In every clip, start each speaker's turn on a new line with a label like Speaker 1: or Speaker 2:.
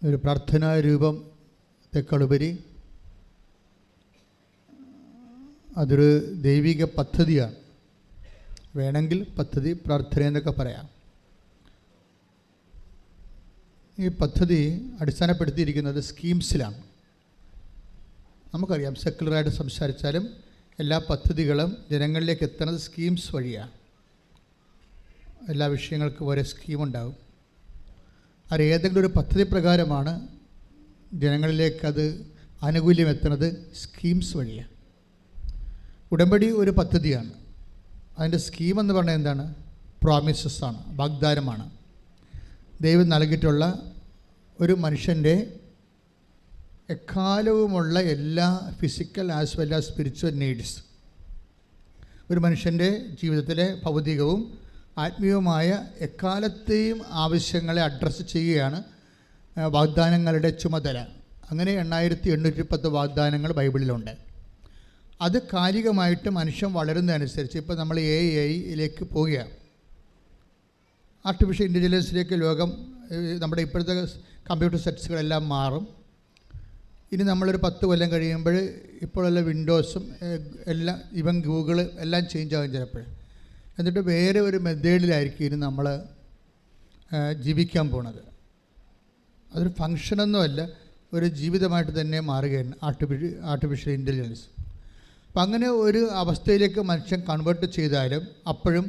Speaker 1: ഒരു പ്രാർത്ഥനാ രൂപത്തെക്കാളുപരി അതൊരു ദൈവിക പദ്ധതിയാണ്. വേണമെങ്കിൽ പദ്ധതി പ്രാർത്ഥന എന്നൊക്കെ പറയാം. ഈ പദ്ധതി അടിസ്ഥാനപ്പെടുത്തിയിരിക്കുന്നത് സ്കീംസിലാണ്. നമുക്കറിയാം, സെക്കുലറായിട്ട് സംസാരിച്ചാലും എല്ലാ പദ്ധതികളും ജനങ്ങളിലേക്ക് എത്തുന്നത് സ്കീംസ് വഴിയാണ്. എല്ലാ വിഷയങ്ങൾക്കും ഒരേ സ്കീമുണ്ടാകും. അത് ഏതെങ്കിലും ഒരു പദ്ധതി പ്രകാരമാണ് ജനങ്ങളിലേക്കത് ആനുകൂല്യം എത്തുന്നത് സ്കീംസ് വഴിയാണ്. ഉടമ്പടി ഒരു പദ്ധതിയാണ്. അതിൻ്റെ സ്കീമെന്ന് പറഞ്ഞാൽ എന്താണ്? പ്രോമിസസ്സാണ്, വാഗ്ദാനമാണ്. ദൈവം നൽകിയിട്ടുള്ള ഒരു മനുഷ്യൻ്റെ എക്കാലവുമുള്ള എല്ലാ physical as well as spiritual needs, ഒരു മനുഷ്യൻ്റെ ജീവിതത്തിലെ ഭൗതികവും ആത്മീയവുമായ എക്കാലത്തെയും ആവശ്യങ്ങളെ അഡ്രസ്സ് ചെയ്യുകയാണ് വാഗ്ദാനങ്ങളുടെ ചുമതല. അങ്ങനെ 8810 വാഗ്ദാനങ്ങൾ ബൈബിളിലുണ്ട്. അത് കാലികമായിട്ട് മനുഷ്യൻ വളരുന്നതനുസരിച്ച് ഇപ്പോൾ നമ്മൾ AI-യിലേക്ക് പോവുകയാണ്. ആർട്ടിഫിഷ്യൽ ഇൻ്റലിജൻസിലേക്ക് ലോകം, നമ്മുടെ ഇപ്പോഴത്തെ കമ്പ്യൂട്ടർ സെറ്റ്സുകളെല്ലാം മാറും. ഇനി നമ്മളൊരു 10 കൊല്ലം കഴിയുമ്പോൾ ഇപ്പോഴുള്ള വിൻഡോസും എല്ലാം, ഇവൻ ഗൂഗിൾ എല്ലാം ചേഞ്ച് ആകും ചിലപ്പോൾ. എന്നിട്ട് വേറെ ഒരു മെത്തേഡിലായിരിക്കും ഇനി നമ്മൾ ജീവിക്കാൻ പോണത്. അതൊരു ഫങ്ഷനൊന്നുമല്ല, ഒരു ജീവിതമായിട്ട് തന്നെ മാറുകയാണ് ആർട്ടിഫിഷ്യൽ ഇൻ്റലിജൻസ്. അപ്പം അങ്ങനെ ഒരു അവസ്ഥയിലേക്ക് മനുഷ്യൻ കൺവേർട്ട് ചെയ്താലും അപ്പോഴും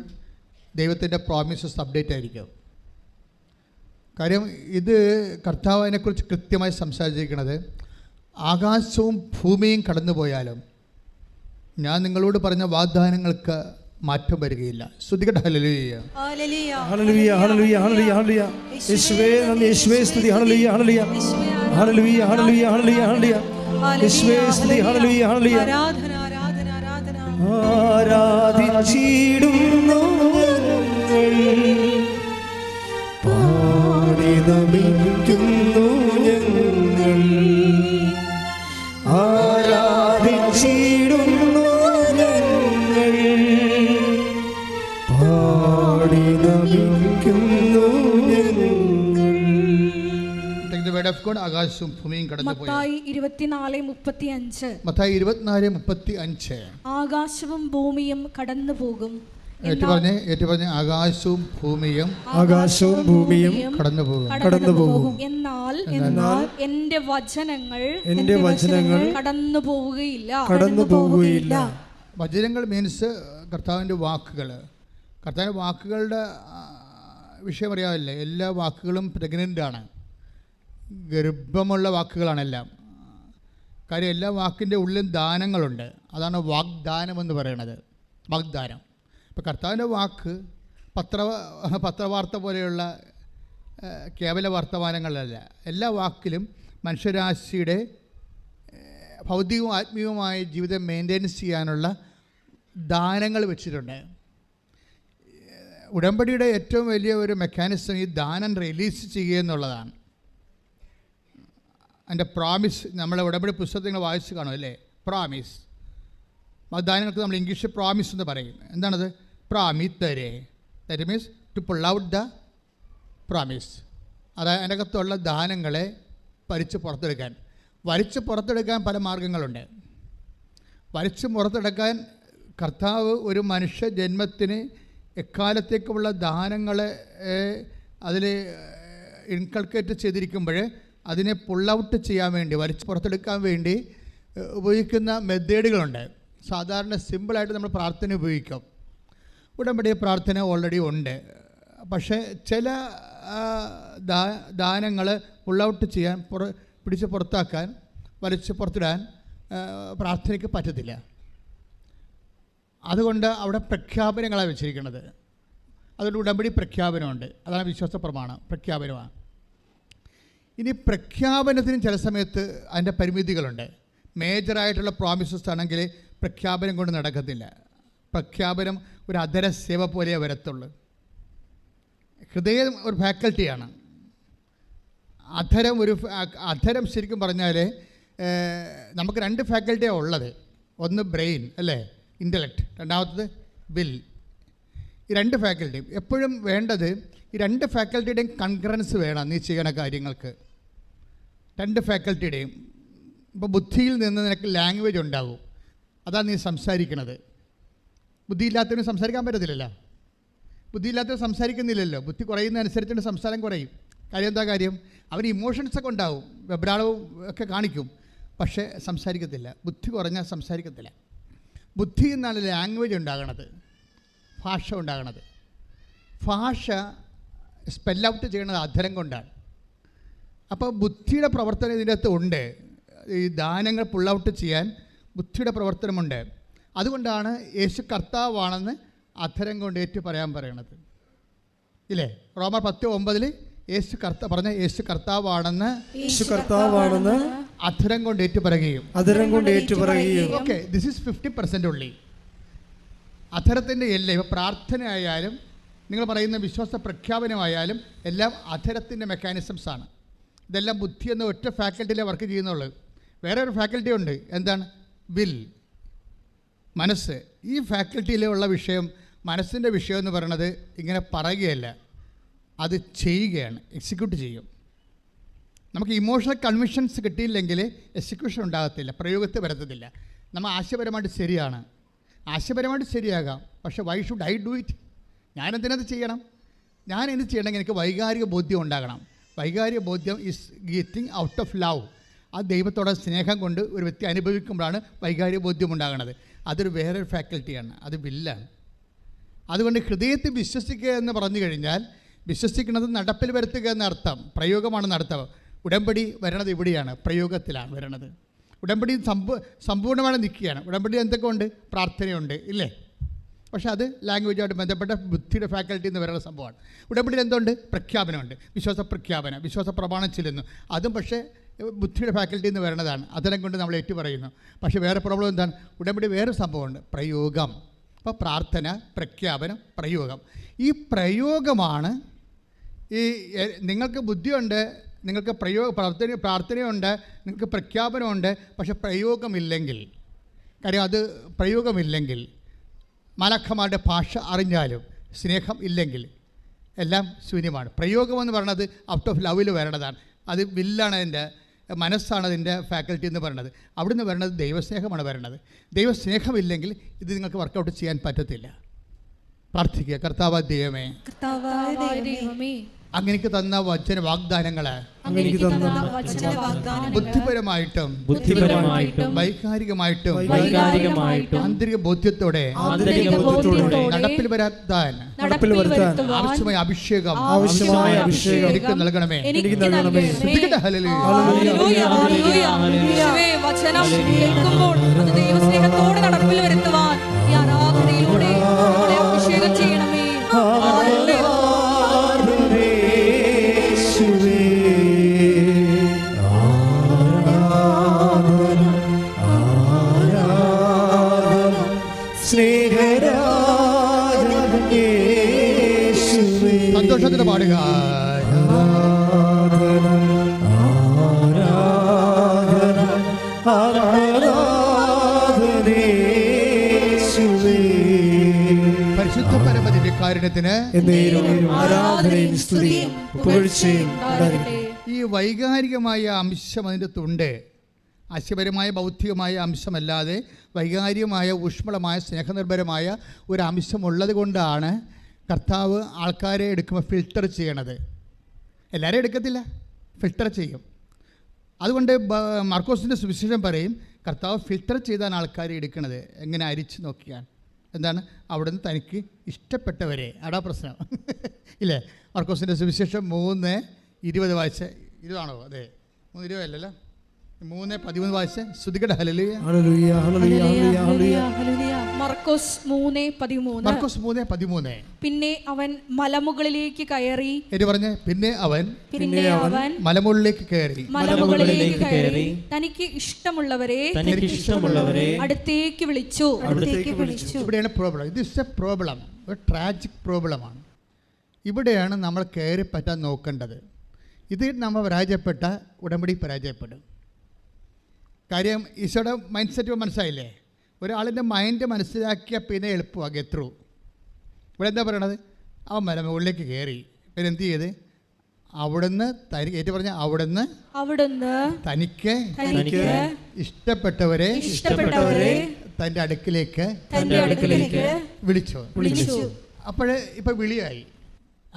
Speaker 1: ദൈവത്തിൻ്റെ പ്രോമിസസ് അപ്ഡേറ്റ് ആയിരിക്കും. കാര്യം ഇത് കർത്താവ് അതിനെക്കുറിച്ച് കൃത്യമായി സംസാരിച്ചിരിക്കുന്നത്, ആകാശവും ഭൂമിയും കടന്നു പോയാലും ഞാൻ നിങ്ങളോട് പറഞ്ഞ വാഗ്ദാനങ്ങൾക്ക് മാറ്റം വരികയില്ല. സ്തുതിക്കട്ടെ. ഹല്ലേലൂയ,
Speaker 2: ഹല്ലേലൂയ, ഹല്ലേലൂയ, ഹല്ലേലൂയ, ഹല്ലേലൂയ. യേശുവേ നന്ദി, യേശുവേ സ്തുതി. ഹല്ലേലൂയ, ഹല്ലേലൂയ, ഹല്ലേലൂയ, ഹല്ലേലൂയ, ഹല്ലേലൂയ, ഹല്ലേലൂയ. യേശുവേ സ്തുതി. ഹല്ലേലൂയ, ഹല്ലേലൂയ.
Speaker 3: ആരാധന, ആരാധന, ആരാധന.
Speaker 2: ആരാധിച്ചിടുന്നു പാടി നമിക്കുന്നു ഞങ്ങൾ. ആരാധിച്ചിടുന്നു ഞങ്ങൾ പാടി നമിക്കുന്നു ഞങ്ങൾ.
Speaker 1: ആകാശവും ഭൂമിയും കടന്നു പോയി.
Speaker 3: മത്തായി 24:35.
Speaker 1: മത്തായി 24:35.
Speaker 3: ആകാശവും ഭൂമിയും കടന്നു പോകും.
Speaker 1: ഏറ്റുപറഞ്ഞ് ആകാശവും ഭൂമിയും കടന്നു പോകും.
Speaker 3: എന്നാൽ എന്റെ വചനങ്ങൾ കടന്നു പോവുകയില്ല.
Speaker 1: വചനങ്ങൾ മീൻസ് കർത്താവിൻ്റെ വാക്കുകൾ. കർത്താവിൻ്റെ വാക്കുകളുടെ വിഷയം അറിയാമല്ലേ? എല്ലാ വാക്കുകളും പ്രഗ്നൻ്റാണ്, ഗർഭമുള്ള വാക്കുകളാണെല്ലാം. കാര്യം എല്ലാ വാക്കിൻ്റെ ഉള്ളിലും ദാനങ്ങളുണ്ട്. അതാണ് വാഗ്ദാനം എന്ന് പറയുന്നത്. വാഗ്ദാനം. ഇപ്പോൾ കർത്താവിൻ്റെ വാക്ക് പത്രവാർത്ത പോലെയുള്ള കേവല വർത്തമാനങ്ങളല്ല. എല്ലാ വാക്കിലും മനുഷ്യരാശിയുടെ ഭൗതികവും ആത്മീയവുമായ ജീവിതം മെയിൻ്റെനൻസ് ചെയ്യാനുള്ള ദാനങ്ങൾ വെച്ചിട്ടുണ്ട്. ഉടമ്പടിയുടെ ഏറ്റവും വലിയ ഒരു മെക്കാനിസം ഈ ദാനം റിലീസ് ചെയ്യുക എന്നുള്ളതാണ്. അതിൻ്റെ പ്രോമിസ്, നമ്മളെ ഉടമ്പടി പുസ്തകങ്ങൾ വായിച്ച് കാണും അല്ലേ? പ്രോമിസ്. വാഗ്ദാനങ്ങൾക്ക് നമ്മൾ ഇംഗ്ലീഷിൽ പ്രോമിസ് എന്ന് പറയും. എന്താണത്? പ്രാമിത്തരെ. That means to pull out the promise. അതായത് അതിനകത്തുള്ള ദാനങ്ങളെ വലിച്ച് പുറത്തെടുക്കാൻ പല മാർഗങ്ങളുണ്ട്. വലിച്ച് പുറത്തെടുക്കാൻ കർത്താവ് ഒരു മനുഷ്യ ജന്മത്തിന് എക്കാലത്തേക്കുമുള്ള ദാനങ്ങളെ അതിൽ ഇൻകൾക്കേറ്റ് ചെയ്തിരിക്കുമ്പോൾ അതിനെ പുൾ ഔട്ട് ചെയ്യാൻ വേണ്ടി, വലിച്ച് പുറത്തെടുക്കാൻ വേണ്ടി ഉപയോഗിക്കുന്ന മെത്തേഡുകളുണ്ട്. സാധാരണ സിമ്പിളായിട്ട് നമ്മൾ പ്രാർത്ഥന ഉപയോഗിക്കും. ഉടമ്പടി പ്രാർത്ഥന ഓൾറെഡി ഉണ്ട്. പക്ഷേ ചില ദാനങ്ങൾ പുൾ ഔട്ട് ചെയ്യാൻ, പിടിച്ച് പുറത്താക്കാൻ, വലിച്ച് പുറത്തിടാൻ പ്രാർത്ഥനയ്ക്ക് പറ്റത്തില്ല. അതുകൊണ്ട് അവിടെ പ്രഖ്യാപനങ്ങളാണ് വെച്ചിരിക്കുന്നത്. അതുകൊണ്ട് ഉടമ്പടി പ്രഖ്യാപനമുണ്ട്. അതാണ് വിശ്വാസ പ്രമാണം, പ്രഖ്യാപനമാണ്. ഇനി പ്രഖ്യാപനത്തിന് ചില സമയത്ത് അതിൻ്റെ പരിമിതികളുണ്ട്. മേജറായിട്ടുള്ള പ്രോമിസസ് ആണെങ്കിൽ പ്രഖ്യാപനം കൊണ്ട് നടക്കത്തില്ല. പ്രഖ്യാപനം ഒരു അധര സേവ പോലെ വരത്തുള്ളൂ. ഹൃദയം ഒരു ഫാക്കൽറ്റിയാണ്. അധരം ശരിക്കും പറഞ്ഞാൽ നമുക്ക് 2 ഫാക്കൽറ്റിയാണ് ഉള്ളത്. ഒന്ന് ബ്രെയിൻ അല്ലേ, ഇൻ്റലക്റ്റ്. രണ്ടാമത്തത് വിൽ. ഈ 2 ഫാക്കൽറ്റി എപ്പോഴും വേണ്ടത്. ഈ 2 ഫാക്കൽറ്റിയുടെയും കൺകറൻസ് വേണം നീ ചെയ്യണ കാര്യങ്ങൾക്ക്. രണ്ട് ഫാക്കൽറ്റിയുടെയും. ഇപ്പോൾ ബുദ്ധിയിൽ നിന്ന് നിനക്ക് ലാംഗ്വേജ് ഉണ്ടാകും, അതാണ് നീ സംസാരിക്കണത്. ബുദ്ധിയില്ലാത്തവന് സംസാരിക്കാൻ പറ്റത്തില്ലല്ലോ. ബുദ്ധിയില്ലാത്തവർ സംസാരിക്കുന്നില്ലല്ലോ. ബുദ്ധി കുറയുന്നതനുസരിച്ചുള്ള സംസാരം കുറയും. കാര്യം എന്താ കാര്യം? അവന് ഇമോഷൻസൊക്കെ ഉണ്ടാവും, വെബ്രാളവും ഒക്കെ കാണിക്കും, പക്ഷേ സംസാരിക്കത്തില്ല. ബുദ്ധി കുറഞ്ഞാൽ സംസാരിക്കത്തില്ല. ബുദ്ധിയിൽ നിന്നാണ് ലാംഗ്വേജ് ഉണ്ടാകണത്, ഭാഷ ഉണ്ടാകണത്. ഭാഷ സ്പെല്ലൗട്ട് ചെയ്യണത് അധരം കൊണ്ടാണ്. അപ്പോൾ ബുദ്ധിയുടെ പ്രവർത്തനം ഇതിൻ്റെ അകത്ത് ഉണ്ട്. ഈ ദാനങ്ങൾ പുൾ ഔട്ട് ചെയ്യാൻ ബുദ്ധിയുടെ പ്രവർത്തനമുണ്ട്. അതുകൊണ്ടാണ് യേശു കർത്താവാണെന്ന് അധരം കൊണ്ട് ഏറ്റു പറയാൻ പറയണത്, ഇല്ലേ? റോമർ 10:9 യേശു കർത്താവാണെന്ന് അധരം കൊണ്ട് ഏറ്റു പറയുകയും. ഓക്കെ, ദിസ് ഈസ് 50% ഉള്ളി. അധരത്തിൻ്റെ എല്ലാം ഇപ്പോൾ പ്രാർത്ഥനയായാലും നിങ്ങൾ പറയുന്ന വിശ്വാസ പ്രഖ്യാപനമായാലും എല്ലാം അധരത്തിൻ്റെ മെക്കാനിസംസാണ്. ഇതെല്ലാം ബുദ്ധി എന്ന ഒറ്റ ഫാക്കൽറ്റിയിലെ വർക്ക് ചെയ്യുന്നുള്ളൂ. വേറെ ഒരു ഫാക്കൽറ്റി ഉണ്ട്, എന്താണ്? വിൽ, മനസ്സ്. ഈ ഫാക്കൽറ്റിയിലുള്ള വിഷയം, മനസ്സിൻ്റെ വിഷയം എന്ന് പറയുന്നത് ഇങ്ങനെ പറയുകയല്ല, അത് ചെയ്യുകയാണ്, എക്സിക്യൂട്ട് ചെയ്യും. നമുക്ക് ഇമോഷണൽ കൺവിക്ഷൻസ് കിട്ടിയില്ലെങ്കിൽ എക്സിക്യൂഷൻ ഉണ്ടാകത്തില്ല, പ്രയോഗത്തിൽ വരത്തില്ല. നമ്മൾ ആശയപരമായിട്ട് ശരിയാണ്, ആശയപരമായിട്ട് ശരിയാകാം, പക്ഷേ why should I do it? ഞാനെന്തിനത് ചെയ്യണം? ഞാൻ എന്ത് ചെയ്യണമെങ്കിൽ എനിക്ക് വൈകാരിക ബോധ്യം ഉണ്ടാകണം. വൈകാരിക ബോധ്യം is getting out of love. ആ ദൈവത്തോടെ സ്നേഹം കൊണ്ട് ഒരു വ്യക്തി അനുഭവിക്കുമ്പോഴാണ് വൈകാരിക ബോധ്യം ഉണ്ടാകുന്നത്. അതൊരു വേറൊരു ഫാക്കൽറ്റിയാണ്, അത് വില്ലാണ്. അതുകൊണ്ട് ഹൃദയത്തിൽ വിശ്വസിക്കുക എന്ന് പറഞ്ഞു കഴിഞ്ഞാൽ വിശ്വസിക്കുന്നത് നടപ്പിൽ വരുത്തുക എന്ന അർത്ഥം, പ്രയോഗമാണ് നടത്തുക. ഉടമ്പടി വരണത് ഇവിടെയാണ്, പ്രയോഗത്തിലാണ് വരണത്. ഉടമ്പടി സമ്പൂർണ്ണമായി നിൽക്കുകയാണ്. ഉടമ്പടി എന്തൊക്കെ ഉണ്ട്? പ്രാർത്ഥനയുണ്ട്, ഇല്ലേ? പക്ഷേ അത് ലാംഗ്വേജുമായിട്ട് ബന്ധപ്പെട്ട ബുദ്ധിയുടെ ഫാക്കൽറ്റി എന്ന് പറയുന്ന സംഭവമാണ്. ഉടമ്പടിയിൽ എന്തുണ്ട്? പ്രഖ്യാപനമുണ്ട്, വിശ്വാസ പ്രഖ്യാപനം, വിശ്വാസ പ്രമാണം ചെല്ലുന്നു. അതും പക്ഷേ ബുദ്ധിയുടെ ഫാക്കൽറ്റി എന്ന് പറയുന്നതാണ്. അതിനെ കൊണ്ട് നമ്മൾ ഏറ്റു പറയുന്നു. പക്ഷേ വേറെ പ്രോബ്ലം എന്താണ്? ഉടമ്പടി വേറെ സംഭവമുണ്ട്, പ്രയോഗം. അപ്പോൾ പ്രാർത്ഥന, പ്രഖ്യാപനം, പ്രയോഗം. ഈ പ്രയോഗമാണ് ഈ നിങ്ങൾക്ക് ബുദ്ധിയുണ്ട്, നിങ്ങൾക്ക് പ്രാർത്ഥനയുണ്ട്, നിങ്ങൾക്ക് പ്രഖ്യാപനമുണ്ട്, പക്ഷെ പ്രയോഗമില്ലെങ്കിൽ, കാര്യം അത് പ്രയോഗമില്ലെങ്കിൽ, മാലാഖമാരുടെ ഭാഷ അറിഞ്ഞാലും സ്നേഹം ഇല്ലെങ്കിൽ എല്ലാം ശൂന്യമാണ്. പ്രയോഗമെന്ന് പറയുന്നത് ഔട്ട് ഓഫ് ലവിൽ വരണതാണ്. അത് വില്ലാണ്, അതിൻ്റെ മനസ്സാണ് അതിൻ്റെ ഫാക്കൽറ്റി എന്ന് പറയുന്നത്. അവിടുന്ന് വരണത് ദൈവസ്നേഹമാണ് വരണത്. ദൈവസ്നേഹമില്ലെങ്കിൽ ഇത് നിങ്ങൾക്ക് വർക്കൗട്ട് ചെയ്യാൻ പറ്റത്തില്ല. പ്രാർത്ഥിക്കുക, കർത്താവായ ദൈവമേ, അങ്ങനെക്ക് തന്ന വചന വാഗ്ദാനങ്ങള് ബുദ്ധിപരമായിട്ടും വൈകാരികമായിട്ടും ആന്തരിക ബോധ്യത്തോടെ നടപ്പിൽ വരുത്താൻ ആവശ്യമായ അഭിഷേകം എനിക്ക് നൽകണമേ.
Speaker 3: ദൈവസ്നേഹത്തോടെ നടപ്പിൽ വരുത്തുവാൻ ഈ ആരാധനയിലൂടെ അഭിഷേകം ചെയ്യണമേ.
Speaker 1: സന്തോഷത്തിന് പാടുക. പരിശുദ്ധ പരമദിവ്യകാരുണ്യത്തിന് ഈ വൈകാരികമായ അംശം അതിൻ്റെ തുണ്ട്. ആശയപരമായ ബൗദ്ധികമായ അംശമല്ലാതെ വൈകാരികമായ ഊഷ്മളമായ സ്നേഹനിർഭരമായ ഒരു അംശമുള്ളത് കൊണ്ടാണ് കർത്താവ് ആൾക്കാരെ എടുക്കുമ്പോൾ ഫിൽട്ടർ ചെയ്യണത്. എല്ലാവരെയും എടുക്കത്തില്ല, ഫിൽട്ടർ ചെയ്യും. അതുകൊണ്ട് മാർക്കോസിൻ്റെ സുവിശേഷം പറയും, കർത്താവ് ഫിൽട്ടർ ചെയ്താണ് ആൾക്കാരെ എടുക്കണത്. എങ്ങനെ അരിച്ച് നോക്കിയാൽ എന്താണ്? അവിടുന്ന് തനിക്ക് ഇഷ്ടപ്പെട്ടവരെ. അടാ പ്രശ്നം ഇല്ലേ? മാർക്കോസിൻ്റെ സുവിശേഷം 3:20 വായിച്ച 20 അതെ 3:20 അല്ലല്ലോ, 3:13 വായിച്ച സ്തുതിക്കട്ടെ. ഹല്ലേലൂയ,
Speaker 2: ഹല്ലേലൂയ, ഹല്ലേലൂയ, ഹല്ലേലൂയ,
Speaker 3: ഹല്ലേലൂയ. മർക്കോസ് 3:13. പിന്നെ അവൻ മലമുകളിലേക്ക് കയറി.
Speaker 1: പറഞ്ഞേ, പിന്നെ അവൻ മലമുകളിലേക്ക് കയറി
Speaker 3: തനിക്ക് ഇഷ്ടമുള്ളവരെ അടുത്തേക്ക് വിളിച്ചു.
Speaker 1: ഇവിടെയാണ് പ്രോബ്ലം. ഇത് ഇസ് എ പ്രോബ്ലം, ഒരു ട്രാജിക് പ്രോബ്ലമാണ്. ഇവിടെയാണ് നമ്മൾ കയറി പറ്റാൻ നോക്കേണ്ടത്. ഇതിൽ നമ്മൾ പരാജയപ്പെട്ട ഉടമ്പടി പരാജയപ്പെടും. കാര്യം ഈശോയുടെ മൈൻഡ് സെറ്റ് മനസ്സിലായില്ലേ? ഒരാളിൻ്റെ മൈൻഡ് മനസ്സിലാക്കിയാൽ പിന്നെ എളുപ്പമാണ് ഗെറ്റ് ത്രൂ. ഇവിടെ എന്താ പറയണത്? അവൻ മലമുകളിലേക്ക് കയറി. പിന്നെ എന്ത് ചെയ്ത്? അവിടുന്ന് ഏറ്റു പറഞ്ഞ അവിടുന്ന് തനിക്ക് ഇഷ്ടപ്പെട്ടവരെ തൻ്റെ അടുക്കിലേക്ക് വിളിച്ചു. അപ്പോൾ ഇപ്പം വിളിയായി.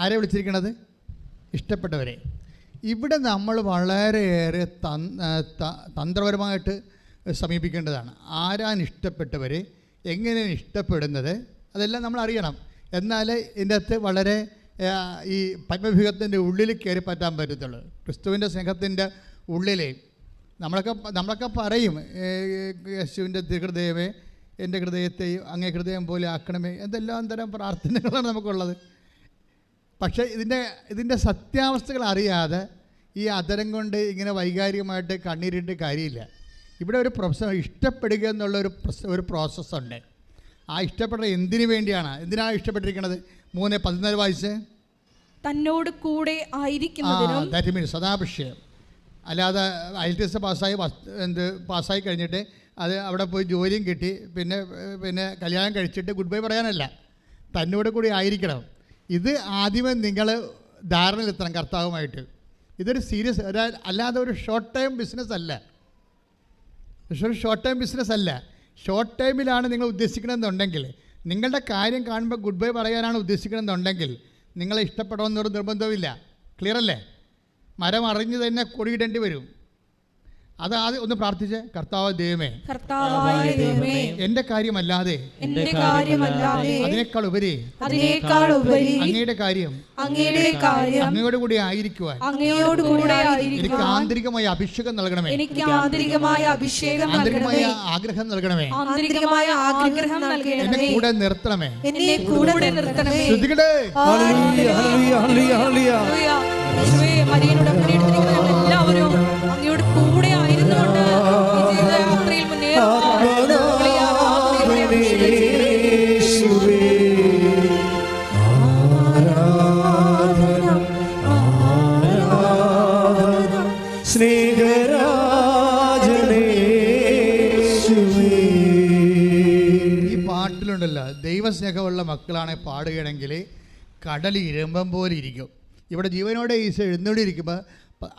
Speaker 1: ആരെ വിളിച്ചിരിക്കണത്? ഇഷ്ടപ്പെട്ടവരെ. ഇവിടെ നമ്മൾ വളരെയേറെ തന്ത്രപരമായിട്ട് സമീപിക്കേണ്ടതാണ്. ആരാണ് ഇഷ്ടപ്പെട്ടവരെ, എങ്ങനെയാണ് ഇഷ്ടപ്പെടുന്നത്, അതെല്ലാം നമ്മൾ അറിയണം. എന്നാൽ ഇതിൻ്റെ അകത്ത് വളരെ ഈ പത്മവ്യൂഹത്തിൻ്റെ ഉള്ളിൽ കയറി പറ്റാൻ പറ്റത്തുള്ളൂ. ക്രിസ്തുവിൻ്റെ സ്നേഹത്തിൻ്റെ ഉള്ളിൽ നമ്മളൊക്കെ പറയും, യേശുവിൻ്റെ തിരുഹൃദയമേ എൻ്റെ ഹൃദയത്തെയും അങ്ങേ ഹൃദയം പോലെ ആക്കണമേ, എന്തെല്ലാം തരം പ്രാർത്ഥനകളാണ് നമുക്കുള്ളത്. പക്ഷേ ഇതിൻ്റെ സത്യാവസ്ഥകൾ അറിയാതെ ഈ അധരം കൊണ്ട് ഇങ്ങനെ വൈകാരികമായിട്ട് കണ്ണീരിട്ട് കാര്യമില്ല. ഇവിടെ ഒരു ഇഷ്ടപ്പെടുക എന്നുള്ള ഒരു പ്രോസസ്സുണ്ട്. ആ ഇഷ്ടപ്പെട്ട എന്തിനു വേണ്ടിയാണ്, എന്തിനാണ് ഇഷ്ടപ്പെട്ടിരിക്കുന്നത്? 3:14 വായിച്ച്.
Speaker 3: തന്നോട് കൂടെ ആയിരിക്കുന്നതിനും.
Speaker 1: That means സദാഭിഷേകം. അല്ലാതെ IELTS പാസ്സായി കഴിഞ്ഞിട്ട് അത് അവിടെ പോയി ജോലിയും കിട്ടി പിന്നെ കല്യാണം കഴിച്ചിട്ട് ഗുഡ് ബൈ പറയാനല്ല, തന്നോട് കൂടി ആയിരിക്കണം. ഇത് ആദ്യമേ നിങ്ങൾ ധാരണയിലെത്തണം കർത്താവുമായിട്ട്. ഇതൊരു സീരിയസ്, അല്ലാതെ ഒരു ഷോർട്ട് ടൈം ബിസിനസ് അല്ല. ഷോർട്ട് ടൈമിലാണ് നിങ്ങൾ ഉദ്ദേശിക്കണമെന്നുണ്ടെങ്കിൽ, നിങ്ങളുടെ കാര്യം കാണുമ്പോൾ ഗുഡ് ബൈ പറയാനാണ് ഉദ്ദേശിക്കണമെന്നുണ്ടെങ്കിൽ നിങ്ങളെ ഇഷ്ടപ്പെടണമെന്നൊരു നിർബന്ധവുമില്ല. ക്ലിയർ അല്ലേ? മരം അറിഞ്ഞ് തന്നെ കൊടിയിടേണ്ടി വരും. അത് ആദ്യം ഒന്ന് പ്രാർത്ഥിച്ച്, കർത്താവ് ദൈവമേ, എന്റെ കാര്യമല്ലാതെ അതിനേക്കാൾ ഉപരി അങ്ങയുടെ കാര്യം അങ്ങയോട് കൂടി ആയിരിക്കുവാൻ എനിക്ക് ആന്തരികമായ അഭിഷേകം നൽകണമേ, ആന്തരികമായ ആഗ്രഹം നൽകണമേ, എന്നെ കൂടെ നിർത്തണമേ. ശ്രദ്ധിക്കട്ടെ.
Speaker 3: എല്ലാവരും അങ്ങയോട് കൂടെ ആയിരുന്നുകൊണ്ട് യാത്രയിൽ
Speaker 1: ഈ പാട്ടിലുണ്ടല്ലോ, ദൈവസ്നേഹമുള്ള മക്കളാണ് പാടുകയാണെങ്കിൽ കടൽ ഇരമ്പം പോലെ ഇരിക്കും. ഇവിടെ ജീവനോടെ ഈശോ എഴുന്നള്ളിയിരിക്കുമ്പോൾ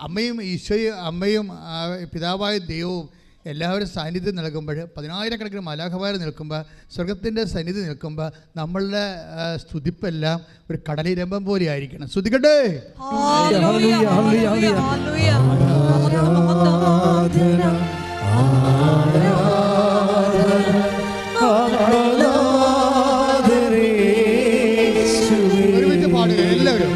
Speaker 1: അമ്മയും പിതാവായ ദൈവവും എല്ലാവരും സാന്നിധ്യം നൽകുമ്പോൾ, 10,000 മലാഖമാർ നിൽക്കുമ്പോൾ, സ്വർഗത്തിൻ്റെ സന്നിധി നിൽക്കുമ്പോൾ നമ്മളുടെ സ്തുതിപ്പെല്ലാം ഒരു കടലിരമ്പം പോലെ ആയിരിക്കണം. സ്തുതിക്കട്ടെ. ഒരുമിച്ച് പാടുക എല്ലാവരും.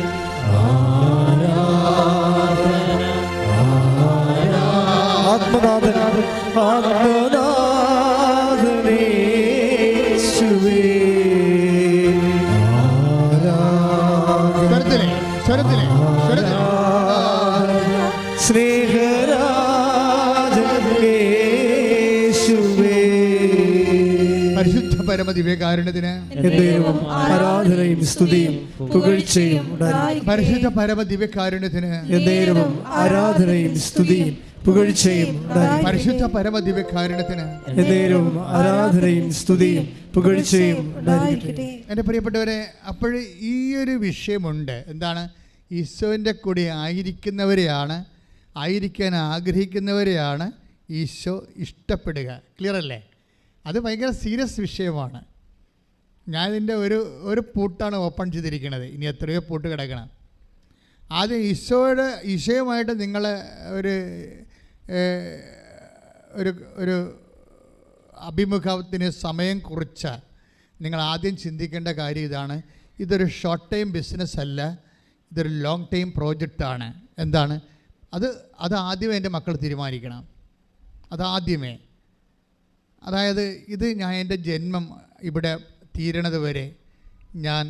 Speaker 1: പരിശുദ്ധ പരമദിവ്യകാരുണ്യത്തിന്
Speaker 2: ആരാധനയും സ്തുതിയും പുകഴ്ചയും.
Speaker 1: പരിശുദ്ധ പരമദിവ്യകാരുണ്യത്തിന്
Speaker 2: ആരാധനയും സ്തുതിയും പുകഴ്ചയും.
Speaker 1: പരിശുദ്ധ പരമദിവ്യകാരുണ്യത്തിന്
Speaker 2: ആരാധനയും സ്തുതിയും പുകഴ്ചയും.
Speaker 1: എൻ്റെ പ്രിയപ്പെട്ടവരെ, അപ്പോൾ ഈ ഒരു വിഷയമുണ്ട്. എന്താണ്? ഈശോൻ്റെ കൂടെ ആയിരിക്കാൻ ആഗ്രഹിക്കുന്നവരെയാണ് ഈശോ ഇഷ്ടപ്പെടുക. ക്ലിയർ അല്ലേ? അത് ഭയങ്കര സീരിയസ് വിഷയമാണ്. ഞാനിതിൻ്റെ ഒരു പൂട്ടാണ് ഓപ്പൺ ചെയ്തിരിക്കുന്നത്. ഇനി എത്രയോ പൂട്ട് കിടക്കണം. ആദ്യം ഈശോയുമായിട്ട് നിങ്ങൾ ഒരു അഭിമുഖത്തിന് സമയം കുറിച്ച നിങ്ങൾ ആദ്യം ചിന്തിക്കേണ്ട കാര്യം ഇതാണ്: ഇതൊരു ഷോർട്ട് ടൈം ബിസിനസ് അല്ല, ഇതൊരു ലോങ് ടൈം പ്രോജക്റ്റാണ്. എന്താണ് അത് ആദ്യമേ എൻ്റെ മക്കൾ തീരുമാനിക്കണം. അതാദ്യമേ. അതായത് ഞാൻ എൻ്റെ ജന്മം ഇവിടെ തീരണത് വരെ ഞാൻ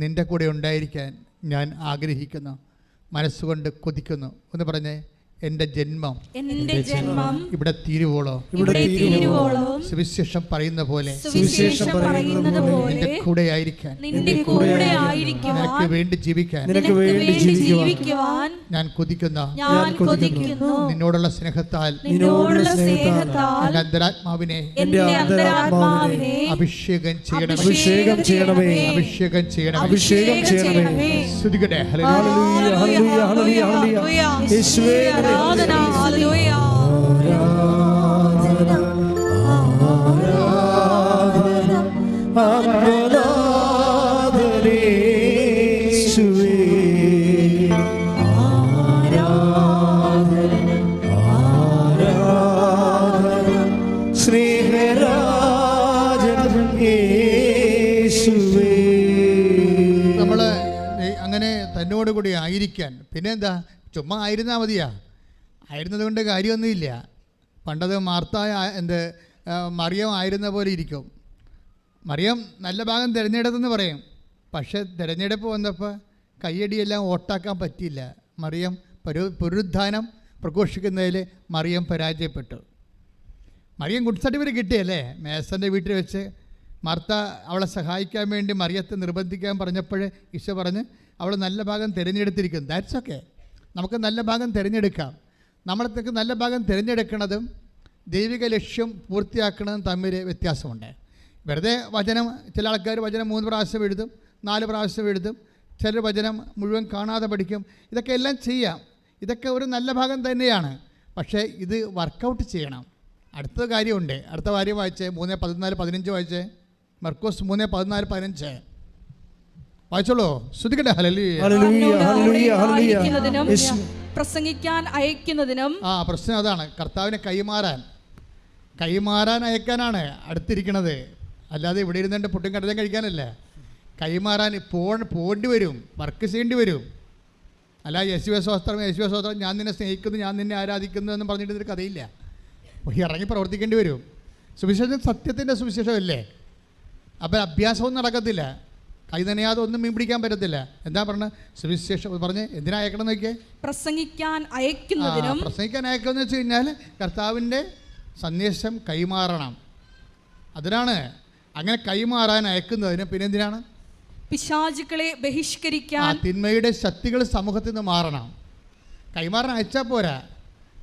Speaker 1: നിൻ്റെ കൂടെ ഉണ്ടായിരിക്കാൻ ഞാൻ ആഗ്രഹിക്കുന്നു, മനസ്സുകൊണ്ട് കൊതിക്കുന്നു. ഒന്ന് പറഞ്ഞേ, എൻ്റെ ജന്മം ഇവിടെ തീരുവോളോ സുവിശേഷം പറയുന്ന പോലെ നിന്റെ കൂടെ ആയിരിക്കാൻ നിനക്ക് വേണ്ടി ജീവിക്കാൻ ഞാൻ കൊതിക്കുന്ന നിന്നോടുള്ള സ്നേഹത്താൽ അന്തരാത്മാവിനെ അഭിഷേകം ചെയ്യണമേ. സ്തുതിക്കട്ടെ.
Speaker 2: യേശുവേ
Speaker 3: ആരാധന. ഹല്ലേലൂയ.
Speaker 1: നമ്മള് അങ്ങനെ തന്നോടുകൂടി ആയിരിക്കാൻ പിന്നെ എന്താ, ചുമ്മാ ആയിരുന്നാൽ മതിയാ? ആയിരുന്നത് കൊണ്ട് കാര്യമൊന്നുമില്ല. പണ്ടത് മറിയം ആയിരുന്ന പോലെ ഇരിക്കും. മറിയം നല്ല ഭാഗം തിരഞ്ഞെടുത്തെന്ന് പറയും. പക്ഷെ തിരഞ്ഞെടുപ്പ് വന്നപ്പോൾ കയ്യടിയെല്ലാം ഓട്ടാക്കാൻ പറ്റിയില്ല. മറിയം പുനരുദ്ധാനം പ്രഘോഷിക്കുന്നതിൽ മറിയം പരാജയപ്പെട്ടു. മറിയം ഗുഡ് സർട്ടിഫിക്കറ്റ് കിട്ടിയല്ലേ? മേസൻ്റെ വീട്ടിൽ വെച്ച് മാർത്ത അവളെ സഹായിക്കാൻ വേണ്ടി മറിയത്തെ നിർബന്ധിക്കാൻ പറഞ്ഞപ്പോൾ ഈശോ പറഞ്ഞ് അവൾ നല്ല ഭാഗം തിരഞ്ഞെടുത്തിരിക്കുന്നു. That's okay. നമുക്ക് നല്ല ഭാഗം തിരഞ്ഞെടുക്കാം. നമ്മളത്തേക്ക് നല്ല ഭാഗം തിരഞ്ഞെടുക്കുന്നതും ദൈവിക ലക്ഷ്യം പൂർത്തിയാക്കുന്നതും തമ്മിൽ വ്യത്യാസമുണ്ട്. വെറുതെ വചനം, ചില ആൾക്കാർ വചനം 3 പ്രാവശ്യം എഴുതും, 4 പ്രാവശ്യം എഴുതും, ചിലർ വചനം മുഴുവൻ കാണാതെ പഠിക്കും. ഇതൊക്കെ എല്ലാം ചെയ്യാം. ഇതൊക്കെ ഒരു നല്ല ഭാഗം തന്നെയാണ്. പക്ഷേ ഇത് വർക്കൗട്ട് ചെയ്യണം. അടുത്ത കാര്യമുണ്ട്. അടുത്ത കാര്യം വായിച്ചേ, 3:14-15 വായിച്ചേ. മർക്കോസ് 3:14-15 വായിച്ചോളൂ. ശ്രുതിക്കട്ടെ.
Speaker 3: പ്രസംഗിക്കാൻ അയക്കുന്നതിനും.
Speaker 1: പ്രശ്നം അതാണ്. കർത്താവിനെ കൈമാറാൻ അയക്കാനാണ് അടുത്തിരിക്കുന്നത്. അല്ലാതെ ഇവിടെ ഇരുന്നിട്ട് പുട്ടും കടലും കഴിക്കാനല്ല. കൈമാറാൻ പോകേണ്ടി വരും, വർക്ക് ചെയ്യേണ്ടി വരും. അല്ല യേശുവേ സ്വസ്ത്രം ഞാൻ നിന്നെ സ്നേഹിക്കുന്നു, ഞാൻ നിന്നെ ആരാധിക്കുന്നു എന്ന് പറഞ്ഞിട്ട് ഒരു കഥയില്ല. ഇറങ്ങി പ്രവർത്തിക്കേണ്ടി വരും. സുവിശേഷം സത്യത്തിൻ്റെ സുവിശേഷമല്ലേ? അപ്പം അഭ്യാസമൊന്നും നടക്കത്തില്ല. കൈ നനയാതെ ഒന്നും മീൻ പിടിക്കാൻ പറ്റത്തില്ല. എന്താ പറഞ്ഞത്? സുവിശേഷം പറഞ്ഞ് എന്തിനാ അയക്കണം നോക്കിയേ?
Speaker 3: പ്രസംഗിക്കാൻ അയക്കുന്നതിനും.
Speaker 1: പ്രസംഗിക്കാൻ അയക്കണം എന്ന് വെച്ച് കഴിഞ്ഞാൽ കർത്താവിൻ്റെ സന്ദേശം കൈമാറണം. അതിനാണ്. അങ്ങനെ കൈമാറാൻ അയക്കുന്നതിന് പിന്നെ എന്തിനാണ്?
Speaker 3: പിശാചുക്കളെ ബഹിഷ്കരിക്കാൻ.
Speaker 1: തിന്മയുടെ ശക്തികൾ സമൂഹത്തിൽ നിന്ന് മാറണം. കൈമാറാൻ അയച്ചാൽ പോരാ.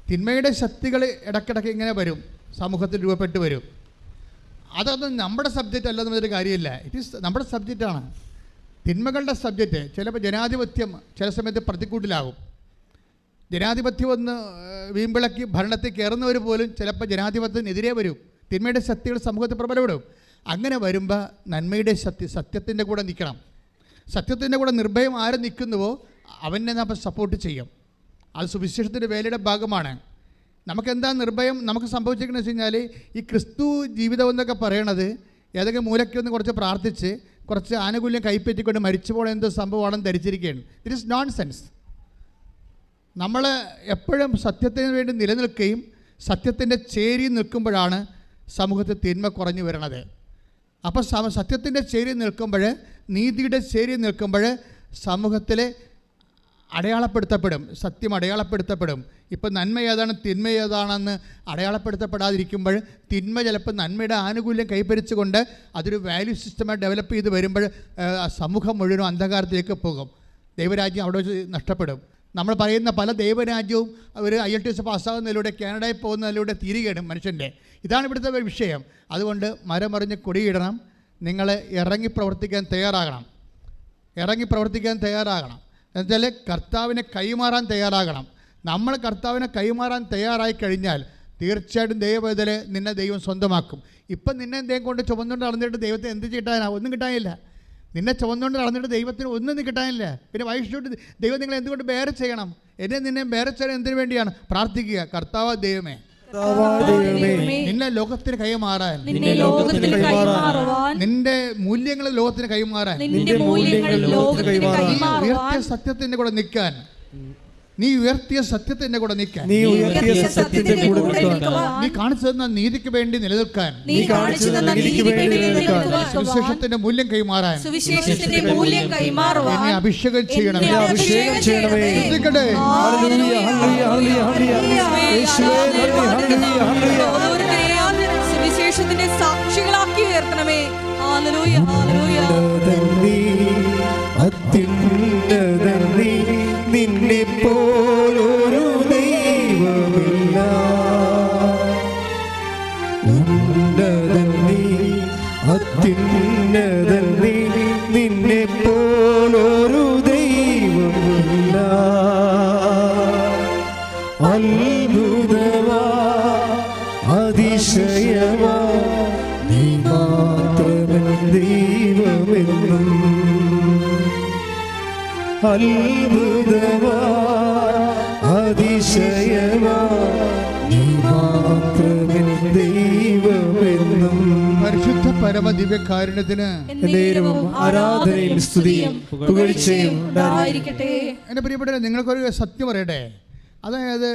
Speaker 1: തിന്മയുടെ ശക്തികൾ ഇടയ്ക്കിടയ്ക്ക് ഇങ്ങനെ വരും, സമൂഹത്തിൽ രൂപപ്പെട്ട് വരും. അതൊന്നും നമ്മുടെ സബ്ജക്റ്റ് അല്ലെന്നൊരു കാര്യമില്ല. ഇറ്റ് ഈസ് നമ്മുടെ സബ്ജക്റ്റാണ്. തിന്മകളുടെ സബ്ജക്റ്റ്. ചിലപ്പോൾ ജനാധിപത്യം ചില സമയത്ത് പ്രതിക്കൂട്ടിലാകും. ജനാധിപത്യം ഒന്ന് വീമ്പിളക്കി ഭരണത്തിൽ കയറുന്നവർ പോലും ചിലപ്പോൾ ജനാധിപത്യത്തിനെതിരെ വരും. തിന്മയുടെ ശക്തികൾ സമൂഹത്തിൽ പ്രബലപ്പെടും. അങ്ങനെ വരുമ്പോൾ നന്മയുടെ സത്യത്തിൻ്റെ കൂടെ നിൽക്കണം. സത്യത്തിൻ്റെ കൂടെ നിർഭയം ആര് നിൽക്കുന്നുവോ അവനെ നമ്മൾ സപ്പോർട്ട് ചെയ്യും. അത് സുവിശേഷത്തിൻ്റെ വേലയുടെ ഭാഗമാണ്. നമുക്കെന്താ നിർഭയം നമുക്ക് സംഭവിച്ചിരിക്കുന്നത് വെച്ച് കഴിഞ്ഞാൽ, ഈ ക്രിസ്തു ജീവിതം എന്നൊക്കെ പറയണത് ഏതൊക്കെ മൂലയ്ക്കൊന്ന് കുറച്ച് പ്രാർത്ഥിച്ച് കുറച്ച് ആനുകൂല്യം കൈപ്പറ്റിക്കൊണ്ട് മരിച്ചു പോകണം എന്തോ സംഭവമാണെന്ന് ധരിച്ചിരിക്കുകയാണ്. It is nonsense. നമ്മൾ എപ്പോഴും സത്യത്തിന് വേണ്ടി നിലനിൽക്കുകയും സത്യത്തിൻ്റെ ചേരി നിൽക്കുമ്പോഴാണ് സമൂഹത്തിൽ തിന്മ കുറഞ്ഞു വരണത്. അപ്പോൾ സത്യത്തിൻ്റെ ചേരി നിൽക്കുമ്പോൾ, നീതിയുടെ ചേരി നിൽക്കുമ്പോൾ സമൂഹത്തിൽ അടയാളപ്പെടുത്തപ്പെടും, സത്യം അടയാളപ്പെടുത്തപ്പെടും. ഇപ്പം നന്മ ഏതാണ് തിന്മ ഏതാണെന്ന് അടയാളപ്പെടുത്തപ്പെടാതിരിക്കുമ്പോൾ തിന്മ ചിലപ്പോൾ നന്മയുടെ ആനുകൂല്യം കൈപ്പരിച്ചുകൊണ്ട് അതൊരു വാല്യൂ സിസ്റ്റമായി ഡെവലപ്പ് ചെയ്ത് വരുമ്പോൾ സമൂഹം മുഴുവനും അന്ധകാരത്തിലേക്ക് പോകും. ദൈവരാജ്യം അവിടെ വെച്ച് നഷ്ടപ്പെടും. നമ്മൾ പറയുന്ന പല ദൈവരാജ്യവും ഒരു IELTS പാസ്സാകുന്നതിലൂടെ, കാനഡയിൽ പോകുന്നതിലൂടെ തീരുകയാണ് മനുഷ്യൻ്റെ. ഇതാണ് ഇവിടുത്തെ വിഷയം. അതുകൊണ്ട് മരമറിഞ്ഞ് കൊടിയിടണം. നിങ്ങൾ ഇറങ്ങി പ്രവർത്തിക്കാൻ തയ്യാറാകണം. എന്നുവെച്ചാൽ കർത്താവിനെ കൈമാറാൻ തയ്യാറാകണം. നമ്മൾ കർത്താവിനെ കൈമാറാൻ തയ്യാറായി കഴിഞ്ഞാൽ തീർച്ചയായിട്ടും ദൈവവേദന നിന്നെ ദൈവം സ്വന്തമാക്കും. ഇപ്പം നിന്നെ എന്തെങ്കിലും കൊണ്ട് ചുമന്നുകൊണ്ട് നടന്നിട്ട് ദൈവത്തിന് എന്ത് കിട്ടാനാ? ഒന്നും കിട്ടാനില്ല. നിന്നെ ചുമന്നുകൊണ്ട് നടന്നിട്ട് ദൈവത്തിന് ഒന്നും കിട്ടാനില്ല. പിന്നെ വൈഷ്ണു ദൈവം നിങ്ങളെ എന്തുകൊണ്ട് ബേറെ ചെയ്യണം? നിന്നെ ബേറെ ചെയ്യണം എന്തിനു വേണ്ടിയാണ്? പ്രാർത്ഥിക്കുക. കർത്താവ് ദൈവമേ, നിന്നെ ലോകത്തിന് കൈമാറാൻ, നിന്റെ മൂല്യങ്ങൾ ലോകത്തിന് കൈമാറാൻ, ഉയർത്തിയ സത്യത്തിന്റെ കൂടെ നിൽക്കാൻ നീ ഉയർത്തിയ സത്യത്തിന്റെ കൂടെ നിൽക്കാൻ,
Speaker 2: നീ ഉയർത്തിയ സത്യത്തിന്റെ കൂടെ നിൽക്കുവാൻ,
Speaker 1: നീ കാണിച്ചു തന്ന നീതിക്ക് വേണ്ടി നിലനിൽക്കാൻ,
Speaker 2: നീ കാണിച്ചു തന്ന നീതിക്ക് വേണ്ടി നിലനിൽക്കാൻ,
Speaker 1: സുവിശേഷത്തിന്റെ മൂല്യം കൈമാറാൻ എന്നെ അഭിഷേകം ചെയ്യണമേ.
Speaker 2: എന്നെ അഭിഷേകം ചെയ്യണമേ.
Speaker 1: ശ്രദ്ധിക്കട്ടെ.
Speaker 2: ഹല്ലേലൂയ, ഹല്ലേലൂയ, ഹല്ലേലൂയ. യേശുവേ നന്ദി. ഹല്ലേലൂയ, ഹല്ലേലൂയ.
Speaker 3: സുവിശേഷത്തിന്റെ സാക്ഷികളാക്കി ഉയർത്തണമേ. Hallelujah, hallelujah.
Speaker 2: അത്യുന്നതൻ നീ, നിന്നെ പോലൊരു ദൈവമില്ല. ഉന്നതൻ നീ, അത്യുന്നതൻ നീ, നിന്നെ പോലൊരു ദൈവമില്ല. അത്ഭുതമാ, അതിശയമാ, നീ മാത്രമേ ദൈവമെന്നും. അത്ഭുതമാ, അതിശയമാ, നീ മാത്രമേ ദൈവമെന്നും.
Speaker 1: പരിശുദ്ധ പരമദിവ്യകാരുണ്യത്തിന്
Speaker 2: നേരവും ആരാധനയും സ്തുതിയും പുകഴ്ചയും ഉണ്ടായിരിക്കട്ടെ.
Speaker 1: എൻ്റെ പ്രിയപ്പെട്ടവരെ, നിങ്ങൾക്കൊരു സത്യം പറയട്ടെ. അതായത്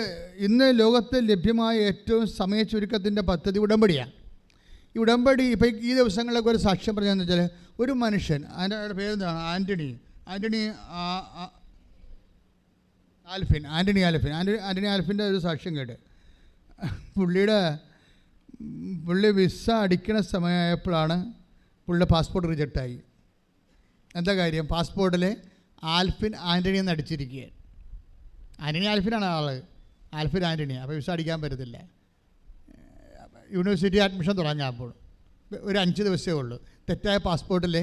Speaker 1: ഇന്ന് ലോകത്തിൽ ലഭ്യമായ ഏറ്റവും സമയ ചുരുക്കത്തിൻ്റെ പദ്ധതി ഉടമ്പടിയാണ്. ഈ ഉടമ്പടി ഇപ്പം ഈ ദിവസങ്ങളിലൊക്കെ ഒരു സാക്ഷ്യം പറഞ്ഞതെന്ന് വെച്ചാൽ, ഒരു മനുഷ്യൻ, അയാളുടെ പേരെന്താണ്, ആൻ്റണി ആൽഫിൻ്റെ ഒരു സാക്ഷ്യം കേട്ട്, പുള്ളി വിസ അടിക്കണ സമയമായപ്പോഴാണ് പുള്ളിയുടെ പാസ്പോർട്ട് റിജക്റ്റായി. എന്താ കാര്യം? പാസ്പോർട്ടിൽ ആൻ്റണി എന്ന് അടിച്ചിരിക്കുകയാണ്. ആൽഫിനാണ് ആൽഫിൻ ആൻ്റണി. അപ്പോൾ വിസ അടിക്കാൻ പറ്റത്തില്ല. യൂണിവേഴ്സിറ്റി അഡ്മിഷൻ തുടങ്ങാമ്പോൾ ഒരു 5 ദിവസമേ ഉള്ളൂ. തെറ്റായ പാസ്പോർട്ടിൽ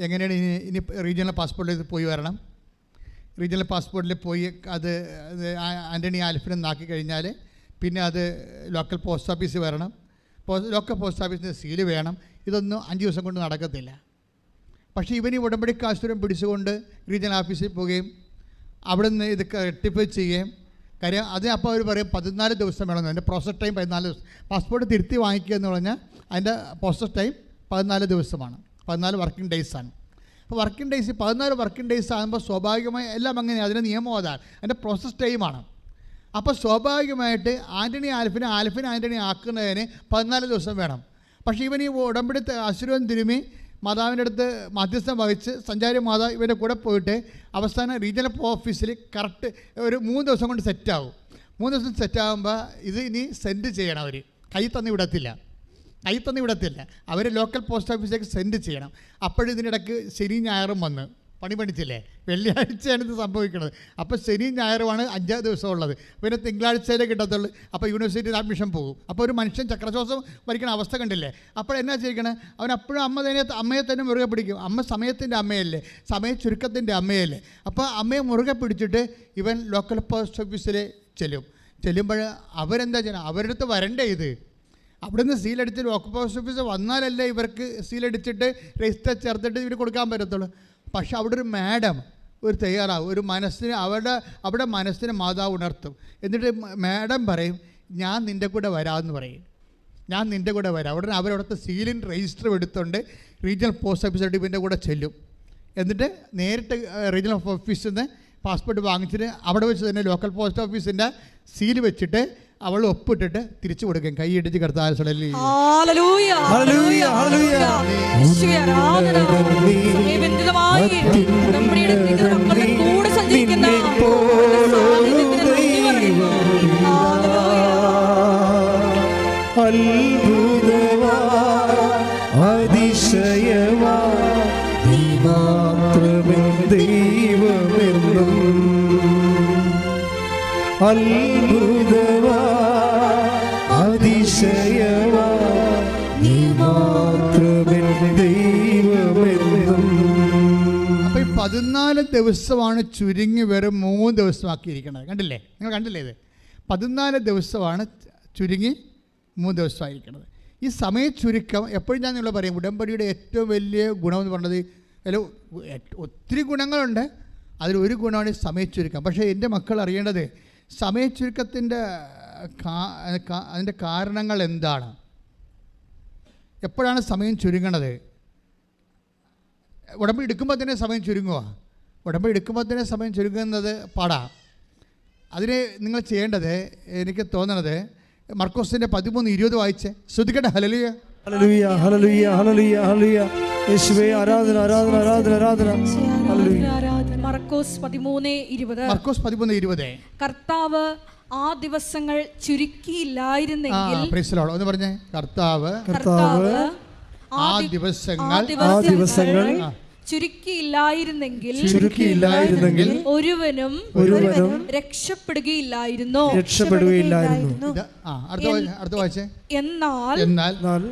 Speaker 1: എങ്ങനെയാണ് ഇനി റീജിയണൽ പാസ്പോർട്ടിൽ പോയി വരണം. റീജിയണൽ പാസ്പോർട്ടിൽ പോയി അത് ആൻ്റണി ആൽഫിനെന്നാക്കി കഴിഞ്ഞാൽ പിന്നെ അത് ലോക്കൽ പോസ്റ്റ് ഓഫീസിൽ വരണം. ലോക്കൽ പോസ്റ്റ് ഓഫീസിന് സീല് വേണം. ഇതൊന്നും 5 ദിവസം കൊണ്ട് നടക്കത്തില്ല. പക്ഷേ ഇവന് ഉടമ്പടി കാശുരം പിടിച്ചുകൊണ്ട് റീജിയണൽ ഓഫീസിൽ പോവുകയും അവിടെ നിന്ന് ഇത് റെക്ടിഫൈ ചെയ്യുകയും, കാര്യം അത് അപ്പോൾ അവർ പറയും 14 ദിവസം വേണമെന്ന്. അതിൻ്റെ പ്രോസസ് ടൈം 14 ദിവസം. പാസ്പോർട്ട് തിരുത്തി വാങ്ങിക്കുക എന്ന് പറഞ്ഞാൽ അതിൻ്റെ പ്രോസസ് ടൈം 14 ദിവസമാണ്. 14 വർക്കിംഗ് ഡേയ്സാണ്. അപ്പോൾ വർക്കിംഗ് ഡേയ്സ് 14 വർക്കിംഗ് ഡേയ്സ് ആകുമ്പോൾ സ്വാഭാവികമായി എല്ലാം അങ്ങനെ, അതിൻ്റെ നിയമം അതാണ്, അതിൻ്റെ പ്രോസസ് ടൈമാണ്. അപ്പോൾ സ്വാഭാവികമായിട്ട് ആൻ്റണി ആൻ്റണി ആക്കുന്നതിന് 14 ദിവസം വേണം. പക്ഷേ ഇവൻ ഈ ഉടമ്പടി അസുരൻ തിരുമി മാതാവിൻ്റെ അടുത്ത് മധ്യസ്ഥം വഹിച്ച് സഞ്ചാരി മാതാവ് ഇവരുടെ കൂടെ പോയിട്ട് അവസാനം റീജിയണൽ ഓഫീസിൽ കറക്റ്റ് ഒരു 3 ദിവസം കൊണ്ട് സെറ്റാവും. 3 ദിവസം സെറ്റാകുമ്പോൾ ഇത് ഇനി സെൻഡ് ചെയ്യണം. അവർ കൈ തന്നി വിടത്തില്ല. അവർ ലോക്കൽ പോസ്റ്റ് ഓഫീസിലേക്ക് സെൻഡ് ചെയ്യണം. അപ്പോഴിതിനിടയ്ക്ക് ശനി ഞായറും വന്ന് പണി പഠിച്ചില്ലേ, വെള്ളിയാഴ്ചയാണ് ഇത് സംഭവിക്കുന്നത്. അപ്പോൾ ശനി ഞായറുമാണ് 5 ദിവസം ഉള്ളത്. പിന്നെ തിങ്കളാഴ്ചയിലേ കിട്ടത്തുള്ളൂ. അപ്പോൾ യൂണിവേഴ്സിറ്റിയിൽ അഡ്മിഷൻ പോകും. അപ്പോൾ ഒരു മനുഷ്യൻ ചക്രശ്വാസം വലിക്കണ അവസ്ഥ കണ്ടില്ലേ. അപ്പോൾ എന്നാ ചെയ്യണം? അവൻ അപ്പോഴും അമ്മയെ തന്നെ മുറുകെ പിടിക്കും. അമ്മ സമയത്തിൻ്റെ അമ്മയല്ലേ, സമയ ചുരുക്കത്തിൻ്റെ അമ്മയല്ലേ. അപ്പോൾ അമ്മയെ മുറുകെ പിടിച്ചിട്ട് ഇവൻ ലോക്കൽ പോസ്റ്റ് ഓഫീസിൽ ചെല്ലുമ്പോൾ അവരെന്താ ചെയ്യണം? അവരുടെ അടുത്ത് വരണ്ടേ ഇത്. അവിടെ നിന്ന് സീലടിച്ച് ലോക്കൽ പോസ്റ്റ് ഓഫീസ് വന്നാലല്ലേ ഇവർക്ക് സീലടിച്ചിട്ട് രജിസ്റ്റർ ചേർത്തിട്ട് ഇവർ കൊടുക്കാൻ പറ്റത്തുള്ളൂ. പക്ഷെ അവിടെ ഒരു മാഡം തയ്യാറാവും. ഒരു മനസ്സിന് അവിടെ മനസ്സിന് മാതാവ് ഉണർത്തും. എന്നിട്ട് മാഡം പറയും, ഞാൻ നിൻ്റെ കൂടെ വരാമെന്ന് പറയും. ഞാൻ നിൻ്റെ കൂടെ വരാം. ഉടനെ അവരവിടുത്തെ സീലിൻ രജിസ്റ്റർ എടുത്തുകൊണ്ട് റീജിയണൽ പോസ്റ്റ് ഓഫീസിലോട്ട് ഇവൻ്റെ കൂടെ ചെല്ലും. എന്നിട്ട് നേരിട്ട് റീജിയണൽ ഓഫീസിൽ നിന്ന് പാസ്പോർട്ട് വാങ്ങിച്ചിട്ട് അവിടെ വെച്ച് തന്നെ ലോക്കൽ പോസ്റ്റ് ഓഫീസിൻ്റെ സീൽ വെച്ചിട്ട് അവൾ ഒപ്പിട്ടിട്ട് തിരിച്ചു കൊടുക്കും. കൈ ഇടിച്ച് കർത്താവ്
Speaker 2: അതിശയമാ, നീ മാത്രമേ ദൈവമെന്നും. അത്ഭുതമാ, അതിശയമാ, നീ മാത്രമേ ദൈവമെന്നും.
Speaker 1: അപ്പോൾ ഈ 14 ദിവസമാണ് ചുരുങ്ങി വെറും 3 ദിവസമാക്കിയിരിക്കുന്നത്. കണ്ടില്ലേ? നിങ്ങൾ കണ്ടില്ലേ? ഇത് 14 ദിവസമാണ് ചുരുങ്ങി 3 ദിവസമായിരിക്കുന്നത്. ഈ സമയ ചുരുക്കം എപ്പോഴും ഞാൻ നിങ്ങൾ പറയും, ഉടമ്പടിയുടെ ഏറ്റവും വലിയ ഗുണമെന്ന് പറഞ്ഞത്, ഒത്തിരി ഗുണങ്ങളുണ്ട്, അതിലൊരു ഗുണമാണ് ഈ സമയ ചുരുക്കം. പക്ഷേ എൻ്റെ മക്കൾ അറിയേണ്ടത് സമയ ചുരുക്കത്തിൻ്റെ അതിൻ്റെ കാരണങ്ങൾ എന്താണ്? എപ്പോഴാണ് സമയം ചുരുങ്ങണത്? ഉടമ്പടി എടുക്കുമ്പോൾ തന്നെ സമയം ചുരുങ്ങുക. ഉടമ്പടി എടുക്കുമ്പോൾ തന്നെ സമയം ചുരുങ്ങുന്നത് പാടാ. അതിന് നിങ്ങൾ ചെയ്യേണ്ടത്, എനിക്ക് തോന്നണത് മർക്കോസിൻ്റെ 13:20 വായിച്ച് ശ്രദ്ധിക്കട്ടെ. ഹല്ലേലൂയ,
Speaker 2: ഹല്ലേലൂയ, ഹല്ലേലൂയ, ഹല്ലേലൂയ, ഹല്ലേലൂയ. യേശുവേ ആരാധന, ആരാധന, ആരാധന, ആരാധന. ഹല്ലേലൂയ.
Speaker 3: മർക്കോസ് 13:20.
Speaker 1: മർക്കോസ് 13:20.
Speaker 3: കർത്താവ് ആ ദിവസങ്ങൾ ചുരുക്കിയില്ലായിരുന്നെങ്കിൽ,
Speaker 1: ഒന്ന് പറഞ്ഞേ, കർത്താവ് ആ ദിവസങ്ങൾ
Speaker 3: ചുരുക്കിയില്ലായിരുന്നെങ്കിൽ ഒരുവനും രക്ഷപ്പെടുകയില്ലായിരുന്നു.
Speaker 1: അടുത്ത വായിച്ചേ.
Speaker 3: എന്നാൽ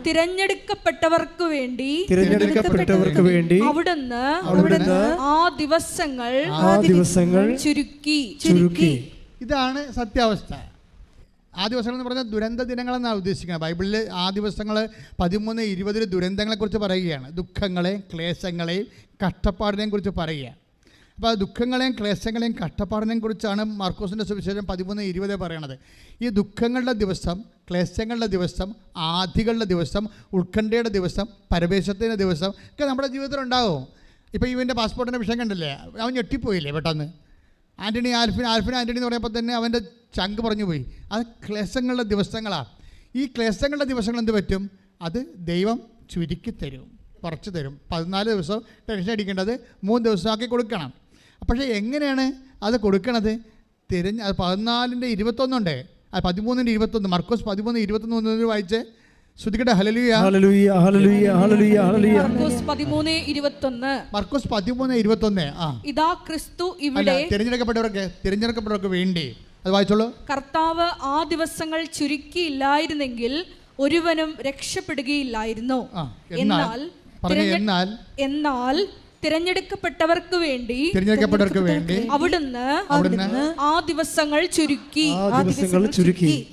Speaker 3: തിരഞ്ഞെടുക്കപ്പെട്ടവർക്ക് വേണ്ടി അവിടുന്ന് ആ ദിവസങ്ങൾ ചുരുക്കി.
Speaker 1: ഇതാണ് സത്യാവസ്ഥ. ആ ദിവസങ്ങൾ എന്ന് പറഞ്ഞാൽ ദുരന്ത ദിനങ്ങളെന്നാണ് ഉദ്ദേശിക്കുന്നത്. ബൈബിളിൽ ആ ദിവസങ്ങൾ 13:20 ദുരന്തങ്ങളെക്കുറിച്ച് പറയുകയാണ്. ദുഃഖങ്ങളെയും ക്ലേശങ്ങളെയും കഷ്ടപ്പാടിനെയും കുറിച്ച് പറയുകയാണ്. അപ്പോൾ ആ ദുഃഖങ്ങളെയും ക്ലേശങ്ങളെയും കഷ്ടപ്പാടിനെയും കുറിച്ചാണ് മാർക്കോസിൻ്റെ സുവിശേഷം 13:20 പറയണത്. ഈ ദുഃഖങ്ങളുടെ ദിവസം, ക്ലേശങ്ങളുടെ ദിവസം, ആധികളുടെ ദിവസം, ഉത്കണ്ഠയുടെ ദിവസം, പരവേശത്തിൻ്റെ ദിവസം ഒക്കെ നമ്മുടെ ജീവിതത്തിലുണ്ടാകും. ഇപ്പോൾ ഇവൻ്റെ പാസ്പോർട്ടിൻ്റെ വിഷയം കണ്ടില്ലേ, അവൻ ഞെട്ടിപ്പോയില്ലേ പെട്ടെന്ന്. ആൻ്റണി ആൽഫിൻ ആൻ്റണി എന്ന് പറയുമ്പോൾ തന്നെ അവൻ്റെ ചങ്ക് പറഞ്ഞു പോയി. അത് ക്ലേശങ്ങളുടെ ദിവസങ്ങളാണ്. ഈ ക്ലേശങ്ങളുടെ ദിവസങ്ങൾ എന്ത് പറ്റും? അത് ദൈവം ചുരുക്കി തരും, കുറച്ച് തരും. 14 ദിവസം ടെൻഷൻ അടിക്കേണ്ടത് 3 ദിവസമാക്കി കൊടുക്കണം. പക്ഷേ എങ്ങനെയാണ് അത് കൊടുക്കണത്? 14:21 ഉണ്ട്, 13:21. മർക്കോസ് 13:21 വായിച്ച് ശ്രദ്ധിക്കട്ടെ. ഹല്ലേലൂയ,
Speaker 2: ഹല്ലേലൂയ, ഹല്ലേലൂയ, ഹല്ലേലൂയ, ഹല്ലേലൂയ.
Speaker 3: മർക്കോസ് 13:21. ഇതാ ക്രിസ്തു ഇവിടെ
Speaker 1: തിരഞ്ഞെടുക്കപ്പെട്ടവർക്ക് വേണ്ടി. അത് വായിച്ചോളൂ.
Speaker 3: കർത്താവ് ആ ദിവസങ്ങൾ ചുരുക്കിയില്ലായിരുന്നെങ്കിൽ ഒരുവനും രക്ഷപ്പെടുകയില്ലായിരുന്നു. എന്നാൽ തിരഞ്ഞെടുക്കപ്പെട്ടവർക്ക് വേണ്ടി അവിടുന്ന് ആ ദിവസങ്ങൾ ചുരുക്കി.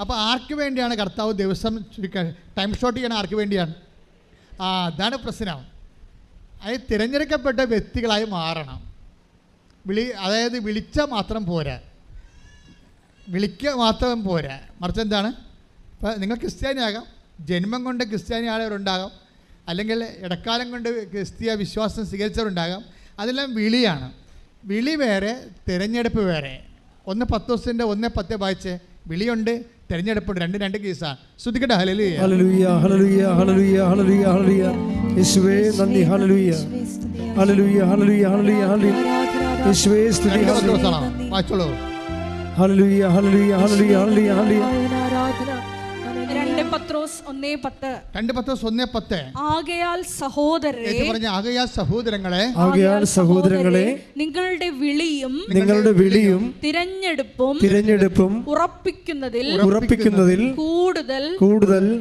Speaker 1: അപ്പൊ ആർക്ക് വേണ്ടിയാണ് കർത്താവ് ദിവസം ചുരുക്കാൻ, ടൈം ഷോർട്ട് ചെയ്യാൻ? ആർക്ക് വേണ്ടിയാണ്? അതാണ് പ്രശ്നം. അത് തിരഞ്ഞെടുക്കപ്പെട്ട വ്യക്തികളായി മാറണം. അതായത് വിളിക്കുക മാത്രം പോരാ, മറിച്ച് എന്താണ്? ഇപ്പോൾ നിങ്ങൾ ക്രിസ്ത്യാനിയാകാം, ജന്മം കൊണ്ട് ക്രിസ്ത്യാനി ആയവരുണ്ടാകാം, അല്ലെങ്കിൽ ഇടക്കാലം കൊണ്ട് ക്രിസ്തീയ വിശ്വാസം സ്വീകരിച്ചവരുണ്ടാകാം. അതെല്ലാം വിളിയാണ്. വിളി വേറെ, തിരഞ്ഞെടുപ്പ് വേറെ. 1 1:10 വായിച്ച്. വിളിയുണ്ട്, തിരഞ്ഞെടുപ്പുണ്ട്, രണ്ട് കേസാണ്. ശ്രദ്ധിക്കട്ടെ. ഹല്ലേലൂയ,
Speaker 2: ഹല്ലേലൂയ, ഹല്ലേലൂയ, ഹല്ലേലൂയ, ഹല്ലേലൂയ, ഹല്ലേലൂയ. യേശുവേ നന്ദി. ഹല്ലേലൂയ, ഹല്ലേലൂയ, ഹല്ലേലൂയ, ഹല്ലേലൂയ, ഹല്ലേലൂയ. യേശുവേ സ്തുതി.
Speaker 1: വായിച്ചോളൂ.
Speaker 2: ഹല്ലേലൂയ, ഹല്ലേലൂയ, ഹല്ലേലൂയ, ഹല്ലേലൂയ, ഹല്ലേലൂയ.
Speaker 3: 2 പത്രോസ് 1:10. ആകയാൽ സഹോദരങ്ങളെ നിങ്ങളുടെ വിളിയും തിരഞ്ഞെടുപ്പും ഉറപ്പിക്കുന്നതിൽ കൂടുതൽ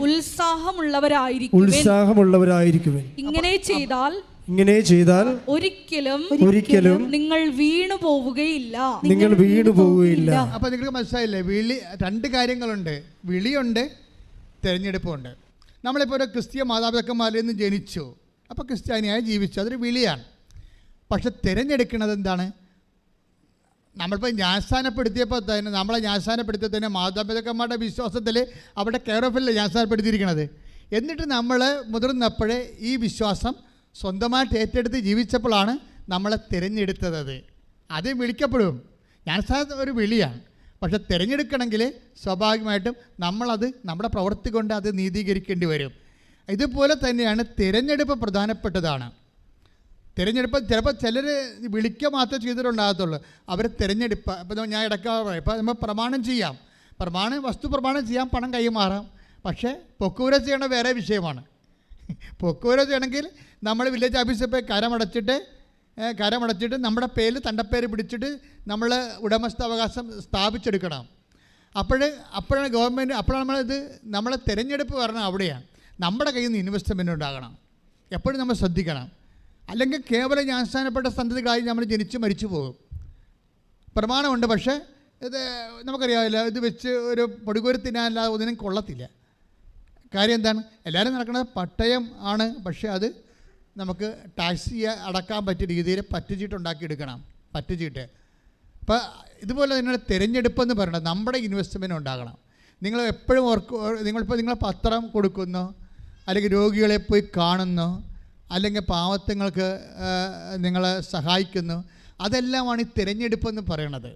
Speaker 3: ഉത്സാഹമുള്ളവരായിരിക്കുവിൻ. ഇങ്ങനെ ചെയ്താൽ ഒരിക്കലും നിങ്ങൾ വീണു പോവുകയില്ല.
Speaker 1: അപ്പൊ നിങ്ങൾക്ക് മനസ്സിലായില്ലേ? വിളി, 2 കാര്യങ്ങളുണ്ട്. വിളിയുണ്ട്, തിരഞ്ഞെടുപ്പുണ്ട്. നമ്മളിപ്പോൾ ഒരു ക്രിസ്തീയ മാതാപിതാക്കന്മാരിൽ നിന്ന് ജനിച്ചു, അപ്പോൾ ക്രിസ്ത്യാനിയായി ജീവിച്ചു, അതൊരു വിളിയാണ്. പക്ഷെ തിരഞ്ഞെടുക്കുന്നത് എന്താണ്? നമ്മളിപ്പോൾ ജ്ഞാനസ്ഥാനപ്പെടുത്തിയപ്പോൾ തന്നെ മാതാപിതാക്കന്മാരുടെ വിശ്വാസത്തിൽ അവിടെ കെയർ ഓഫിൽ ജ്ഞാനസ്ഥാനപ്പെടുത്തിയിരിക്കുന്നത്. എന്നിട്ട് നമ്മൾ മുതിർന്നപ്പോഴേ ഈ വിശ്വാസം സ്വന്തമായിട്ട് ഏറ്റെടുത്ത് ജീവിച്ചപ്പോഴാണ് നമ്മളെ തിരഞ്ഞെടുത്തത്. അത് വിളിക്കപ്പെടും. ജ്ഞാനസ്ഥാനം ഒരു വിളിയാണ്. പക്ഷെ തിരഞ്ഞെടുക്കണമെങ്കിൽ സ്വാഭാവികമായിട്ടും നമ്മളത് നമ്മുടെ പ്രവൃത്തി കൊണ്ട് അത് നീതീകരിക്കേണ്ടി വരും. ഇതുപോലെ തന്നെയാണ് തിരഞ്ഞെടുപ്പ് പ്രധാനപ്പെട്ടതാണ്. തിരഞ്ഞെടുപ്പ് ചിലപ്പോൾ ചിലർ വിളിക്കുക മാത്രമേ ചെയ്തിട്ടുണ്ടാകത്തുള്ളൂ. അവർ തിരഞ്ഞെടുപ്പ്, ഇപ്പോൾ ഞാൻ ഇടയ്ക്ക് ഇപ്പോൾ നമ്മൾ പ്രമാണം ചെയ്യാം, വസ്തു പ്രമാണം ചെയ്യാം, പണം കൈമാറാം. പക്ഷേ പൊക്കൂര ചെയ്യണ വേറെ വിഷയമാണ്. പൊക്കൂര ചെയ്യണമെങ്കിൽ നമ്മൾ വില്ലേജ് ഓഫീസിൽ പോയി കരമടച്ചിട്ട് നമ്മുടെ പേരിൽ തണ്ടപ്പേര് പിടിച്ചിട്ട് നമ്മൾ ഉടമസ്ഥാവകാശം സ്ഥാപിച്ചെടുക്കണം. അപ്പോഴാണ് ഗവൺമെൻറ്, അപ്പോഴാണ് നമ്മളെ തിരഞ്ഞെടുപ്പ് പറഞ്ഞാൽ അവിടെയാണ്. നമ്മുടെ കയ്യിൽ നിന്ന് ഇൻവെസ്റ്റ്മെൻറ്റ് ഉണ്ടാകണം. എപ്പോഴും നമ്മൾ ശ്രദ്ധിക്കണം. അല്ലെങ്കിൽ കേവലം ജ്ഞാനസ്ഥാനപ്പെട്ട സന്തതികളായി നമ്മൾ ജനിച്ച് മരിച്ചു പോകും. പ്രമാണമുണ്ട്, പക്ഷേ ഇത് നമുക്കറിയാമില്ല, ഇത് വെച്ച് ഒരു പൊടികോരി തിന്നാനല്ലാതെ ഒന്നിനും കൊള്ളത്തില്ല. കാര്യം എന്താണ്? എല്ലാവരും നടക്കുന്നത് പട്ടയം ആണ്, പക്ഷേ അത് നമുക്ക് ടാക്സ് അടക്കാൻ പറ്റിയ രീതിയിൽ പറ്റുചീട്ടുണ്ടാക്കിയെടുക്കണം. പറ്റുചീട്ട്. അപ്പോൾ ഇതുപോലെ തന്നെ തിരഞ്ഞെടുപ്പെന്ന് പറയുന്നത് നമ്മുടെ ഇൻവെസ്റ്റ്മെൻറ്റ് ഉണ്ടാകണം. നിങ്ങൾ എപ്പോഴും നിങ്ങൾ പത്രം കൊടുക്കുന്നു, അല്ലെങ്കിൽ രോഗികളെ പോയി കാണുന്നു, അല്ലെങ്കിൽ പാവത്തങ്ങൾക്ക് നിങ്ങളെ സഹായിക്കുന്നു. അതെല്ലാമാണ് ഈ തിരഞ്ഞെടുപ്പെന്ന് പറയണത്.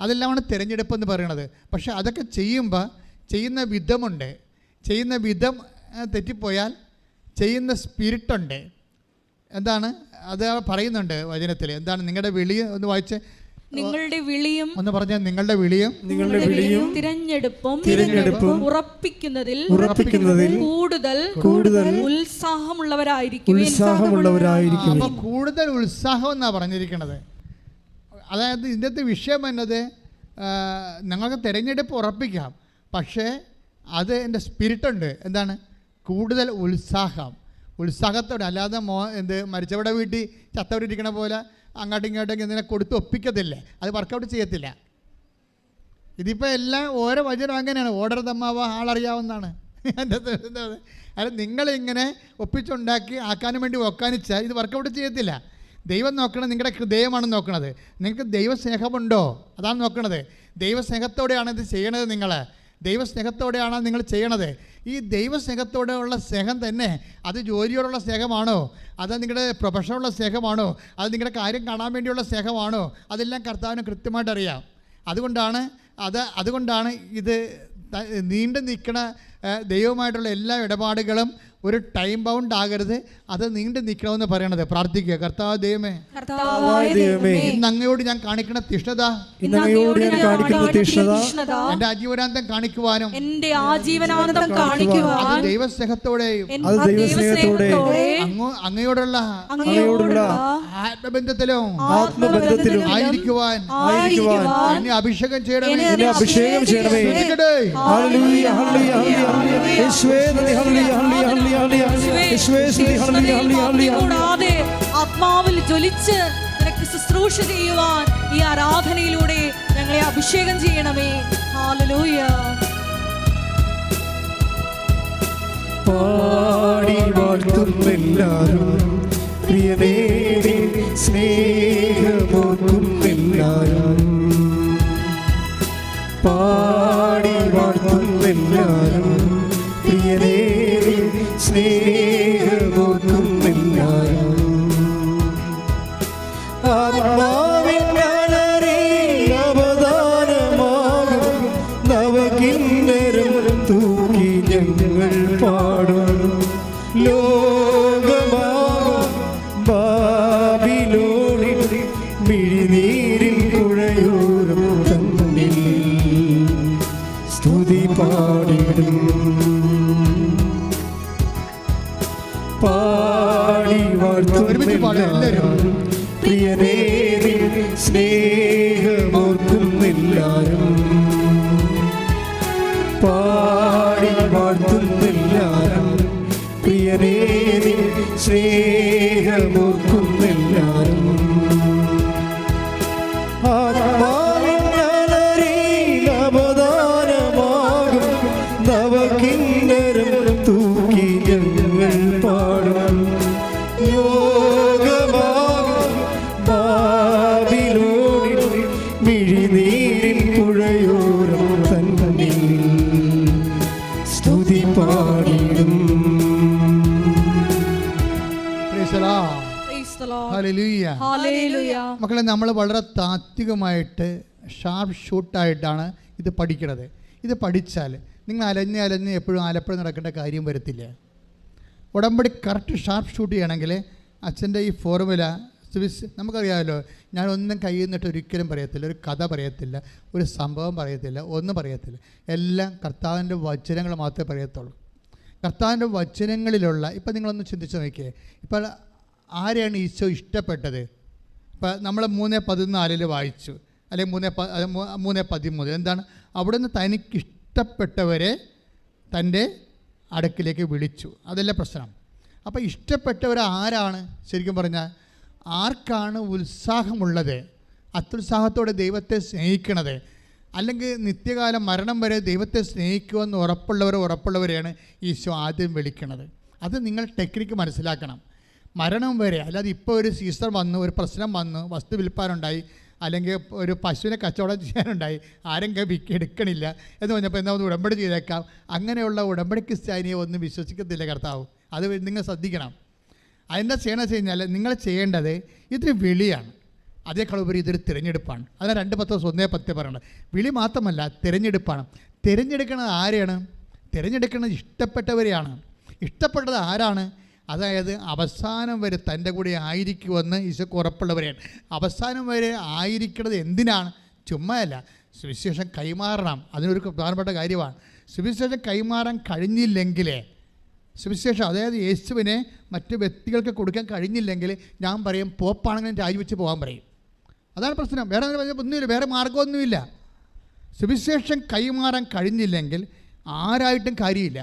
Speaker 1: അതെല്ലാമാണ് തിരഞ്ഞെടുപ്പ് എന്ന് പറയുന്നത്. പക്ഷേ അതൊക്കെ ചെയ്യുമ്പോൾ ചെയ്യുന്ന വിധമുണ്ട്. ചെയ്യുന്ന വിധം തെറ്റിപ്പോയാൽ ചെയ്യുന്ന സ്പിരിറ്റുണ്ട്. എന്താണ് അത് പറയുന്നുണ്ട് വചനത്തിൽ. എന്താണ് നിങ്ങളുടെ വിളി ഒന്ന് വായിച്ച്,
Speaker 3: നിങ്ങളുടെ വിളിയും
Speaker 1: ഒന്ന് പറഞ്ഞാൽ നിങ്ങളുടെ വിളിയും
Speaker 3: തിരഞ്ഞെടുപ്പും ഉറപ്പിക്കുന്നതിൽ കൂടുതൽ ഉത്സാഹമുള്ളവരായിരിക്കും.
Speaker 1: അപ്പോൾ കൂടുതൽ ഉത്സാഹം എന്നാണ് പറഞ്ഞിരിക്കുന്നത്. അതായത് ഇതിൻ്റെ വിഷയം എന്നത് ഞങ്ങൾക്ക് തിരഞ്ഞെടുപ്പ് ഉറപ്പിക്കാം, പക്ഷേ അത് എൻ്റെ സ്പിരിറ്റുണ്ട്. എന്താണ്? കൂടുതൽ ഉത്സാഹത്തോടെ. അല്ലാതെ മരിച്ചവരുടെ വീട്ടിൽ ചത്തവരിയ്ക്കണ പോലെ അങ്ങോട്ടും ഇങ്ങോട്ടും ഇതിനെ കൊടുത്ത് ഒപ്പിക്കത്തില്ല, അത് വർക്കൗട്ട് ചെയ്യത്തില്ല. ഇതിപ്പോൾ എല്ലാം ഓരോ വചനം അങ്ങനെയാണ്. ഓർഡർ തമ്മാവ ആളറിയാവുന്നതാണ്. അല്ല, നിങ്ങളിങ്ങനെ ഒപ്പിച്ചുണ്ടാക്കി ആക്കാനും വേണ്ടി ഒക്കാനിച്ചാൽ ഇത് വർക്കൗട്ട് ചെയ്യത്തില്ല. ദൈവം നോക്കണത് നിങ്ങളുടെ ഹൃദയമാണ് നോക്കണത്. നിങ്ങൾക്ക് ദൈവസ്നേഹമുണ്ടോ അതാണ് നോക്കണത്. ദൈവസ്നേഹത്തോടെയാണ് ഇത് ചെയ്യണത്. ദൈവസ്നേഹത്തോടെയാണ് നിങ്ങൾ ചെയ്യണത്. ഈ ദൈവസ്നേഹത്തോടെയുള്ള സ്നേഹം തന്നെ അത് ജോലിയോടുള്ള സ്നേഹമാണോ, അത് നിങ്ങളുടെ പ്രൊഫഷനുള്ള സ്നേഹമാണോ, അത് നിങ്ങളുടെ കാര്യം കാണാൻ വേണ്ടിയുള്ള സ്നേഹമാണോ, അതെല്ലാം കർത്താവിന് കൃത്യമായിട്ട് അറിയാം. അതുകൊണ്ടാണ് ഇത് നീണ്ടു നിൽക്കണ ദൈവമായിട്ടുള്ള എല്ലാ ഇടപാടുകളും ഒരു ടൈം ബൗണ്ട് ആകരുത്, അത് നീണ്ടു നിൽക്കണമെന്ന് പറയണത്. പ്രാർത്ഥിക്കുക, കർത്താവ് ദൈവമേ, ഇന്ന് അങ്ങയോട് ഞാൻ കാണിക്കുന്ന തിഷ്ണത എന്റെ ആജീവനാന്തം കാണിക്കുവാനും അത് ദൈവസ്നേഹത്തോടെയും അങ്ങയോടുള്ള ആത്മബന്ധത്തിലും ആയിരിക്കുവാൻ എന്നെ അഭിഷേകം ചെയ്യണമേ.
Speaker 3: ആത്മാവിൽ ജ്വലിച്ച് നിനക്ക് ശുശ്രൂഷ ചെയ്യുവാൻ ഈ ആരാധനയിലൂടെ ഞങ്ങളെ അഭിഷേകം ചെയ്യണമേ. ഹല്ലേലൂയ.
Speaker 2: പാടി വാഴ്ത്തുന്നെല്ലാരും പ്രിയനേ സ്നേഹമോർക്കുന്നെല്ലാരും. പാടി വാഴ്ത്തുന്നെല്ലാരും പ്രിയനേ സ്നേഹമോർക്കുന്നെല്ലാരും. ആത്മാവിൻ ജ്ഞാനറിയിൽ അവദാനമാകും നവകിന്നരം തൂക്കി ഞങ്ങൾ പാടും. ലോകമാകും ബാബിലോണിൽ മിഴിനീരിൽ കുഴയൂരും തന്നിൽ സ്തുതി പാടിടും. പാടി വാഴ്ത്തുന്നെല്ലാരും പ്രിയനേ സ്നേഹമോർക്കുന്നെല്ലാരും. പാടി വാഴ്ത്തുന്നെല്ലാരും പ്രിയനേ സ്നേഹമോർക്കുന്നെല്ലാരും. ആത്മാവിൻ ജ്ഞാനറിയിൽ അവദാനമാകും നവകിന്നരം തൂക്കി ഞങ്ങൾ പാടും. യോഗമാകും ബാബിലോണിൽ മിഴിനീരിൽ പുഴയോരം തന്നിൽ സ്തുതി പാടിടും.
Speaker 1: മക്കളെ, നമ്മൾ വളരെ താത്വികമായിട്ട് ഷാർപ്പ് ഷൂട്ടായിട്ടാണ് ഇത് പഠിക്കുന്നത്. ഇത് പഠിച്ചാൽ നിങ്ങൾ അലഞ്ഞ് എപ്പോഴും ആലപ്പുഴ നടക്കേണ്ട കാര്യം വരത്തില്ല. ഉടമ്പടി കറക്റ്റ് ഷാർപ്പ് ഷൂട്ട് ചെയ്യണമെങ്കിൽ അച്ഛൻ്റെ ഈ ഫോർമുല നമുക്കറിയാമല്ലോ. ഞാനൊന്നും കയ്യിൽ നിന്നിട്ട് ഒരിക്കലും പറയത്തില്ല, ഒരു കഥ പറയത്തില്ല, ഒരു സംഭവം പറയത്തില്ല, ഒന്നും പറയത്തില്ല. എല്ലാം കർത്താവിൻ്റെ വചനങ്ങൾ മാത്രമേ പറയത്തുള്ളൂ. കർത്താവിൻ്റെ വചനങ്ങളിലുള്ള ഇപ്പം നിങ്ങളൊന്ന് ചിന്തിച്ച് നോക്കിയേ. ഇപ്പോൾ ആരെയാണ് ഈശോ ഇഷ്ടപ്പെട്ടത്? ഇപ്പം നമ്മൾ 3:14 വായിച്ചു, അല്ലെങ്കിൽ 3:13. എന്താണ്? അവിടുന്ന് തനിക്കിഷ്ടപ്പെട്ടവരെ തൻ്റെ അടുക്കിലേക്ക് വിളിച്ചു. അതല്ല പ്രശ്നം. അപ്പോൾ ഇഷ്ടപ്പെട്ടവർ ആരാണ്? ശരിക്കും പറഞ്ഞാൽ ആർക്കാണ് ഉത്സാഹമുള്ളത്, അത്യുത്സാഹത്തോടെ ദൈവത്തെ സ്നേഹിക്കണത്, അല്ലെങ്കിൽ നിത്യകാലം മരണം വരെ ദൈവത്തെ സ്നേഹിക്കുമെന്ന് ഉറപ്പുള്ളവരെയാണ് ഈശോ ആദ്യം വിളിക്കണത്. അത് നിങ്ങൾ ടെക്നിക്ക് മനസ്സിലാക്കണം. മരണം വരെ, അല്ലാതെ ഇപ്പോൾ ഒരു സീസൺ വന്നു, ഒരു പ്രശ്നം വന്നു, വസ്തു വിൽപ്പാനുണ്ടായി, അല്ലെങ്കിൽ ഒരു പശുവിനെ കച്ചവടം ചെയ്യാനുണ്ടായി, ആരെങ്കിലും എടുക്കണില്ല എന്ന് പറഞ്ഞപ്പോൾ എന്നാൽ ഒന്ന് ഉടമ്പടി ചെയ്തേക്കാം. അങ്ങനെയുള്ള ഉടമ്പടി ക്രിസ്ത്യാനിയെ ഒന്നും വിശ്വസിക്കത്തില്ല കർത്താവ്. അത് നിങ്ങൾ ശ്രദ്ധിക്കണം. അതെന്താ ചെയ്യണമെന്ന് വെച്ച് കഴിഞ്ഞാൽ നിങ്ങൾ ചെയ്യേണ്ടത് ഇതൊരു വിളിയാണ്. അതേക്കാളുപരി ഇതൊരു തിരഞ്ഞെടുപ്പാണ്. അതിന് 2:1 പറയണത് വിളി മാത്രമല്ല, തിരഞ്ഞെടുപ്പാണ്. തിരഞ്ഞെടുക്കുന്നത് ആരെയാണ്? തിരഞ്ഞെടുക്കുന്നത് ഇഷ്ടപ്പെട്ടവരെയാണ്. ഇഷ്ടപ്പെട്ടത് ആരാണ്? അതായത് അവസാനം വരെ തൻ്റെ കൂടെ ആയിരിക്കുമെന്ന് ഈശോക്ക് ഉറപ്പുള്ളവരെയാണ്. അവസാനം വരെ ആയിരിക്കുന്നത് എന്തിനാണ്? ചുമ്മായല്ല, സുവിശേഷം കൈമാറണം. അതിനൊരു പ്രധാനപ്പെട്ട കാര്യമാണ്. സുവിശേഷം കൈമാറാൻ കഴിഞ്ഞില്ലെങ്കിൽ, സുവിശേഷം അതായത് യേശുവിനെ മറ്റ് വ്യക്തികൾക്ക് കൊടുക്കാൻ കഴിഞ്ഞില്ലെങ്കിൽ, ഞാൻ പറയും പോപ്പാണെങ്കിലും രാജിവെച്ച് പോകാൻ പറയും. അതാണ് പ്രശ്നം. വേറെ ഒന്നുമില്ല, വേറെ മാർഗമൊന്നുമില്ല. സുവിശേഷം കൈമാറാൻ കഴിഞ്ഞില്ലെങ്കിൽ ആരായിട്ടും കാര്യമില്ല.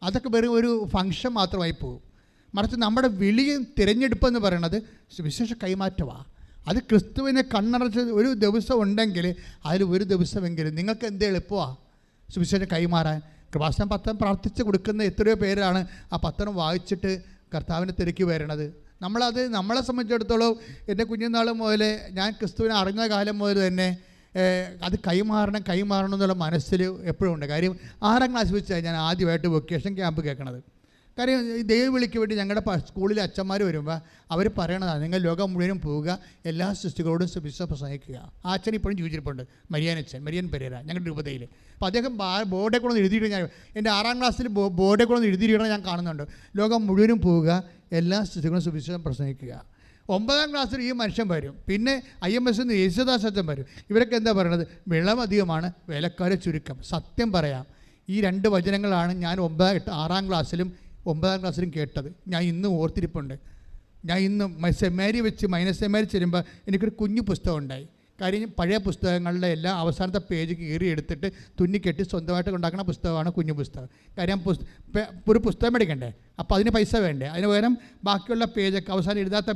Speaker 1: അതൊക്കെ വെറും ഒരു ഫംഗ്ഷൻ മാത്രമായി പോകും. മറിച്ച് നമ്മുടെ വിളിയും തിരഞ്ഞെടുപ്പെന്ന് പറയുന്നത് സുവിശേഷ കൈമാറ്റമാണ്. അത് ക്രിസ്തുവിനെ കണ്ണടച്ച് ഒരു ദിവസം ഉണ്ടെങ്കിൽ അതിൽ ഒരു ദിവസമെങ്കിലും നിങ്ങൾക്ക് എന്ത് എളുപ്പമാണ് സുവിശേഷം കൈമാറാൻ. കൃപാസന പത്രം പ്രാർത്ഥിച്ച് കൊടുക്കുന്ന എത്രയോ പേരാണ് ആ പത്രം വായിച്ചിട്ട് കർത്താവിനെ തിരക്കി വരണത്. നമ്മളെ സംബന്ധിച്ചിടത്തോളം എൻ്റെ കുഞ്ഞുനാൾ മുതൽ, ഞാൻ ക്രിസ്തുവിനെ അറിഞ്ഞ കാലം മുതൽ തന്നെ അത് കൈമാറണം എന്നുള്ള മനസ്സിൽ എപ്പോഴും ഉണ്ട്. കാര്യം 6ാം ക്ലാസ് വെച്ചാണ് ഞാൻ ആദ്യമായിട്ട് വൊക്കേഷൻ ക്യാമ്പ് കേൾക്കണത്. കാര്യം ഈ ദൈവവിളിക്ക് വേണ്ടി ഞങ്ങളുടെ സ്കൂളിലെ അച്ഛന്മാർ വരുമ്പോൾ അവർ പറയണതാണ്, നിങ്ങൾ ലോകം മുഴുവനും പോവുക, എല്ലാ സൃഷ്ടികളോടും സുവിശേഷം പ്രസംഗിക്കുക. ആ അച്ഛൻ ഇപ്പോഴും ജീവിച്ചിരിപ്പുണ്ട്, മരിയൻ പെരേര, ഞങ്ങളുടെ രൂപതയിൽ. അപ്പോൾ അദ്ദേഹം ബോർഡെ കൊണ്ടൊന്ന് എഴുതിയിട്ട്, ഞാൻ എൻ്റെ 6ാം ക്ലാസ്സിൽ ബോർഡെ കൊണ്ടൊന്ന് എഴുതിയിടണം ഞാൻ കാണുന്നുണ്ട്. ലോകം മുഴുവനും പോവുക, എല്ലാ സൃഷ്ടികളും സുവിശേഷം പ്രസംഗിക്കുക. 9ാം ക്ലാസ്സിൽ ഈ മനുഷ്യൻ വരും. പിന്നെ IMS യേശുദാസ് അച്ഛൻ വരും. ഇവരൊക്കെ എന്താ പറയണത്? വിളമധികമാണ്, വേലക്കാരെ ചുരുക്കം. സത്യം പറയാം, ഈ 2 വചനങ്ങളാണ് ഞാൻ 6ാം ക്ലാസ്സിലും 9ാം ക്ലാസ്സിലും കേട്ടത്. ഞാൻ ഇന്നും ഓർത്തിരിപ്പുണ്ട്. ഞാൻ ഇന്ന് സെമാരി വെച്ച് -സെമാരി ചെല്ലുമ്പോൾ എനിക്കൊരു കുഞ്ഞു പുസ്തകം ഉണ്ടായി. കാര്യം പഴയ പുസ്തകങ്ങളുടെ എല്ലാം അവസാനത്തെ പേജ് കീറി എടുത്തിട്ട് തുന്നിക്കെട്ടി സ്വന്തമായിട്ട് ഉണ്ടാക്കുന്ന പുസ്തകമാണ് കുഞ്ഞു പുസ്തകം. കാര്യം ഒരു പുസ്തകം മേടിക്കണ്ടേ, അപ്പോൾ അതിന് പൈസ വേണ്ടേ. അതിന് പകരം ബാക്കിയുള്ള പേജൊക്കെ അവസാനം എഴുതാത്ത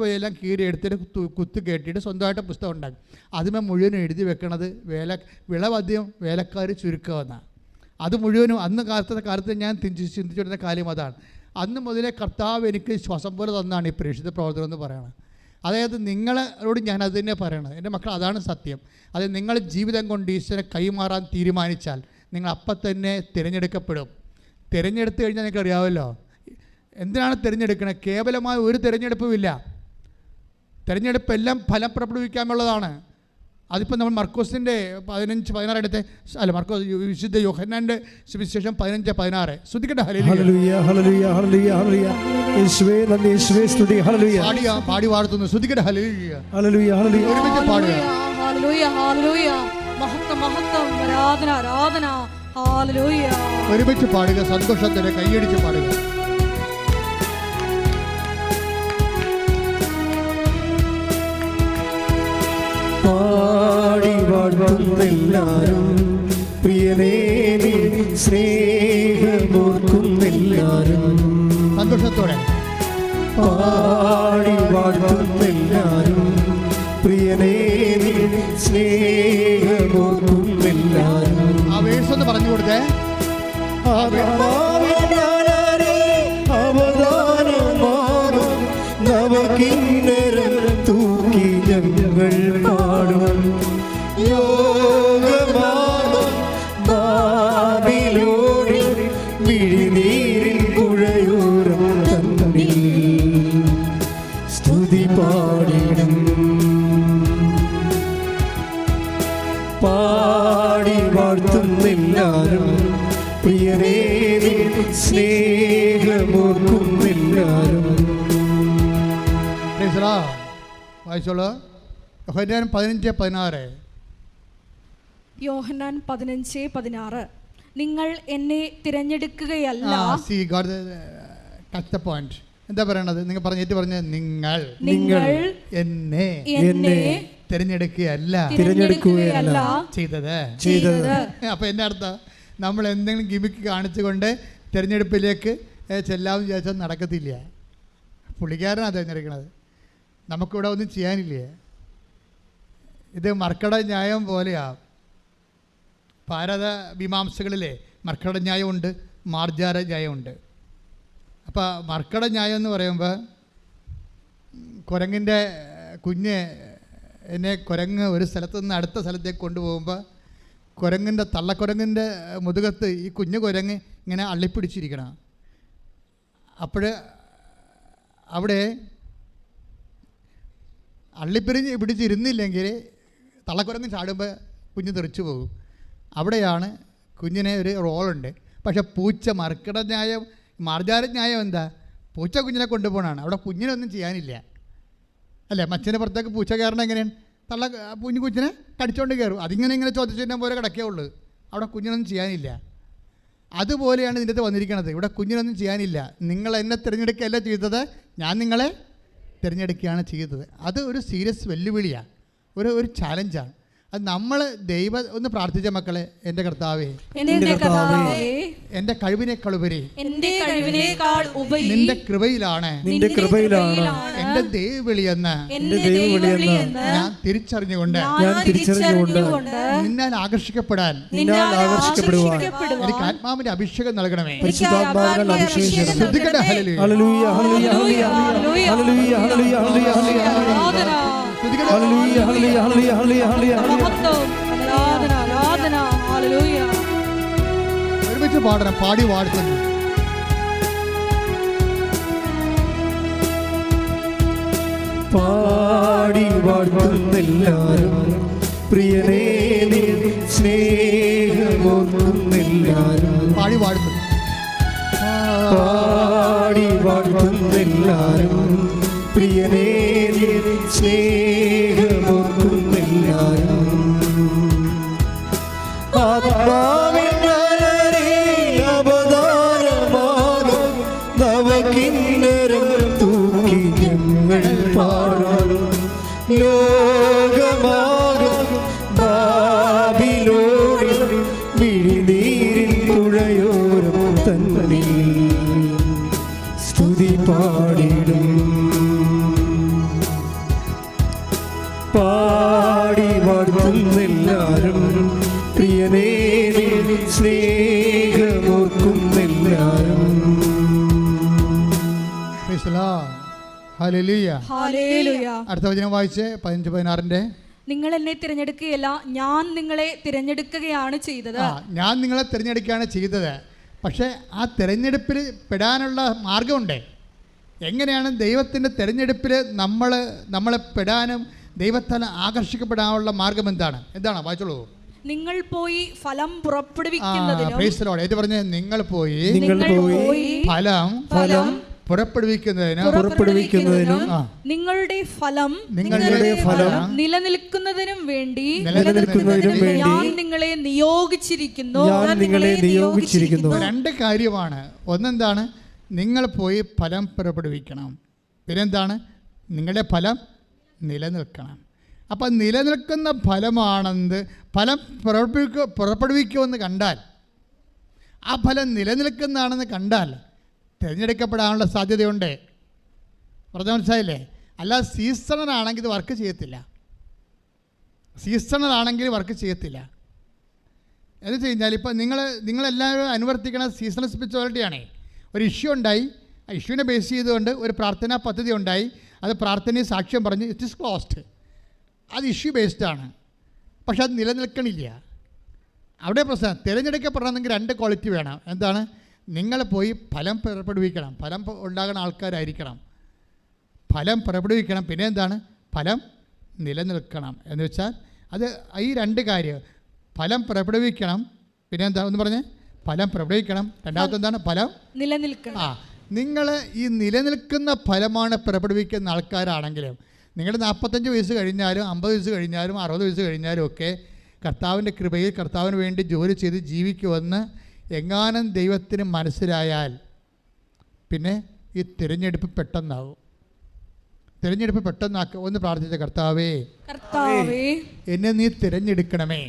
Speaker 1: പേജെല്ലാം കീറി എടുത്തിട്ട് കുത്തു കെട്ടിയിട്ട് സ്വന്തമായിട്ട് പുസ്തകം ഉണ്ടാക്കും. അതിമേ മുഴുവനും എഴുതി വെക്കണത് വിളവധികം വേലക്കാർ ചുരുക്കമെന്നാണ്. അത് മുഴുവനും അന്ന് കാലത്ത് ഞാൻ ചിന്തിച്ചിരുന്ന കാര്യം അതാണ്. അന്ന് മുതലേ കർത്താവ് എനിക്ക് ശ്വാസം പോലെ തന്നാണ് ഈ പ്രേക്ഷിത പ്രവർത്തനം എന്ന് പറയണത്. അതായത് നിങ്ങളോട് ഞാൻ അത് തന്നെ പറയണത്. എൻ്റെ മക്കൾ, അതാണ് സത്യം. അത് നിങ്ങൾ ജീവിതം കൊണ്ട് ഈശ്വരനെ കൈമാറാൻ തീരുമാനിച്ചാൽ നിങ്ങൾ അപ്പം തന്നെ തിരഞ്ഞെടുക്കപ്പെടും. തിരഞ്ഞെടുത്ത് കഴിഞ്ഞാൽ നിങ്ങൾക്ക് അറിയാമല്ലോ എന്തിനാണ് തിരഞ്ഞെടുക്കണത്. കേവലമായ ഒരു തിരഞ്ഞെടുപ്പുമില്ല. തിരഞ്ഞെടുപ്പ് എല്ലാം ഫലപ്രകടിപ്പിക്കാനുള്ളതാണ്. അതിപ്പോൾ നമ്മൾ മർക്കോസിൻ്റെ 15-16 എടുത്ത് മർക്കോസ് വിശുദ്ധ യോഹന്നാൻ്റെ സുവിശേഷം 15-16 ശ്രദ്ധിക്കട്ടെ. പാടി വാഴ്ത്തുന്നു. ശ്രദ്ധിക്കട്ടെ. ഒരുമിച്ച് പാടുക. ഒരുമിച്ച് പാടുക, സന്തോഷത്തോടെ കൈയടിച്ച് പാടുക.
Speaker 2: പാടി വാഴ്ത്തുന്നെല്ലാരും പ്രിയനേ നീ സ്നേഹമോർക്കുന്നെല്ലാരും.
Speaker 1: സന്തോഷത്തോടെ
Speaker 2: പാടി വാഴ്ത്തുന്നെല്ലാരും പ്രിയനേ നീ സ്നേഹമോർക്കുന്നെല്ലാരും.
Speaker 1: ആ വേഴ്സ് ഒന്ന് പറഞ്ഞു കൊടുത്തേ.
Speaker 2: അവദാനമാകും നവകിന്നരം തൂക്കി ഞങ്ങൾ പാടും. യോഗമാകും ബാബിലോണിൽ മിഴിനീരിൻ പുഴയോരം തന്നിൽ സ്തുതി പാടിടും. പാടി വാഴ്ത്തുന്നെല്ലാരും പ്രിയനേ നീ സ്നേഹമോർക്കുന്നെല്ലാരും.
Speaker 1: വായിച്ചോളൂ. യോഹന്നാൻ 15-16.
Speaker 3: യോഹന്നാൻ 15-16. നിങ്ങൾ എന്നെ തിരഞ്ഞെടുക്കുകയല്ല.
Speaker 1: എന്താ പറയണത്? നിങ്ങൾ പറഞ്ഞ നിങ്ങൾ എന്നെ തിരഞ്ഞെടുക്കുകയല്ല ചെയ്തത്. അപ്പൊ എന്റെ അർത്ഥം, നമ്മൾ എന്തെങ്കിലും ഗിമിക്ക് കാണിച്ചുകൊണ്ട് തിരഞ്ഞെടുപ്പിലേക്ക് ചെല്ലാമെന്ന് വിചാരിച്ചാൽ നടക്കത്തില്ല. പുള്ളിക്കാരനാണ് തിരഞ്ഞെടുക്കണത്, നമുക്കിവിടെ ഒന്നും ചെയ്യാനില്ലേ. ഇത് മർക്കട ന്യായം പോലെയാണ്. ഭാരത മീമാംസകളിലെ മർക്കട ന്യായമുണ്ട്, മാർജാര ന്യായമുണ്ട്. അപ്പോൾ മർക്കട ന്യായം എന്ന് പറയുമ്പോൾ, കുരങ്ങിൻ്റെ കുരങ്ങ് ഒരു സ്ഥലത്ത് നിന്ന് അടുത്ത സ്ഥലത്തേക്ക് കൊണ്ടുപോകുമ്പോൾ തള്ളക്കുരങ്ങിൻ്റെ മുതുകത്ത് ഈ കുഞ്ഞു കുരങ്ങ് ഇങ്ങനെ അള്ളിപ്പിടിച്ചിരിക്കണം. അപ്പോൾ അവിടെ അള്ളിപ്പിരിഞ്ഞ് പിടിച്ചിരുന്നില്ലെങ്കിൽ തള്ളക്കുരങ്ങ് ചാടുമ്പോൾ കുഞ്ഞ് തെറിച്ചു പോകും. അവിടെയാണ് കുഞ്ഞിനെ ഒരു റോളുണ്ട്. പക്ഷേ പൂച്ച മർക്കിട മാർജാരന്യായം എന്താ? പൂച്ച കുഞ്ഞിനെ കൊണ്ടുപോകണമാണ്. അവിടെ കുഞ്ഞിനൊന്നും ചെയ്യാനില്ല അല്ലേ? മച്ചിൻ്റെ പുറത്തേക്ക് പൂച്ച കയറണം എങ്ങനെയാണ്? കുഞ്ഞിനെ കടിച്ചുകൊണ്ട് കയറും. ഇങ്ങനെ ചോദിച്ചാൽ പോലെ കിടക്കുകയുള്ളൂ. അവിടെ കുഞ്ഞിനൊന്നും ചെയ്യാനില്ല. അതുപോലെയാണ് ഇതിൻ്റെ അകത്ത് വന്നിരിക്കുന്നത്. ഇവിടെ കുഞ്ഞിനൊന്നും ചെയ്യാനില്ല. നിങ്ങൾ എന്നെ തിരഞ്ഞെടുക്കുകയല്ല ചെയ്തത്, ഞാൻ നിങ്ങളെ തിരഞ്ഞെടുക്കുകയാണ് ചെയ്തത്. അത് ഒരു സീരിയസ് വെല്ലുവിളിയാണ്, ഒരു ചാലഞ്ചാണ്. അത് നമ്മൾ ഒന്ന് പ്രാർത്ഥിച്ച മക്കളെ, എൻ്റെ കർത്താവേ, എൻ്റെ കഴിവിനേക്കാളുപരി നിന്റെ കൃപയിലാണ് എൻ്റെ ദൈവവിളിയെന്ന് ഞാൻ തിരിച്ചറിഞ്ഞുകൊണ്ട് നിന്നാൽ ആകർഷിക്കപ്പെടാൻ എനിക്ക് ആത്മാവിന്റെ അഭിഷേകം നൽകണമേ. ഒരുമിച്ച് പാടണം, പാടി വാഴ്ത്തുന്നു.
Speaker 2: പാടി വാഴ്ത്തുന്നെല്ലാരും പ്രിയനേ നിൻ സ്നേഹമോർക്കുന്നെല്ലാരും.
Speaker 1: പാടി വാഴ്ത്തുന്നു.
Speaker 2: പാടി വാഴ്ത്തുന്നെല്ലാരും പ്രിയനേ നിൻ സ്നേഹമോർക്കുന്നെല്ലാരും. ആത്മാവിൻ അവതാരമാകും നവകിന്നരം തൂക്കി ഞങ്ങൾ പാടും. ലോകമാകും ബാബിലോണിൽ മിഴിനീരിൽ പുഴയോരം തന്നിൽ സ്തുതി പാടിടും. പാടി വാഴ്ത്തുന്നെല്ലാരും പ്രിയനേ സ്നേഹമോർക്കുന്നെല്ലാരും.
Speaker 1: അടുത്ത വചനം വായിച്ച് 15-16.
Speaker 3: നിങ്ങൾ എന്നെ തിരഞ്ഞെടുക്കുകയല്ല, ഞാൻ നിങ്ങളെ തിരഞ്ഞെടുക്കുകയാണ് ചെയ്തത്.
Speaker 1: ഞാൻ നിങ്ങളെ തിരഞ്ഞെടുക്കുകയാണ് ചെയ്തത്. പക്ഷേ ആ തിരഞ്ഞെടുപ്പിൽ പെടാനുള്ള മാർഗമുണ്ട്. എങ്ങനെയാണ് ദൈവത്തിൻ്റെ തിരഞ്ഞെടുപ്പിൽ നമ്മളെ പെടാനും ദൈവത്താൽ ആകർഷിക്കപ്പെടാനുള്ള മാർഗം എന്താണ്? വായിച്ചോളൂ.
Speaker 3: നിങ്ങൾ പോയി ഫലം പുറപ്പെടുവിക്കുന്നതിനും.
Speaker 1: ഏറ്റു പറഞ്ഞ്, നിങ്ങൾ പോയി ഫലം പുറപ്പെടുവിക്കുന്നതിനും
Speaker 3: നിങ്ങളുടെ ഫലം നിലനിൽക്കുന്നതിനും വേണ്ടി ഞാൻ നിങ്ങളെ നിയോഗിച്ചിരിക്കുന്നു.
Speaker 1: രണ്ട് കാര്യമാണ്. ഒന്നെന്താണ്? നിങ്ങൾ പോയി ഫലം പുറപ്പെടുവിക്കണം. പിന്നെന്താണ്? നിങ്ങളുടെ ഫലം നിലനിൽക്കണം. അപ്പം നിലനിൽക്കുന്ന ഫലമാണെന്ന് ഫലം പുറപ്പെടുവിക്കുമെന്ന് കണ്ടാൽ, ആ ഫലം നിലനിൽക്കുന്നതാണെന്ന് കണ്ടാൽ തിരഞ്ഞെടുക്കപ്പെടാനുള്ള സാധ്യതയുണ്ട്. പറഞ്ഞ മനസ്സിലായില്ലേ? അല്ല, സീസണലാണെങ്കിൽ ഇത് വർക്ക് ചെയ്യത്തില്ല. എന്ന് വെച്ച് കഴിഞ്ഞാൽ ഇപ്പം നിങ്ങളെല്ലാവരും അനുവർത്തിക്കുന്ന സീസണൽ സ്പിരിച്വാലിറ്റിയാണേ. ഒരു ഇഷ്യൂ ഉണ്ടായി, ആ ഇഷ്യൂവിനെ ബേസ് ചെയ്തുകൊണ്ട് ഒരു പ്രാർത്ഥനാ പദ്ധതി ഉണ്ടായി. അത് പ്രാർത്ഥനയും സാക്ഷ്യം പറഞ്ഞ് ഇറ്റ് ഇസ് ക്ലോസ്ഡ്. അത് ഇഷ്യൂ ബേസ്ഡാണ്. പക്ഷെ അത് നിലനിൽക്കണില്ല. അവിടെ പ്രശ്നം. തിരഞ്ഞെടുക്കപ്പെടണമെങ്കിൽ രണ്ട് ക്വാളിറ്റി വേണം. എന്താണ്? നിങ്ങൾ പോയി ഫലം പുറപ്പെടുവിക്കണം. ഫലം ഉണ്ടാകുന്ന ആൾക്കാരായിരിക്കണം. ഫലം പുറപ്പെടുവിക്കണം. പിന്നെ എന്താണ്? ഫലം നിലനിൽക്കണം. എന്ന് വെച്ചാൽ അത് ഈ രണ്ട് കാര്യം. ഫലം പുറപ്പെടുവിക്കണം. പിന്നെ എന്താ ഒന്ന് പറഞ്ഞേ? ഫലം പുറപ്പെടുവിക്കണം. രണ്ടാമത്തെ എന്താണ്? ഫലം
Speaker 3: നിലനിൽക്കണം.
Speaker 1: നിങ്ങൾ ഈ നിലനിൽക്കുന്ന ഫലമാണ് പുറപ്പെടുവിക്കുന്ന ആൾക്കാരാണെങ്കിലും നിങ്ങൾ 45 വയസ്സ് കഴിഞ്ഞാലും 50 വയസ്സ് കഴിഞ്ഞാലും 60 വയസ്സ് കഴിഞ്ഞാലും ഒക്കെ കർത്താവിൻ്റെ കൃപയിൽ കർത്താവിന് വേണ്ടി ജോലി ചെയ്ത് ജീവിക്കുമെന്ന് എങ്ങാനും ദൈവത്തിന് മനസ്സിലായാൽ പിന്നെ ഈ തിരഞ്ഞെടുപ്പ് പെട്ടെന്നാവും. ഒന്ന് പ്രാർത്ഥിച്ച, കർത്താവേ എന്നെ നീ തിരഞ്ഞെടുക്കണമേ.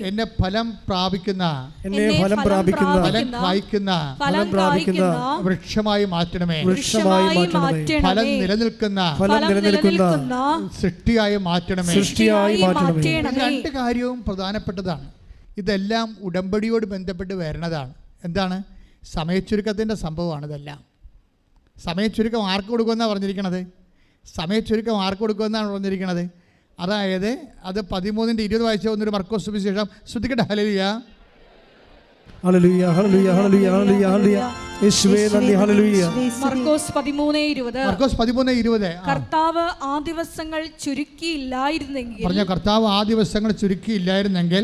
Speaker 1: എന്നെ ഫലം പ്രാപിക്കുന്ന ഫലം കായ്ക്കുന്ന വൃക്ഷമായി മാറ്റണമേ. ഫലം നിലനിൽക്കുന്ന സൃഷ്ടിയായി മാറ്റണമേ. രണ്ട് കാര്യവും പ്രധാനപ്പെട്ടതാണ്. ഇതെല്ലാം ഉടമ്പടിയോട് ബന്ധപ്പെട്ട് വരുന്നതാണ്. എന്താണ്? സമയച്ചുരുക്കത്തിൻ്റെ സംഭവമാണ് ഇതെല്ലാം. സമയച്ചുരുക്കം ആർക്ക് കൊടുക്കുമെന്നാണ് പറഞ്ഞിരിക്കണത്? അതായത് അത് 13:20 വായിച്ച ഒന്നൊരു മർക്കോസ് സുവിശേഷം. ശ്രദ്ധിക്കട്ടെ. ഹല്ലേലൂയ,
Speaker 2: ഹല്ലേലൂയ, ഹല്ലേലൂയ, ഹല്ലേലൂയ, ഹല്ലേലൂയ. യേശുവേ നന്ദി. ഹല്ലേലൂയ.
Speaker 3: മർക്കോസ് 13:20.
Speaker 1: മർക്കോസ് 13:20.
Speaker 3: കർത്താവ് ആ ദിവസങ്ങൾ ചുരുക്കിയില്ലായിരുന്നെങ്കിൽ,
Speaker 1: പറഞ്ഞ കർത്താവ് ആ ദിവസങ്ങൾ ചുരുക്കിയില്ലായിരുന്നെങ്കിൽ,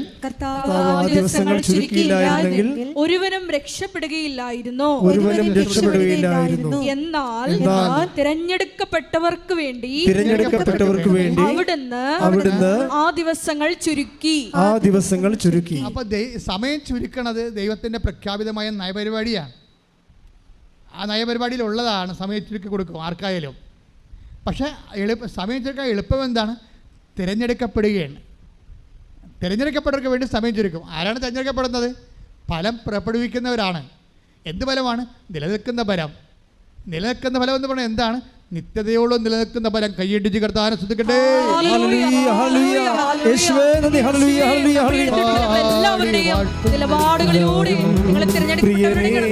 Speaker 3: ഒരുവനും രക്ഷപ്പെടുകയില്ലായിരുന്നു. എന്നാൽ തിരഞ്ഞെടുക്കപ്പെട്ടവർക്ക് വേണ്ടി അവിടുന്ന് ആ ദിവസങ്ങൾ ചുരുക്കി.
Speaker 1: അപ്പൊ സമയം ചുരുക്കണത് ദൈവത്തിന്റെ പ്രഖ്യാപിതമായ നയപരിപാടിയാണ്. ആ നയപരിപാടിയിലുള്ളതാണ് സമയം ചുരുക്കി കൊടുക്കും ആർക്കായാലും. പക്ഷേ സമയം ചുരുക്കാൻ എളുപ്പം എന്താണ്? തിരഞ്ഞെടുക്കപ്പെടുകയാണ്. തിരഞ്ഞെടുക്കപ്പെട്ടവർക്ക് വേണ്ടി സമയം ചുരുക്കും. ആരാണ് തിരഞ്ഞെടുക്കപ്പെടുന്നത്? ഫലം പുറപ്പെടുവിക്കുന്നവരാണ്. എന്ത് ഫലമാണ്? നിലനിൽക്കുന്ന ഫലം. നിലനിൽക്കുന്ന ഫലം എന്ന് പറഞ്ഞാൽ എന്താണ്? നിത്യതയോളം നിലനിൽക്കുന്ന ഫലം. കൈയടിച്ച് കർത്താവിനെ സ്തുതിക്കട്ടെ.
Speaker 3: എല്ലാവരുടെയും നിലപാടുകളിലൂടെ നിങ്ങളെ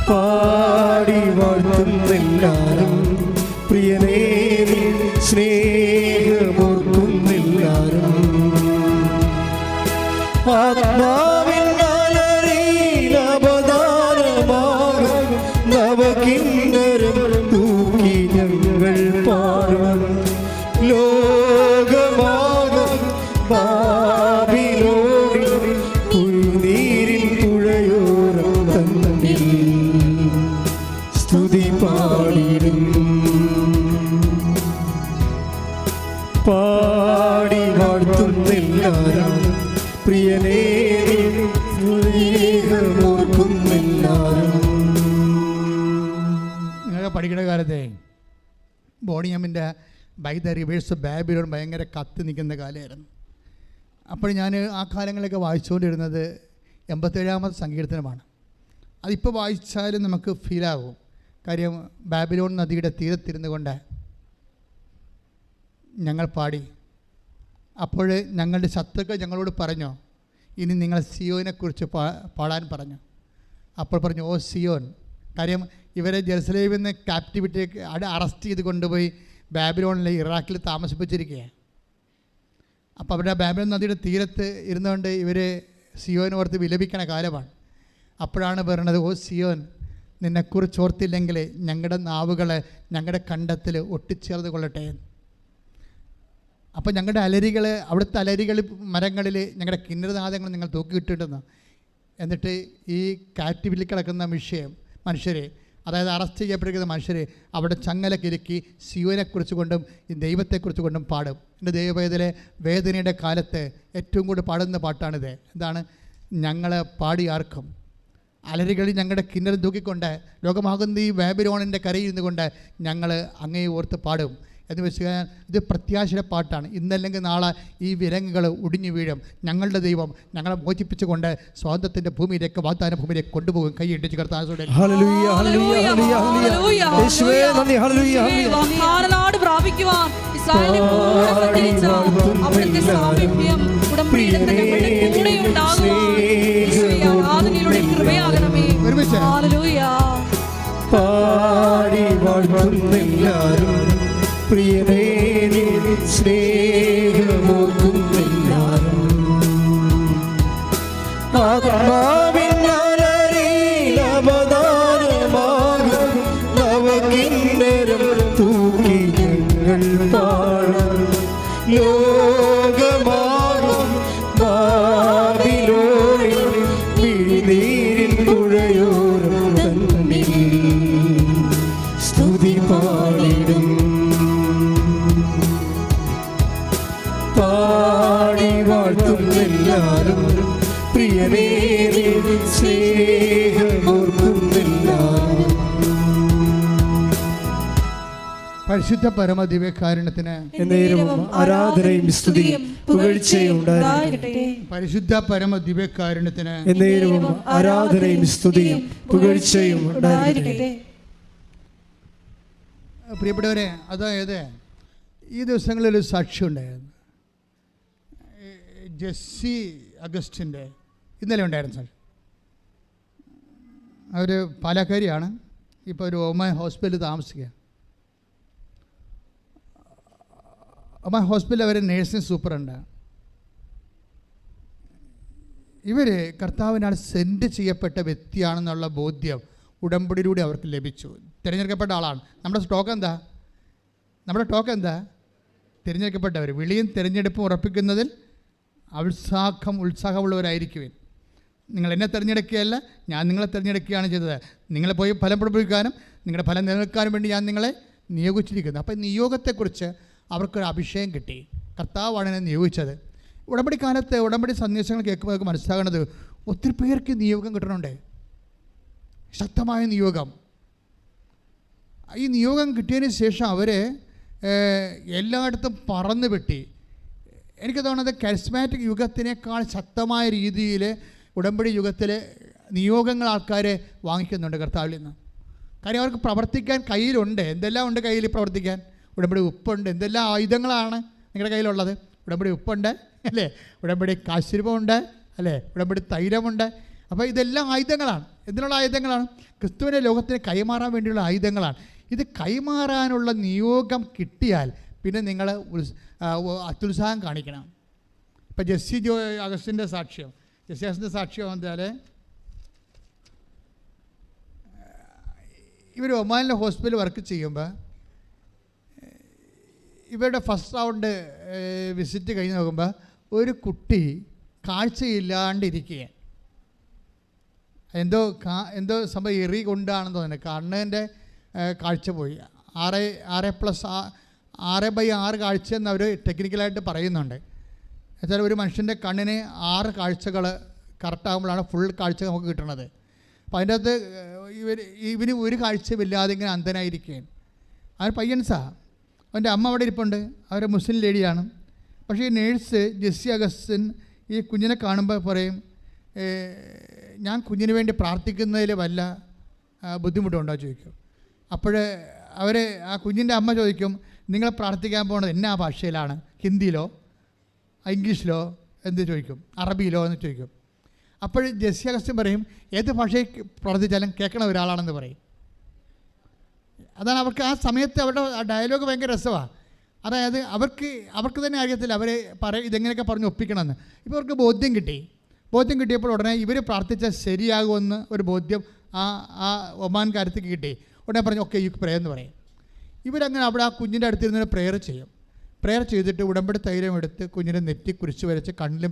Speaker 2: പാടി വാഴ്ത്തുന്നെല്ലാരും പ്രിയനേ സ്നേഹമോർക്കുന്നെല്ലാരും ആത്മാവിൻ അവതാരമാകും നവകിന്നരം തൂക്കി ഞങ്ങൾ പാടും ലോകമാകും ബാബിലോണിൽ പുഴുനീരിൻ പുഴയോരം തന്നിൽ സ്തുതി പാടിടും. പാടി വാഴ്ത്തുന്നെല്ലാരും പ്രിയനേ
Speaker 1: നിങ്ങൾ പഠിക്കുന്ന കാലത്തെ ബോണിയമ്മിൻ്റെ ബൈ ദ റിവേഴ്സ് ബാബിലോൺ ഭയങ്കര കത്ത് നിൽക്കുന്ന കാലമായിരുന്നു. അപ്പോൾ ഞാൻ ആ കാലങ്ങളൊക്കെ വായിച്ചുകൊണ്ടിരുന്നത് 87-ാമത്തെ സങ്കീർത്തനമാണ്. അതിപ്പോൾ വായിച്ചാലും നമുക്ക് ഫീലാകും. കാര്യം ബാബിലോൺ നദിയുടെ തീരത്തിരുന്നു കൊണ്ട് ഞങ്ങൾ പാടി. അപ്പോൾ ഞങ്ങളുടെ ശത്രുക്കൾ ഞങ്ങളോട് പറഞ്ഞു, ഇനി നിങ്ങൾ സിയോനെക്കുറിച്ച് പാടാൻ പറഞ്ഞു. അപ്പോൾ പറഞ്ഞു, ഓ സിയോൻ. കാര്യം ഇവരെ ജെറുസലേമിൽ നിന്ന് ക്യാപ്റ്റിവിറ്റിക്ക് അറസ്റ്റ് ചെയ്ത് കൊണ്ടുപോയി ബാബിലോണിലെ ഇറാഖിൽ താമസിപ്പിച്ചിരിക്കുകയാണ്. അപ്പോൾ അവരുടെ ബാബിലോൺ നദിയുടെ തീരത്ത് ഇരുന്നുകൊണ്ട് ഇവർ സിയോനോർത്ത് വിലപിക്കണ കാലമാണ്. അപ്പോഴാണ് പറയുന്നത്, ഓ സിയോൻ, നിന്നെക്കുറിച്ച് ഓർത്തില്ലെങ്കിൽ ഞങ്ങളുടെ നാവുകളെ ഞങ്ങളുടെ കണ്ടത്തിൽ ഒട്ടിച്ചേർന്ന് കൊള്ളട്ടെ. അപ്പോൾ ഞങ്ങളുടെ അലരികൾ, അവിടുത്തെ അലരികളിൽ മരങ്ങളിൽ ഞങ്ങളുടെ കിന്നരനാദങ്ങൾ നിങ്ങൾ തൂക്കിയിട്ടിട്ടുണ്ടെന്ന്. എന്നിട്ട് ഈ കാറ്റിവിൽ കിടക്കുന്ന മനുഷ്യരെ, അതായത് അറസ്റ്റ് ചെയ്യപ്പെട്ടിരിക്കുന്ന മനുഷ്യരെ അവിടെ ചങ്ങലക്കിരുക്കി സിയോനെക്കുറിച്ച് കൊണ്ടും ഈ ദൈവത്തെക്കുറിച്ച് കൊണ്ടും പാടും. എൻ്റെ ദൈവവേദനയിലെ വേദനയുടെ കാലത്ത് ഏറ്റവും കൂടുതൽ പാടുന്ന പാട്ടാണിത്. എന്താണ്? ഞങ്ങളെ പാടി ആർക്കും അലരികളിൽ ഞങ്ങളുടെ കിന്നരം തൂക്കിക്കൊണ്ട് ലോകമാകുന്ന ഈ ബാബിലോണിൻ്റെ കരയിൽ ഇരുന്നു കൊണ്ട് ഞങ്ങൾ അങ്ങേ ഓർത്ത് പാടും എന്ന് വെച്ച് കഴിഞ്ഞാൽ ഇത് പ്രത്യാശയുടെ പാട്ടാണ്. ഇന്നല്ലെങ്കിൽ നാളെ ഈ വിലങ്ങുകൾ ഒടിഞ്ഞു വീഴും. ഞങ്ങളുടെ ദൈവം ഞങ്ങളെ മോചിപ്പിച്ചുകൊണ്ട് സ്വാതന്ത്ര്യത്തിൻ്റെ ഭൂമിയിലേക്ക്, വാഗ്ദാന ഭൂമിയിലേക്ക് കൊണ്ടുപോകും. കൈ ഇടിച്ച് കർത്താവോടെ
Speaker 2: പാടി വാഴ്ത്തുന്നെല്ലാരും പ്രിയനേ സ്നേഹമോർക്കുന്നെല്ലാരും ആത്മാവിനവതാരമാകും നവകിന്നരം തൂക്കി ഞങ്ങൾ പാടും ലോകമാകും ബാബിലോണിൽ വിഴിനീരിൻ പുഴയോരം തന്നിൽ സ്തുതി പാടിടും. പാടി വാഴ്ത്തുന്നെല്ലാരും പ്രിയനേ സ്നേഹമോർക്കുന്നെല്ലാരും.
Speaker 1: പരിശുദ്ധ പരമദിവ്യകാരുണ്യത്തിന്
Speaker 2: ആരാധനയും സ്തുതിയും പുകഴ്ചയും ഉണ്ടായിരിക്കട്ടെ.
Speaker 1: പരിശുദ്ധ പരമദിവ്യകാരുണ്യത്തിന്
Speaker 2: ആരാധനയും സ്തുതിയും പുകഴ്ചയും ഉണ്ടായിരിക്കട്ടെ.
Speaker 1: പ്രിയപ്പെട്ടവരെ, അതായത് ഈ ദിവസങ്ങളിലൊരു സാക്ഷി ഉണ്ടായിരുന്നു. ജെസ്സി അഗസ്റ്റിൻ്റെ ഇന്നലെ ഉണ്ടായിരുന്നു സാക്ഷി. അവർ പാലക്കാരിയാണ്. ഇപ്പോൾ ഒരു ഒമാൻ ഹോസ്പിറ്റലിൽ താമസിക്കുക. ഒമാൻ ഹോസ്പിറ്റലിൽ അവർ നേഴ്സിംഗ് സൂപ്പറുണ്ട്. ഇവർ കർത്താവിനാൽ സെൻഡ് ചെയ്യപ്പെട്ട വ്യക്തിയാണെന്നുള്ള ബോധ്യം ഉടമ്പടിയിലൂടെ അവർക്ക് ലഭിച്ചു. തിരഞ്ഞെടുക്കപ്പെട്ട ആളാണ്. നമ്മുടെ ടോക്ക് എന്താ? തിരഞ്ഞെടുക്കപ്പെട്ടവർ. വിളിയും തിരഞ്ഞെടുപ്പും ഉറപ്പിക്കുന്നതിൽ ഉത്സാഹമുള്ളവരായിരിക്കുവിൻ. നിങ്ങൾ എന്നെ തിരഞ്ഞെടുക്കുകയല്ല, ഞാൻ നിങ്ങളെ തിരഞ്ഞെടുക്കുകയാണ് ചെയ്തത്. നിങ്ങളെ പോയി ഫലം പുറപ്പെടുവിക്കാനും നിങ്ങളുടെ ഫലം നിലനിൽക്കാനും വേണ്ടി ഞാൻ നിങ്ങളെ നിയോഗിച്ചിരിക്കുന്നു. അപ്പോൾ നിയോഗത്തെക്കുറിച്ച് അവർക്കൊരു അഭിഷേകം കിട്ടി. കർത്താവാണ് എന്നെ നിയോഗിച്ചത്. ഉടമ്പടി കാലത്ത് ഉടമ്പടി സന്ദേശങ്ങൾ കേൾക്കുമ്പോൾ നമുക്ക് മനസ്സിലാകുന്നത് ഒത്തിരി പേർക്ക് നിയോഗം കിട്ടണുണ്ട്. ശക്തമായ നിയോഗം. ഈ നിയോഗം കിട്ടിയതിന് ശേഷം അവർ എല്ലായിടത്തും പറന്ന് വെട്ടി. എനിക്ക് തോന്നുന്നത് കരിസ്മാറ്റിക് യുഗത്തിനേക്കാൾ ശക്തമായ രീതിയിൽ ഉടമ്പടി യുഗത്തിൽ നിയോഗങ്ങൾ ആൾക്കാർ വാങ്ങിക്കുന്നുണ്ട് കർത്താവിൽ നിന്ന്. കാര്യം അവർക്ക് പ്രവർത്തിക്കാൻ കയ്യിലുണ്ട്. എന്തെല്ലാം ഉണ്ട് കയ്യിൽ പ്രവർത്തിക്കാൻ? ഉടമ്പടി ഉപ്പുണ്ട്. എന്തെല്ലാം ആയുധങ്ങളാണ് നിങ്ങളുടെ കയ്യിലുള്ളത്? ഉടമ്പടി ഉപ്പുണ്ട് അല്ലേ, ഉടമ്പടി കാശുരൂപമുണ്ട് അല്ലേ, ഉടമ്പടി തൈലമുണ്ട്. അപ്പോൾ ഇതെല്ലാം ആയുധങ്ങളാണ്. എന്തിനുള്ള ആയുധങ്ങളാണ്? ക്രിസ്തുവിനെ ലോകത്തിന് കൈമാറാൻ വേണ്ടിയുള്ള ആയുധങ്ങളാണ്. ഇത് കൈമാറാനുള്ള നിയോഗം കിട്ടിയാൽ പിന്നെ നിങ്ങൾ അത്യുത്സാഹം കാണിക്കണം. ഇപ്പം ജെസ്സി അഗസ്റ്റിൻ്റെ സാക്ഷ്യം എന്താൽ ഇവർ ഒമാനിലെ ഹോസ്പിറ്റലിൽ വർക്ക് ചെയ്യുമ്പോൾ ഇവരുടെ ഫസ്റ്റ് റൗണ്ട് വിസിറ്റ് കഴിഞ്ഞ് നോക്കുമ്പോൾ ഒരു കുട്ടി കാഴ്ചയില്ലാണ്ടിരിക്കുകയാണ്. എന്തോ സംഭവം എറി കൊണ്ടാണെന്ന് തോന്നുന്നത്. കണ്ണിൻ്റെ കാഴ്ച പോയി. 6/6 കാഴ്ച എന്ന് അവർ ടെക്നിക്കലായിട്ട് പറയുന്നുണ്ട്. എന്നുവെച്ചാൽ ഒരു മനുഷ്യൻ്റെ കണ്ണിന് 6 കാഴ്ചകൾ കറക്റ്റാകുമ്പോഴാണ് ഫുൾ കാഴ്ച നമുക്ക് കിട്ടുന്നത്. അപ്പോൾ അതിൻ്റെ അകത്ത് ഇവന് ഒരു കാഴ്ചയുമില്ലാതെ ഇങ്ങനെ അന്ധനായിരിക്കുകയാണ്. അവൻ പയ്യൻസാണ്. അവൻ്റെ അമ്മ അവിടെ ഇരിപ്പുണ്ട്. അവർ മുസ്ലിം ലേഡിയാണ്. പക്ഷേ ഈ നേഴ്സ് ജെസ്സി അഗസ്റ്റിൻ ഈ കുഞ്ഞിനെ കാണുമ്പോൾ പറയും, ഞാൻ കുഞ്ഞിന് വേണ്ടി പ്രാർത്ഥിക്കുന്നതിൽ വല്ല ബുദ്ധിമുട്ടുണ്ടോ ചോദിക്കും. അപ്പോൾ ആ കുഞ്ഞിൻ്റെ അമ്മ ചോദിക്കും, നിങ്ങൾ പ്രാർത്ഥിക്കാൻ പോകുന്നത് എന്നാ ഭാഷയിലാണ്? ഹിന്ദിയിലോ ഇംഗ്ലീഷിലോ എന്ത് ചോദിക്കും? അറബിയിലോ എന്ന് ചോദിക്കും. അപ്പോൾ ജെസ്സി അഗസ്റ്റിൻ പറയും, ഏത് ഭാഷയിൽ പ്രാർത്ഥിച്ചാലും കേൾക്കണ ഒരാളാണെന്ന് പറയും. അതാണ് അവർക്ക് ആ സമയത്ത് അവരുടെ ഡയലോഗ് ഭയങ്കര രസമാണ്. അതായത് അവർക്ക് തന്നെ അറിയത്തില്ല അവരെ ഇതെങ്ങനെയൊക്കെ പറഞ്ഞ് ഒപ്പിക്കണമെന്ന്. ഇപ്പോൾ അവർക്ക് ബോധ്യം കിട്ടിയപ്പോൾ ഉടനെ ഇവർ പ്രാർത്ഥിച്ചാൽ ശരിയാകുമെന്ന് ഒരു ബോധ്യം ആ ഒമാൻകാരത്തേക്ക് കിട്ടി. ഉടനെ പറഞ്ഞു, ഓക്കെ യു പ്രേ എന്ന് പറയും. ഇവരങ്ങനെ അവിടെ ആ കുഞ്ഞിൻ്റെ അടുത്തിരുന്ന് പ്രെയർ ചെയ്യും. പ്രെയർ ചെയ്തിട്ട് ഉടമ്പടി തൈലം എടുത്ത് കുഞ്ഞിനെ നെറ്റി കുരിച്ച് വരച്ച് കണ്ണിലും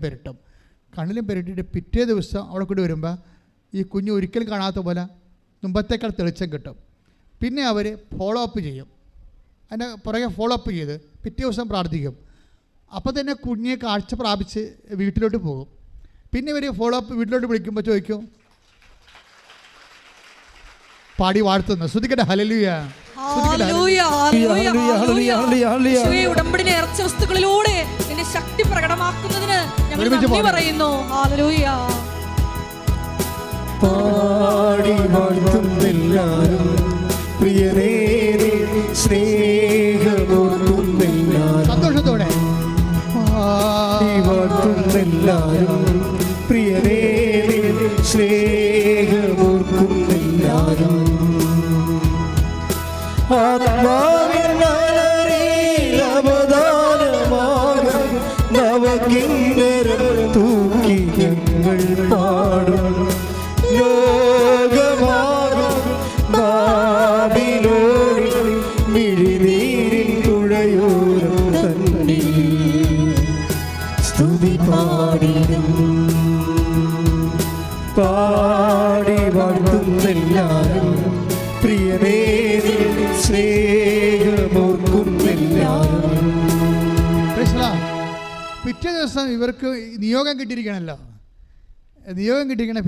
Speaker 1: പെരട്ടിയിട്ട് പിറ്റേ ദിവസം അവിടെ കൂടി വരുമ്പോൾ ഈ കുഞ്ഞ് ഒരിക്കലും കാണാത്ത പോലെ മുമ്പത്തേക്കാൾ തെളിച്ചം കിട്ടും. പിന്നെ അവർ ഫോളോ അപ്പ് ചെയ്യും. അതിൻ്റെ പുറകെ ഫോളോ അപ്പ് ചെയ്ത് പിറ്റേ ദിവസം പ്രാർത്ഥിക്കും. അപ്പോൾ തന്നെ കുഞ്ഞെ കാഴ്ച പ്രാപിച്ച് വീട്ടിലോട്ട് പോകും. പിന്നെ ഇവർ ഫോളോ അപ്പ് വീട്ടിലോട്ട് വിളിക്കുമ്പോൾ ചോദിക്കും, പാടി വാഴ്ത്തുന്നു. ശ്രദ്ധിക്കട്ടെ, ഹല്ലേലൂയ.
Speaker 3: ഉടമ്പടി നേർച്ച വസ്തുക്കളിലൂടെ എന്റെ ശക്തി പ്രകടമാക്കുന്നതിന് ഞങ്ങൾ നന്ദി പറയുന്നു. ഹല്ലേലൂയ.
Speaker 2: പാടി വാഴ്ത്തുന്നെല്ലാരും പ്രിയനേ സ്നേഹമോർത്തുന്നെല്ലാരും
Speaker 1: സന്തോഷത്തോടെ
Speaker 2: പാടി വാഴ്ത്തുന്നെല്ലാരും പ്രിയനേ സ്നേഹമോർക്കുന്നെല്ലാരും ആത്മാവിനവദാനമാകും നവകിന്നരം തൂക്കി ഞങ്ങൾ പാടും ലോകമാകും ബാബിലോണിൽ മിഴിനീരിൻ തുഴയോരം തന്നിൽ സ്തുതി പാടിടും പാടി വാഴ്ത്തുന്നെല്ലാരും പ്രിയനേ സ്നേഹമോർക്കുന്നെല്ലാരും.
Speaker 1: പിറ്റേ ദിവസം ഇവർക്ക് നിയോഗം കിട്ടിയിരിക്കണമല്ലോ.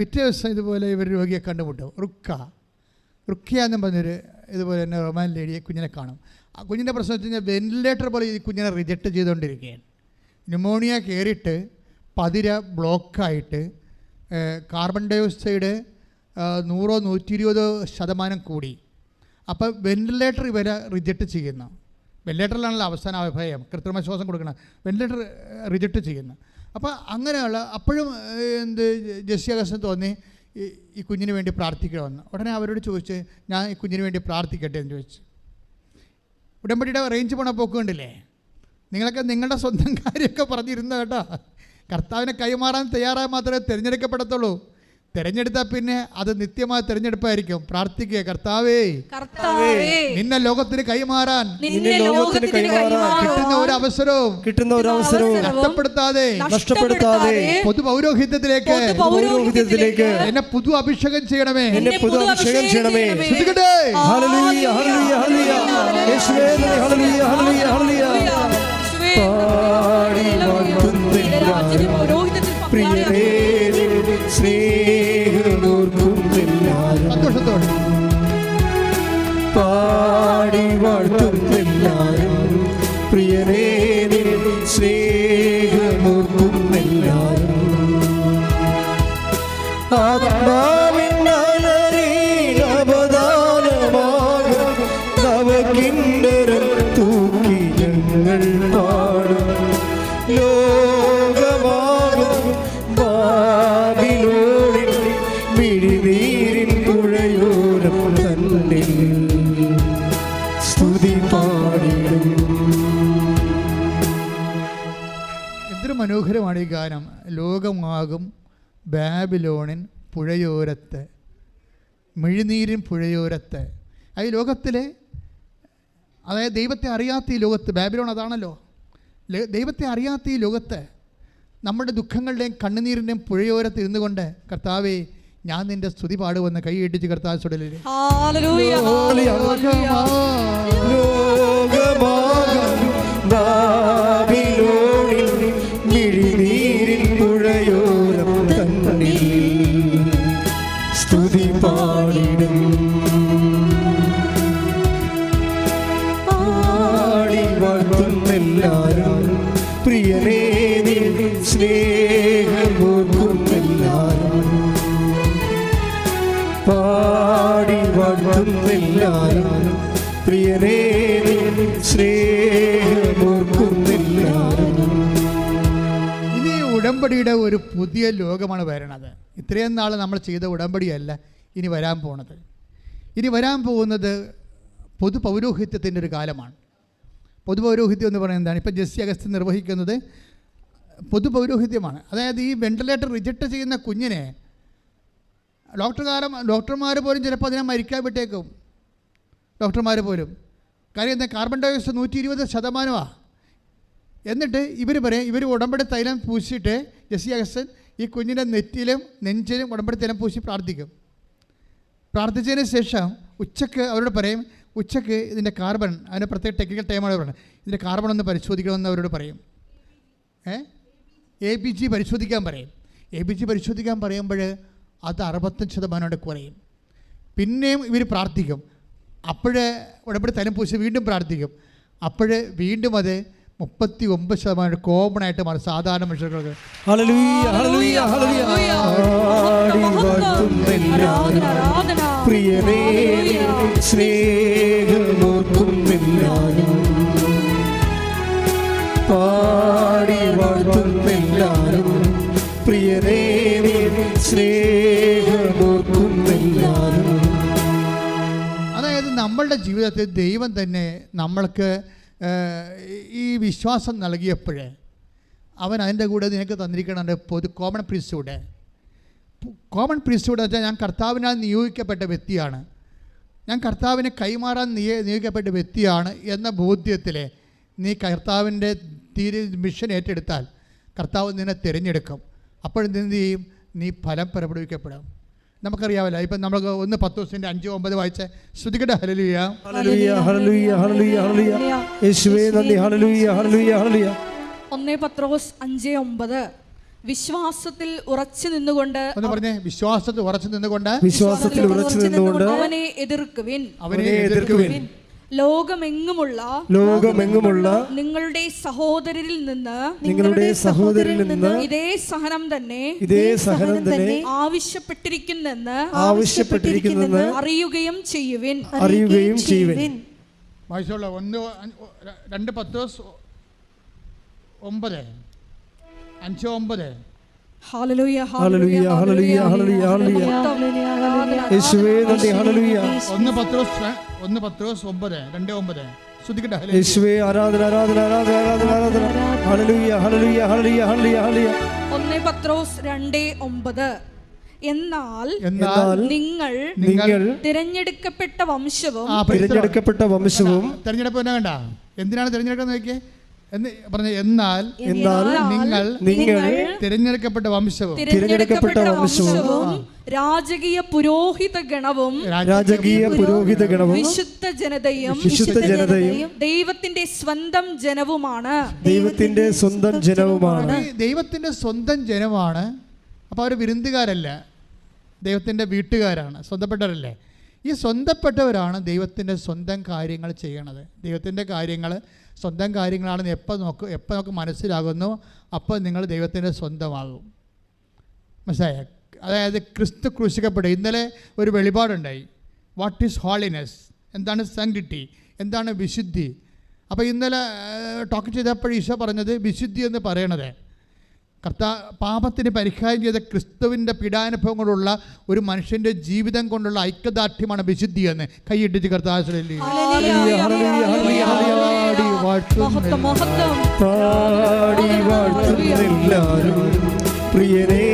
Speaker 1: പിറ്റേ ദിവസം ഇതുപോലെ ഇവർ രോഗിയെ കണ്ടുമുട്ടും. റുക്കിയ എന്നും പറഞ്ഞൊരു ഇതുപോലെ തന്നെ റൊമാൻ ലേഡിയെ കുഞ്ഞിനെ കാണും. ആ കുഞ്ഞിൻ്റെ പ്രശ്നം വെച്ച് കഴിഞ്ഞാൽ വെന്റിലേറ്റർ പോലെ ഈ കുഞ്ഞിനെ റിജക്റ്റ് ചെയ്തുകൊണ്ടിരിക്കുകയാണ്. ന്യൂമോണിയ കയറിയിട്ട് പതിര ബ്ലോക്കായിട്ട് കാർബൺ ഡയോക്സൈഡ് 100-120% കൂടി. അപ്പോൾ വെന്റിലേറ്റർ ഇവരെ റിജക്റ്റ് ചെയ്യുന്നു. വെന്റിലേറ്ററിലാണല്ലോ അവസാന അഭയം, കൃത്രിമ ശ്വാസം കൊടുക്കണം. വെന്റിലേറ്റർ റിജക്റ്റ് ചെയ്യുന്നു. അപ്പോൾ അങ്ങനെയുള്ള അപ്പോഴും ജെസ്സി അഗസ്റ്റിന് തോന്നി ഈ കുഞ്ഞിന് വേണ്ടി പ്രാർത്ഥിക്കണമെന്ന്. ഉടനെ അവരോട് ചോദിച്ച്, ഞാൻ ഈ കുഞ്ഞിന് വേണ്ടി പ്രാർത്ഥിക്കട്ടെ എന്ന് ചോദിച്ചു. ഉടമ്പടിയുടെ റേഞ്ച് പോണ പോക്ക് കണ്ടില്ലേ? നിങ്ങളൊക്കെ നിങ്ങളുടെ സ്വന്തം കാര്യമൊക്കെ പറഞ്ഞിരുന്നു കേട്ടോ. കർത്താവിനെ കൈമാറാൻ തയ്യാറായി മാത്രമേ തിരഞ്ഞെടുക്കപ്പെടത്തുള്ളൂ. തിരഞ്ഞെടുത്താൽ പിന്നെ അത് നിത്യമായ തിരഞ്ഞെടുപ്പായിരിക്കും. പ്രാർത്ഥിക്കുക, കർത്താവേ നിന്നെ ലോകത്തിന് കൈമാറാൻ കിട്ടുന്ന ഒരു അവസരവും നഷ്ടപ്പെടുത്താതെ പൊതുപൗരോഹിത്യത്തിലേക്ക് എന്നെ പുതു അഭിഷേകം ചെയ്യണമേ.
Speaker 2: ഹല്ലേലൂയ ഹല്ലേലൂയ ഹല്ലേലൂയ യേശുവേ ഹല്ലേലൂയ ഹല്ലേലൂയ ഹല്ലേലൂയ പാടി പ്രിയരേ സ്നേഹമോർക്കുന്നെല്ലാരും
Speaker 1: സന്തോഷത്തോടെ
Speaker 2: പാടി വാഴ്ത്തുന്നെല്ലാരും പ്രിയരേ സ്നേഹമോർക്കുന്നെല്ലാരും ആത്മാവിനവദാനമാകും നവകിന്നരം തൂക്കി ഞങ്ങൾ പാടും ലോകമാകും ബാബിലോണിൽ മിഴിനീരിൻ പുഴയോരം തന്നിൽ സ്തുതി പാടിടും.
Speaker 1: എന്തൊരു മനോഹരമാണ് ഈ ഗാനം. ലോകമാകും ബാബിലോണിൻ പുഴയോരത്ത്, മിഴിനീരിൻ പുഴയോരത്ത്. ഈ ലോകത്തിലെ, അതായത് ദൈവത്തെ അറിയാത്ത ഈ ലോകത്ത്, ബാബിലോൺ അതാണല്ലോ, ദൈവത്തെ അറിയാത്ത ഈ ലോകത്ത് നമ്മുടെ ദുഃഖങ്ങളുടെയും കണ്ണുനീരിൻ്റെയും പുഴയോരത്ത് ഇരുന്നു കൊണ്ട് കർത്താവേ ഞാൻ നിന്റെ സ്തുതി പാടുവെന്ന് കൈ ഇടിച്ച് കർത്താവ് ചുടലിൽ
Speaker 2: സ്തുതി പാടിടും. പാടി വാഴ്ത്തുന്നെല്ലാരും പ്രിയനേ സ്നേഹമോർക്കുന്നെല്ലാരും പാടി വാഴ്ത്തുന്നെല്ലാരും പ്രിയനേ സ്നേഹമോർക്കുന്നെല്ലാരും.
Speaker 1: ഇനി ഉടമ്പടിയുടെ ഒരു പുതിയ ലോകമാണ് വരണത്. ഇത്രയും നാൾ നമ്മൾ ചെയ്ത ഉടമ്പടിയല്ല ഇനി വരാൻ പോണത്. ഇനി വരാൻ പോകുന്നത് പൊതുപൗരോഹിത്യത്തിൻ്റെ ഒരു കാലമാണ്. പൊതുപൗരോഹിത്യം എന്ന് പറയുന്നത് എന്താണ്? ഇപ്പം ജെസ്സി അഗസ്റ്റിൻ നിർവഹിക്കുന്നത് പൊതുപൗരോഹിത്യമാണ്. അതായത് ഈ വെന്റിലേറ്റർ റിജക്റ്റ് ചെയ്യുന്ന കുഞ്ഞിനെ ഡോക്ടർമാർ പോലും ചിലപ്പോൾ അതിനെ മരിക്കാൻ വിട്ടേക്കും. ഡോക്ടർമാർ പോലും. കാര്യം എന്താ? Carbon dioxide 120%. എന്നിട്ട് ഇവർ പറയും, ഇവർ ഉടമ്പടി തൈലം പൂശിയിട്ട് ജെസ്സി അഗസ്റ്റിൻ ഈ കുഞ്ഞിൻ്റെ നെറ്റിയിലും നെഞ്ചിലും ഉടമ്പടി തൈലം പൂശി പ്രാർത്ഥിക്കും. പ്രാർത്ഥിച്ചതിന് ശേഷം ഉച്ചക്ക് അവരോട് പറയും, ഉച്ചക്ക് ഇതിൻ്റെ കാർബൺ, അതിന് പ്രത്യേക ടെക്നിക്കൽ ടൈമാണ് പറയുന്നത്, ഇതിൻ്റെ കാർബൺ ഒന്ന് പരിശോധിക്കണമെന്ന് അവരോട് പറയും. ABG പരിശോധിക്കാൻ പറയും. ABG പരിശോധിക്കാൻ പറയുമ്പോൾ അത് 65% കുറയും. പിന്നെയും ഇവർ പ്രാർത്ഥിക്കും. അപ്പോഴേ ഉടമ്പടി തൈലം പൂശി വീണ്ടും പ്രാർത്ഥിക്കും. അപ്പോഴേ വീണ്ടും അത് 39% കോമൺ ആയിട്ട് മാറും സാധാരണ മനുഷ്യർക്ക്.
Speaker 2: ഹല്ലേലൂയ ഹല്ലേലൂയ ഹല്ലേലൂയ പ്രിയനേ സ്നേഹമോർക്കുന്നെല്ലാരും പാടി വാഴ്ത്തുന്നെല്ലാരും പ്രിയനേ സ്നേഹമോർക്കുന്നെല്ലാരും.
Speaker 1: അതായത് നമ്മളുടെ ജീവിതത്തിൽ ദൈവം തന്നെ നമ്മൾക്ക് ഈ വിശ്വാസം നൽകിയപ്പോഴേ അവൻ അതിൻ്റെ കൂടെ നിനക്ക് തന്നിരിക്കണുണ്ട് കോമൺ പ്രീസ്റ്റ്ഹുഡ്. കോമൺ പ്രീസ്റ്റ്ഹുഡ് എന്ന് വെച്ചാൽ ഞാൻ കർത്താവിനാൽ നിയോഗിക്കപ്പെട്ട വ്യക്തിയാണ്, ഞാൻ കർത്താവിനെ കൈമാറാൻ നിയോഗിക്കപ്പെട്ട വ്യക്തിയാണ് എന്ന ബോധ്യത്തിൽ നീ കർത്താവിൻ്റെ മിഷൻ ഏറ്റെടുത്താൽ കർത്താവ് നിന്നെ തിരഞ്ഞെടുക്കും. അപ്പോഴെന്ത് ചെയ്യും? നീ ഫലം പുറപ്പെടുവിക്കപ്പെടും. നമുക്കറിയാമല്ലോ, ഇപ്പം നമ്മൾ 1 പത്രോസിന്റെ 5-9 വായിച്ച് ശ്രുതികട്ടെ. ഹല്ലേലൂയ
Speaker 2: ഹല്ലേലൂയ ഹല്ലേലൂയ ഹല്ലേലൂയ ഹല്ലേലൂയ യേശുവേ നന്ദി. ഹല്ലേലൂയ ഹല്ലേലൂയ ഹല്ലേലൂയ.
Speaker 3: 1 പത്രോസ് 5:9 വിശ്വാസത്തിൽ ഉറച്ചു നിന്നുകൊണ്ട്
Speaker 1: എന്ന് പറഞ്ഞേ, വിശ്വാസത്തിൽ ഉറച്ചു നിന്നുകൊണ്ട്
Speaker 3: അവനെ എതിർക്കുവിൻ.
Speaker 2: ലോകമെങ്ങുമുള്ള
Speaker 3: നിങ്ങളുടെ സഹോദരരിൽ നിന്ന് ഇതേ സഹനം തന്നെ ആവശ്യപ്പെട്ടിരിക്കുന്നെന്ന് അറിയുകയും ചെയ്യുവിൻ.
Speaker 1: 2 പത്രോസ് 9 5-9.
Speaker 3: ഹല്ലേലൂയ
Speaker 2: ഹല്ലേലൂയ ഹല്ലേലൂയ ഹല്ലേലൂയ ഹല്ലേലൂയ യേശുവേ നന്ദി. ഹല്ലേലൂയ.
Speaker 1: 1 പത്രോസ് 9 2-9. ശ്രുതിക്കട്ടെ.
Speaker 2: യേശുവേ ആരാധന ആരാധന ആരാധന ആരാധന ആരാധന. ഹല്ലേലൂയ ഹല്ലേലൂയ ഹല്ലേലൂയ ഹല്ലേലൂയ ഹല്ലേലൂയ.
Speaker 3: 1 പത്രോസ് 2:9 എന്നാൽ നിങ്ങൾ തിരഞ്ഞെടുക്കപ്പെട്ട വംശവും
Speaker 2: തിരഞ്ഞെടുക്കപ്പെട്ട വംശവും.
Speaker 1: തെരഞ്ഞെടുപ്പ് എന്നാ കണ്ട, എന്തിനാണ് തിരഞ്ഞെടുക്കുന്നത് നോക്കിയേ എന്ന് പറഞ്ഞ, എന്നാൽ നിങ്ങൾ തിരഞ്ഞെടുക്കപ്പെട്ട വംശവും
Speaker 3: രാജകീയ പുരോഹിത ഗണവും വിശുദ്ധ ജനതയും ദൈവത്തിന്റെ സ്വന്തം ജനവുമാണ്.
Speaker 2: ദൈവത്തിന്റെ സ്വന്തം ജനവുമാണ്.
Speaker 1: ദൈവത്തിന്റെ സ്വന്തം ജനമാണ്. അപ്പോൾ അവർ വിരുന്നുകാരല്ല, ദൈവത്തിൻ്റെ വീട്ടുകാരാണ്, സ്വന്തപ്പെട്ടവരല്ലേ. ഈ സ്വന്തപ്പെട്ടവരാണ് ദൈവത്തിൻ്റെ സ്വന്തം കാര്യങ്ങൾ ചെയ്യണത്. ദൈവത്തിൻ്റെ കാര്യങ്ങൾ സ്വന്തം കാര്യങ്ങളാണെന്ന് എപ്പോൾ നമുക്ക് മനസ്സിലാകുന്നു, അപ്പോൾ നിങ്ങൾ ദൈവത്തിൻ്റെ സ്വന്തമാകും. മനസ്സിലായ? അതായത് ക്രിസ്തു ക്രൂശിക്കപ്പെടുക. ഇന്നലെ ഒരു വെളിപാടുണ്ടായി. വാട്ട് ഈസ് ഹോളിനെസ്, എന്താണ് സാങ്ക്ടിറ്റി, എന്താണ് വിശുദ്ധി. അപ്പോൾ ഇന്നലെ ടോക്ക് ചെയ്തപ്പോൾ ഈശോ പറഞ്ഞത് വിശുദ്ധി എന്ന് പറയണത് പാപത്തിന് പരിഹാരം ചെയ്ത ക്രിസ്തുവിൻ്റെ പീഡാനുഭവം കൊണ്ടുള്ള ഒരു മനുഷ്യൻ്റെ ജീവിതം കൊണ്ടുള്ള ഐക്യദാർഢ്യമാണ് വിശുദ്ധി എന്ന് കൈയിട്ടിച്ച് കർത്താവ്
Speaker 2: പ്രിയനേ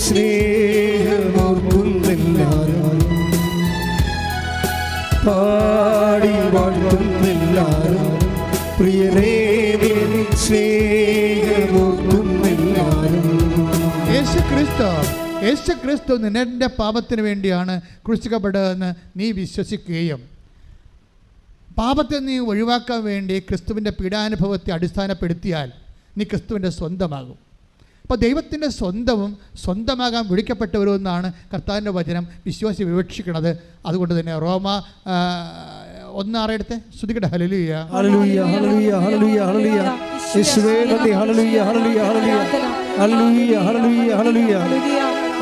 Speaker 2: സ്നേഹമോർക്കുന്നെല്ലാരും പാടി വാഴ്ത്തുന്നെല്ലാരും പ്രിയനേ സ്നേഹമോർക്കുന്നെല്ലാരും.
Speaker 1: യേശു ക്രിസ്തു നിന്റെ പാപത്തിന് വേണ്ടിയാണ് ക്രൂശിക്കപ്പെട്ടതെന്ന് നീ വിശ്വസിക്കുകയും പാപത്തെ നീ ഒഴിവാക്കാൻ വേണ്ടി ക്രിസ്തുവിൻ്റെ പീഡാനുഭവത്തെ അടിസ്ഥാനപ്പെടുത്തിയാൽ നീ ക്രിസ്തുവിൻ്റെ സ്വന്തമാകും. അപ്പോൾ ദൈവത്തിൻ്റെ സ്വന്തമാകാൻ വിളിക്കപ്പെട്ടവരുമെന്നാണ് കർത്താവിൻ്റെ വചനം വിശ്വാസി വിവക്ഷിക്കുന്നത്. അതുകൊണ്ട് തന്നെ റോമ 1:6 എടുത്ത് ശ്രുതിക്കട്ടെ. ഹല്ലേലൂയ
Speaker 2: ഹല്ലേലൂയ ഹല്ലേലൂയ ഹല്ലേലൂയ ഹല്ലേലൂയ. യേശുവേ നന്ദി. ഹല്ലേലൂയ ഹല്ലേലൂയ ഹല്ലേലൂയ ഹല്ലേലൂയ ഹല്ലേലൂയ ഹല്ലേലൂയ.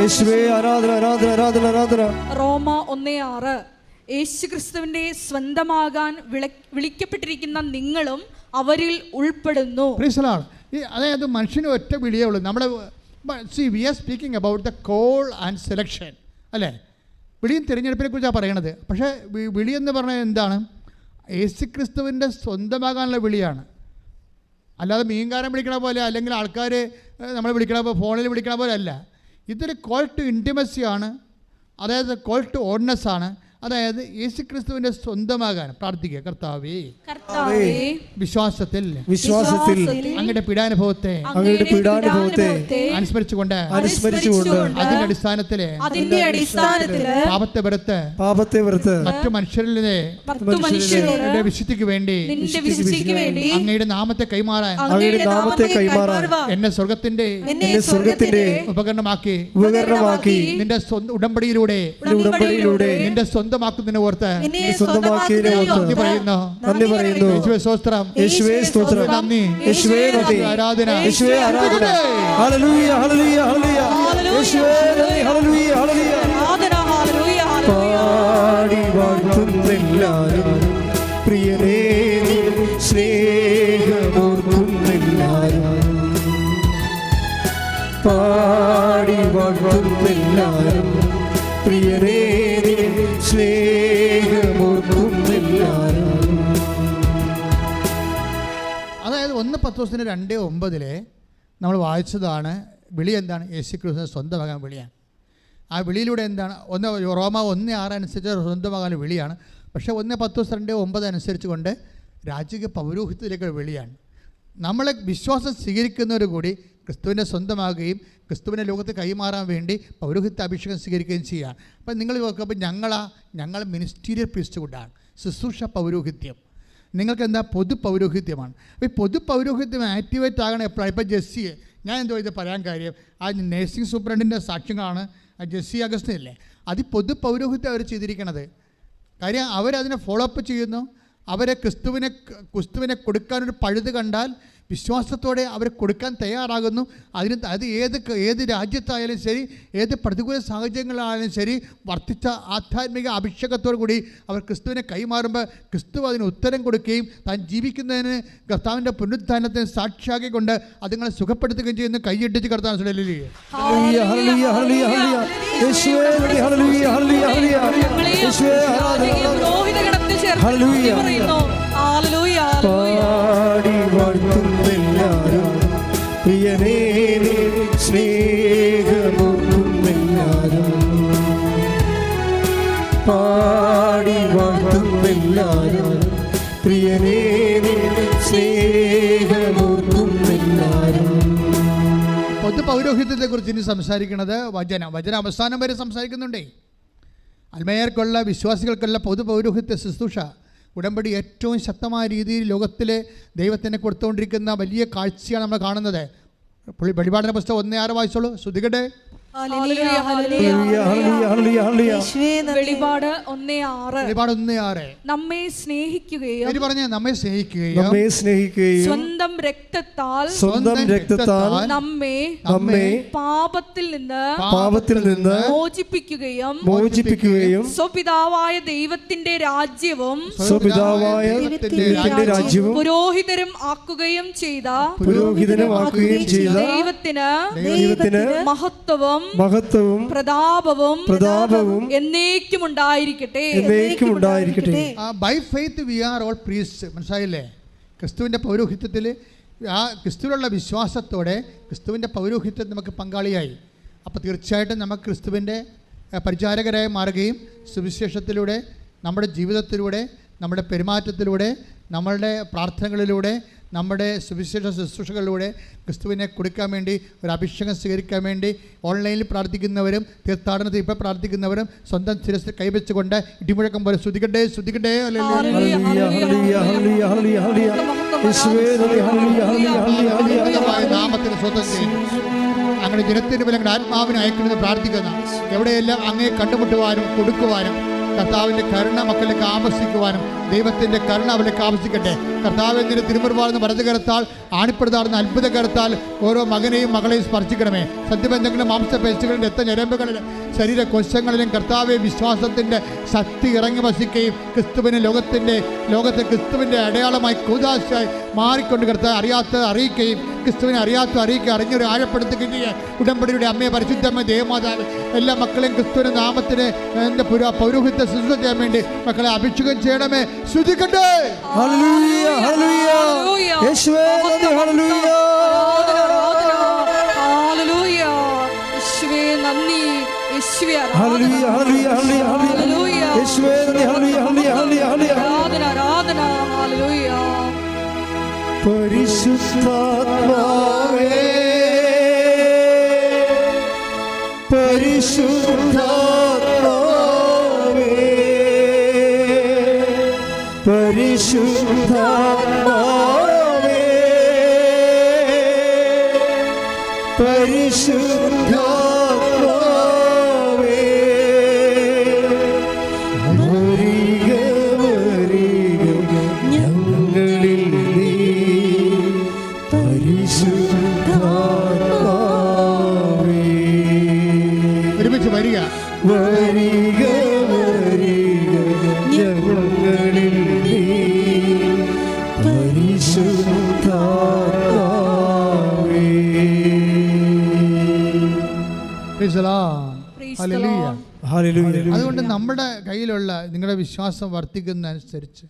Speaker 2: യേശുവേ ആരാധന ആരാധന ആരാധന ആരാധന.
Speaker 3: റോമ 1:6 യേശുക്രിസ്തുവിന്റെ സ്വന്തമാകാൻ വിളിക്കപ്പെട്ടിരിക്കുന്ന നിങ്ങളും അവരിൽ ഉൾപ്പെടുന്നു.
Speaker 1: അതായത് മനുഷ്യന് ഒറ്റ വിളിയേ ഉള്ളൂ. നമ്മുടെ we are speaking about the call and selection അല്ലേ. വിളിയും തിരഞ്ഞെടുപ്പിനെ കുറിച്ചാണ് പറയണത്. പക്ഷേ വിളി എന്ന് പറഞ്ഞാൽ എന്താണ്? യേശുക്രിസ്തുവിൻ്റെ സ്വന്തമാകാനുള്ള വിളിയാണ്. അല്ലാതെ മീൻകാരൻ വിളിക്കണ പോലെ, അല്ലെങ്കിൽ ആൾക്കാർ നമ്മൾ വിളിക്കണ പോലെ, ഫോണിൽ വിളിക്കണ പോലെ അല്ല. ഇതൊരു കോൾ ടു ഇൻറ്റിമസിയാണ്. അതായത് കോൾ ടു ഓൺനെസ് ആണ്. അതായത് യേശുക്രിസ്തുവിന്റെ സ്വന്തമാകാൻ പ്രാർത്ഥിക്കുക. കർത്താവേ, വിശ്വാസത്തിൽ അങ്ങയുടെ പീഡാനുഭവത്തെ അനുസ്മരിച്ചുകൊണ്ട് അതിന്റെ അടിസ്ഥാനത്തില് പാപത്തെ വെറുത്ത് മറ്റു മനുഷ്യരുടെ വിശുദ്ധിക്ക് വേണ്ടി അങ്ങയുടെ നാമത്തെ കൈമാറാൻ എന്നെ സ്വർഗത്തിന്റെ ഉപകരണമാക്കി നിന്റെ ഉടമ്പടിയിലൂടെ നിന്റെ സ്വന്തമാക്കുന്നതിനെ ഓർത്ത് നന്ദി പറയുന്നു. യേശുവേ സ്തോത്രം, യേശുവേ സ്തോത്രം, നന്ദി, യേശുവേ നന്ദി, ആരാധന, യേശുവേ ആരാധന.
Speaker 2: ഹല്ലേലൂയ ഹല്ലേലൂയ ഹല്ലേലൂയ. യേശുവേ നന്ദി. ഹല്ലേലൂയ ഹല്ലേലൂയ പാടി വാഴ്ത്തുന്നെല്ലാരും പ്രിയനേ സ്നേഹമോർക്കുന്നെല്ലാരും പാടി വാഴ്ത്തുന്നെല്ലാരും പ്രിയനേ സ്നേഹമോർക്കുന്നെല്ലാരും.
Speaker 1: അതായത് 1 പത്രോസിന്റെ 2:9 നമ്മൾ വായിച്ചതാണ്. വിളി എന്താണ്? യേശുക്രിസ്തുവിനെ സ്വന്തമാകാൻ വിളിയാണ്. ആ വിളിയിലൂടെ എന്താണ്? റോമ 1:6 അനുസരിച്ച് സ്വന്തമാകാൻ വിളിയാണ്. പക്ഷേ 1 പത്രോസ് 2:9 അനുസരിച്ച് കൊണ്ട് രാജകീയ പൗരോഹിത്യത്തിലേക്ക് വിളിയാണ്. നമ്മളെ വിശ്വാസം സ്വീകരിക്കുന്നവർ കൂടി ക്രിസ്തുവിനെ സ്വന്തമാകുകയും ക്രിസ്തുവിനെ ലോകത്ത് കൈമാറാൻ വേണ്ടി പൗരോഹിത്യ അഭിഷേകം സ്വീകരിക്കുകയും ചെയ്യുകയാണ്. അപ്പം നിങ്ങൾ നോക്കുമ്പോൾ ഞങ്ങൾ മിനിസ്റ്റീരിയൽ പ്രീസ്റ്റ്ഹുഡാണ്, ശുശ്രൂഷ പൗരോഹിത്യം. നിങ്ങൾക്ക് എന്താ? പൊതു പൗരോഹിത്യമാണ്. അപ്പോൾ ഈ പൊതു പൗരോഹിത്യം ആക്ടിവേറ്റ് ആകണം എപ്പോഴാണ്? ഇപ്പോൾ ജെസ്സിയെ ഞാൻ എന്തോ ഇത് പറയാൻ കാര്യം, ആ നേഴ്സിംഗ് സൂപ്രണ്ടിൻ്റെ സാക്ഷ്യങ്ങളാണ് ജെസ്സി അഗസ്റ്റിനില്ലേ. അത് പൊതു പൗരോഹിത്യം അവർ ചെയ്തിരിക്കണത്. കാര്യം അവരതിനെ ഫോളോ അപ്പ് ചെയ്യുന്നു. അവരെ ക്രിസ്തുവിനെ കൊടുക്കാനൊരു പഴുത് കണ്ടാൽ വിശ്വാസത്തോടെ അവർ കൊടുക്കാൻ തയ്യാറാകുന്നു. അത് ഏത് രാജ്യത്തായാലും ശരി, ഏത് പ്രതികൂല സാഹചര്യങ്ങളായാലും ശരി, വർദ്ധിച്ച ആധ്യാത്മിക അഭിഷേകത്തോടു കൂടി അവർ ക്രിസ്തുവിനെ കൈമാറുമ്പോൾ ക്രിസ്തു അതിന് ഉത്തരം കൊടുക്കുകയും താൻ ജീവിക്കുന്നതിന് കർത്താവിൻ്റെ പുനരുത്ഥാനത്തിന് സാക്ഷിയാക്കിക്കൊണ്ട് അതുങ്ങളെ സുഖപ്പെടുത്തുകയും ചെയ്യുന്ന കൈയിട്ടിച്ച് കർത്താവ് പൊതു പൗരോഹിത്യത്തെക്കുറിച്ച് ഇനി സംസാരിക്കുന്നത് വചന അവസാനം വരെ സംസാരിക്കുന്നുണ്ടേ. അൽമയർക്കുള്ള വിശ്വാസികൾക്കുള്ള പൊതു പൗരോഹിത്യ ശുശ്രൂഷ ഉടമ്പടി ഏറ്റവും ശക്തമായ രീതിയിൽ ലോകത്തിലെ ദൈവത്തിനെ കൊടുത്തുകൊണ്ടിരിക്കുന്ന വലിയ കാഴ്ചയാണ് നമ്മൾ കാണുന്നത്. വെളിപാടിൻ്റെ പുസ്തകം 1:6 വായിച്ചോളൂ. ശ്രുതികട്ടെ.
Speaker 3: വെളിപാട് 1:6 നമ്മെ സ്നേഹിക്കുകയും
Speaker 1: നമ്മെ സ്നേഹിക്കുകയും
Speaker 3: സ്വന്തം രക്തത്താൽ നമ്മെ പാപത്തിൽ നിന്ന് മോചിപ്പിക്കുകയും സ്വപിതാവായ ദൈവത്തിന്റെ രാജ്യവും പുരോഹിതരും ആക്കുകയും ചെയ്ത ദൈവത്തിന് മഹത്വവും പ്രതാപവും എന്നേക്കും ഉണ്ടായിരിക്കട്ടെ.
Speaker 1: By faith we are all priest. മനസ്സിലായില്ലേ? ക്രിസ്തുവിൻ്റെ പൗരോഹിത്യത്തിൽ ആ ക്രിസ്തുവിലുള്ള വിശ്വാസത്തോടെ ക്രിസ്തുവിൻ്റെ പൗരോഹിത്യത്തിൽ നമുക്ക് പങ്കാളിയായി. അപ്പോൾ തീർച്ചയായിട്ടും നമുക്ക് ക്രിസ്തുവിൻ്റെ പരിചാരകരായി മാറുകയും സുവിശേഷത്തിലൂടെ, നമ്മുടെ ജീവിതത്തിലൂടെ, നമ്മുടെ പെരുമാറ്റത്തിലൂടെ, നമ്മളുടെ പ്രാർത്ഥനകളിലൂടെ, നമ്മുടെ സുവിശേഷ ശുശ്രൂഷകളിലൂടെ ക്രിസ്തുവിനെ കൊടുക്കാൻ വേണ്ടി ഒരു അഭിഷേകം സ്വീകരിക്കാൻ വേണ്ടി ഓൺലൈനിൽ പ്രാർത്ഥിക്കുന്നവരും തീർത്ഥാടനത്തിൽ ഇപ്പോൾ പ്രാർത്ഥിക്കുന്നവരും സ്വന്തം ശിരസിൽ കൈവച്ചുകൊണ്ട് ഇടിമുഴക്കം പോലെ സ്തുതിക്കട്ടെ. നാമത്തിന് സ്വന്തം ചെയ്യും. അങ്ങനെ ജനത്തിന് മേലെ അങ്ങനെ ആത്മാവിനെ അയക്കണമെന്ന് പ്രാർത്ഥിക്കുന്ന എവിടെയെല്ലാം അങ്ങേ കണ്ടുമുട്ടുവാനും കൊടുക്കുവാനും കർത്താവിൻ്റെ കരുണ മക്കളിലേക്ക് ആവശ്യിക്കുവാനും ദൈവത്തിൻ്റെ കരുണ അവരിലേക്ക് ആവശ്യിക്കട്ടെ. കർത്താവ് എന്നിട്ട് തിരുമുറുപാടുന്ന വലത് കരത്താൽ ആണിപ്പെടുത്താറുന്ന അത്ഭുത കരത്താൽ ഓരോ മകനെയും മകളെയും സ്പർശിക്കണമേ. സത്യബന്ധങ്ങളിലും മാംസപേശികളിലും രക്തഞരമ്പുകളിലും ശരീര കോശങ്ങളിലും കർത്താവെ വിശ്വാസത്തിൻ്റെ ശക്തി ഇറങ്ങി വസിക്കുകയും ക്രിസ്തുവിനെ ലോകത്തെ ക്രിസ്തുവിൻ്റെ അടയാളമായി കൂദാശയായി മാറിക്കൊണ്ട് കർത്താവ് അറിയാത്തത് അറിയിക്കുകയും ക്രിസ്തുവിനെ അറിയാത്ത അറിഞ്ഞൊരു ആഴപ്പെടുത്തുകയും ചെയ്യുക. ഉടമ്പടിയുടെ അമ്മയെ പരിശുദ്ധമ്മ ദേവമാതാവ് എല്ലാ മക്കളെയും ക്രിസ്തുവിൻ്റെ നാമത്തിന് എൻ്റെ പൗരോഹിത്യ ശുശ്രൂഷ ചെയ്യാൻ വേണ്ടി മക്കളെ അഭിഷേകം ചെയ്യണമേ. ശ്രുതിക്കട്ടെ.
Speaker 2: പരിശുദ്ധാത്മാവേ പരിശുദ്ധാത്മാവേ പരിശുദ്ധാത്മാവേ പരിശുദ്ധാത്മാവേ വരിക വരിക ഞങ്ങളിൽ നീ പരിശുദ്ധാത്മാവേ.
Speaker 1: ഒരുമിച്ച് വരിക
Speaker 2: വരിക വരിക ഞങ്ങളിൽ നീ പരിശുദ്ധാത്മാവേ.
Speaker 1: അതുകൊണ്ട് നമ്മുടെ കയ്യിലുള്ള നിങ്ങളുടെ വിശ്വാസം വർദ്ധിക്കുന്നതനുസരിച്ച്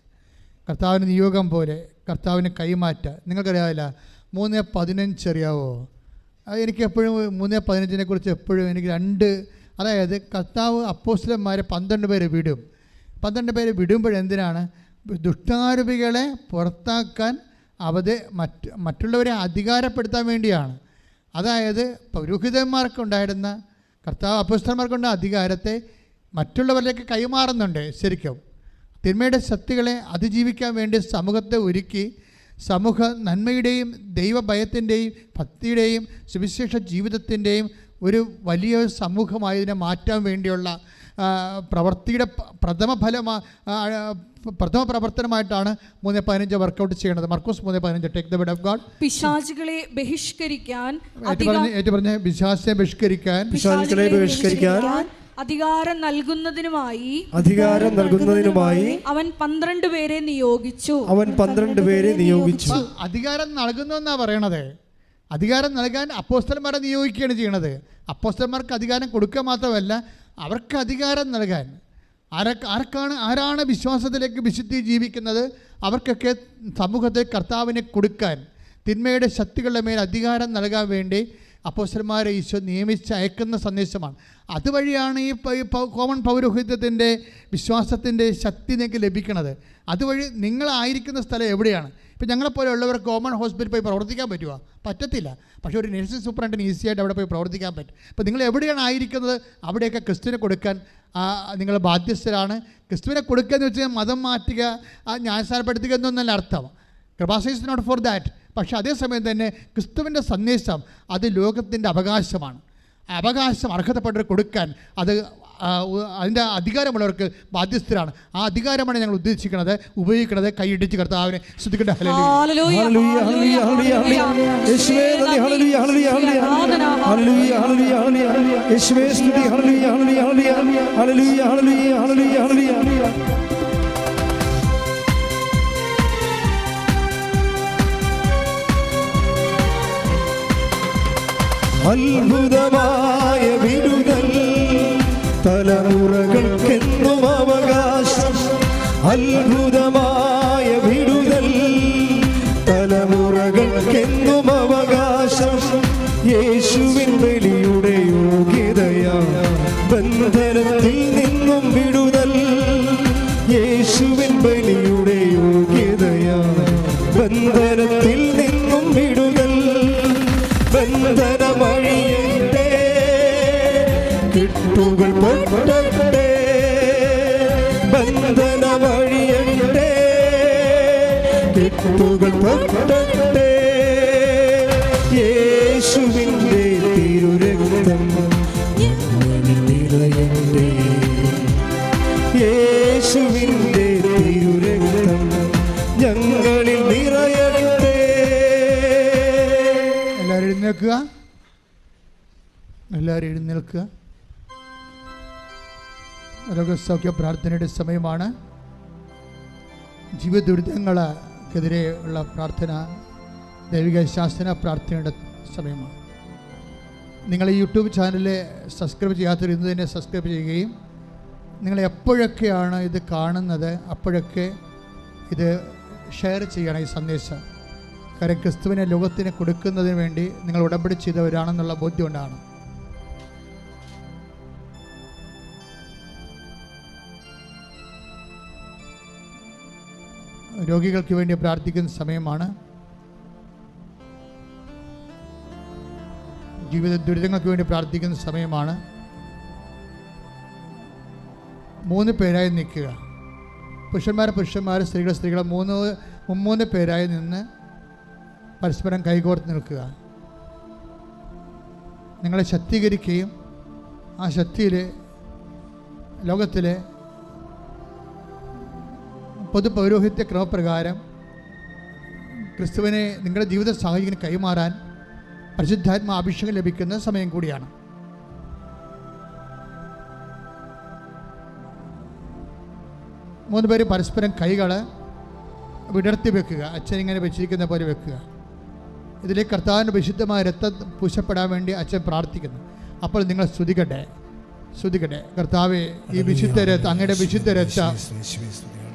Speaker 1: കർത്താവിന് നിയോഗം പോലെ കർത്താവിന് കൈമാറ്റം. നിങ്ങൾക്കറിയാവില്ല 3:15 അറിയാവോ? എനിക്ക് എപ്പോഴും 3:15 കുറിച്ച് എപ്പോഴും എനിക്ക് അതായത് കർത്താവ് അപ്പോസ്തലന്മാരെ 12 പേരെ വിടും. 12 പേരെ വിടുമ്പോഴെന്തിനാണ്? ദുഷ്ടാരൂപികളെ പുറത്താക്കാൻ മറ്റുള്ളവരെ അധികാരപ്പെടുത്താൻ വേണ്ടിയാണ്. അതായത് പൗരോഹിതന്മാർക്കുണ്ടായിരുന്ന കർത്താവ് അപ്പോസ്തലന്മാർക്കുണ്ട അധികാരത്തെ മറ്റുള്ളവരിലേക്ക് കൈമാറുന്നുണ്ട്. ശരിക്കും തിന്മയുടെ ശക്തികളെ അതിജീവിക്കാൻ വേണ്ടി സമൂഹത്തെ ഒരുക്കി സമൂഹ നന്മയുടെയും ദൈവഭയത്തിൻ്റെയും ഭക്തിയുടെയും സുവിശേഷ ജീവിതത്തിൻ്റെയും ഒരു വലിയ സമൂഹമായതിനെ മാറ്റാൻ വേണ്ടിയുള്ള പ്രവൃത്തിയുടെ പ്രഥമ പ്രവർത്തനമായിട്ടാണ് 3:15 വർക്കൗട്ട് ചെയ്യണത്. Markose 3:15 take the word of God.
Speaker 3: പിശാചുകളെ ബഹിഷ്കരിക്കാൻ അധികാരം നൽകുന്നതിനുമായി അവൻ 12 പേരെ നിയോഗിച്ചു.
Speaker 1: അധികാരം നൽകുന്നു എന്നാ പറയണത്. അധികാരം നൽകാൻ അപ്പോസ്തലന്മാരെ നിയോഗിക്കുകയാണ് ചെയ്യണത്. അപ്പോസ്തലന്മാർക്ക് അധികാരം കൊടുക്കുക മാത്രമല്ല, അവർക്ക് അധികാരം നൽകാൻ ആരാണ് വിശ്വാസത്തിലേക്ക് വിശുദ്ധി ജീവിക്കുന്നത് അവർക്കൊക്കെ സമൂഹത്തെ കർത്താവിനെ കൊടുക്കാൻ തിന്മയുടെ ശക്തികളുടെ മേൽ അധികാരം നൽകാൻ വേണ്ടി അപ്പോസ്തലന്മാരെ ഈശോ നിയമിച്ച് അയക്കുന്ന സന്ദേശമാണ്. അതുവഴിയാണ് ഈ കോമൺ പൗരോഹിത്യത്തിൻ്റെ വിശ്വാസത്തിൻ്റെ ശക്തി നിങ്ങൾക്ക് ലഭിക്കുന്നത്. അതുവഴി നിങ്ങളായിരിക്കുന്ന സ്ഥലം എവിടെയാണ്? ഇപ്പം ഞങ്ങളെപ്പോലെ ഉള്ളവർക്ക് കോമൺ ഹോസ്പിറ്റലിൽ പോയി പ്രവർത്തിക്കാൻ പറ്റുമോ? പറ്റത്തില്ല. പക്ഷേ ഒരു നഴ്സിംഗ് സൂപ്രണ്ടിന് ഈസിയായിട്ട് അവിടെ പോയി പ്രവർത്തിക്കാൻ പറ്റും. അപ്പോൾ നിങ്ങൾ എവിടെയാണ് ആയിരിക്കുന്നത് അവിടെയൊക്കെ ക്രിസ്തുവിനെ കൊടുക്കാൻ നിങ്ങൾ ബാധ്യസ്ഥരാണ്. ക്രിസ്തുവിനെ കൊടുക്കുക എന്ന് വെച്ചാൽ മതം മാറ്റുക, ന്യായസ്ഥാനപ്പെടുത്തുക എന്നൊന്നല്ല അർത്ഥം. കൃപാസന ഈസ് നോട്ട് ഫോർ ദാറ്റ്. പക്ഷേ അതേസമയം തന്നെ ക്രിസ്തുവിൻ്റെ സന്ദേശം അത് ലോകത്തിൻ്റെ അവകാശമാണ്. അവകാശം അർഹതപ്പെട്ടവർ കൊടുക്കാൻ അതിൻ്റെ അധികാരമുള്ളവർക്ക് ബാധ്യസ്ഥരാണ്. ആ അധികാരമാണ് ഞങ്ങൾ ഉദ്ദേശിക്കുന്നത്, ഉപയോഗിക്കുന്നത്. കൈയിടിച്ച് കർത്താവിനെ സ്തുതിക്കട്ടെ.
Speaker 2: അത്ഭുതമായ വിടുതൽ തലമുറകൾക്കെന്നും അവകാശം. അത്ഭുതമായ വിടുതൽ തലമുറകൾക്കെന്നും അവകാശം. യേശുവിൻ ബലിയുടെ യോഗ്യതയാ ബന്ധനത്തിൽ നിന്നും വിടുതൽ. യേശുവിൻ ബലിയുടെ യോഗ്യതയാ ബന്ധനത്തിൽ നിന്നും വിടുതൽ. ബന്ധനമഴിയട്ടെ, കെട്ടുകൾ പൊട്ടട്ടെ. ബന്ധനമഴിയട്ടെ, കെട്ടുകൾ പൊട്ടട്ടെ. യേശുവിൻ്റെ തിരുരക്തം ഞങ്ങളിൽ നിറയട്ടെ. യേശുവിൻ്റെ തിരുരക്തം ഞങ്ങളിൽ നിറയട്ടെ.
Speaker 1: എല്ലാവരും എഴുന്നേൽക്കുക. രോഗസൗഖ്യ പ്രാർത്ഥനയുടെ സമയമാണ്. ജീവിത ദുരിതങ്ങൾക്കെതിരെ ഉള്ള പ്രാർത്ഥന, ദൈവിക ശാസന പ്രാർത്ഥനയുടെ സമയമാണ്. നിങ്ങൾ ഈ യൂട്യൂബ് ചാനൽ സബ്സ്ക്രൈബ് ചെയ്യാത്തവർ ഇന്ന് തന്നെ സബ്സ്ക്രൈബ് ചെയ്യുകയും നിങ്ങൾ എപ്പോഴൊക്കെയാണ് ഇത് കാണുന്നത് അപ്പോഴൊക്കെ ഇത് ഷെയർ ചെയ്യണം ഈ സന്ദേശം. കാര്യം ക്രിസ്തുവിനെ ലോകത്തിന് കൊടുക്കുന്നതിന് വേണ്ടി നിങ്ങൾ ഉടമ്പടി ചെയ്തവരാണെന്നുള്ള ബോധ്യം ഉണ്ടാണ്. രോഗികൾക്ക് വേണ്ടി പ്രാർത്ഥിക്കുന്ന സമയമാണ്. ജീവിത ദുരിതങ്ങൾക്ക് വേണ്ടി പ്രാർത്ഥിക്കുന്ന സമയമാണ്. 3 പേരായി നിൽക്കുക. പുരുഷന്മാർ സ്ത്രീകൾ 3 പേരായി നിന്ന് പരസ്പരം കൈകോർത്ത് നിൽക്കുക. നിങ്ങളെ ശക്തീകരിക്കുകയും ആ ശക്തിയിൽ ലോകത്തിലെ പൊതു പൗരോഹിത്യ ക്രമപ്രകാരം ക്രിസ്തുവിനെ നിങ്ങളുടെ ജീവിത സാഹചര്യം കൈമാറാൻ പരിശുദ്ധാത്മ അഭിഷേകം ലഭിക്കുന്ന സമയം കൂടിയാണ്. മൂന്ന് പേര് പരസ്പരം കൈകൾ വിടർത്തി വെക്കുക. അച്ഛൻ ഇങ്ങനെ വെച്ചിരിക്കുന്ന പോലെ വെക്കുക. ഇതിലേക്ക് കർത്താവിൻ്റെ വിശുദ്ധമായ രക്തം പൂശപ്പെടാൻ വേണ്ടി അച്ഛൻ പ്രാർത്ഥിക്കുന്നു. അപ്പോൾ നിങ്ങൾ സ്തുതിക്കട്ടെ. കർത്താവേ, ഈ വിശുദ്ധ രക്തം, അങ്ങയുടെ വിശുദ്ധ രക്തം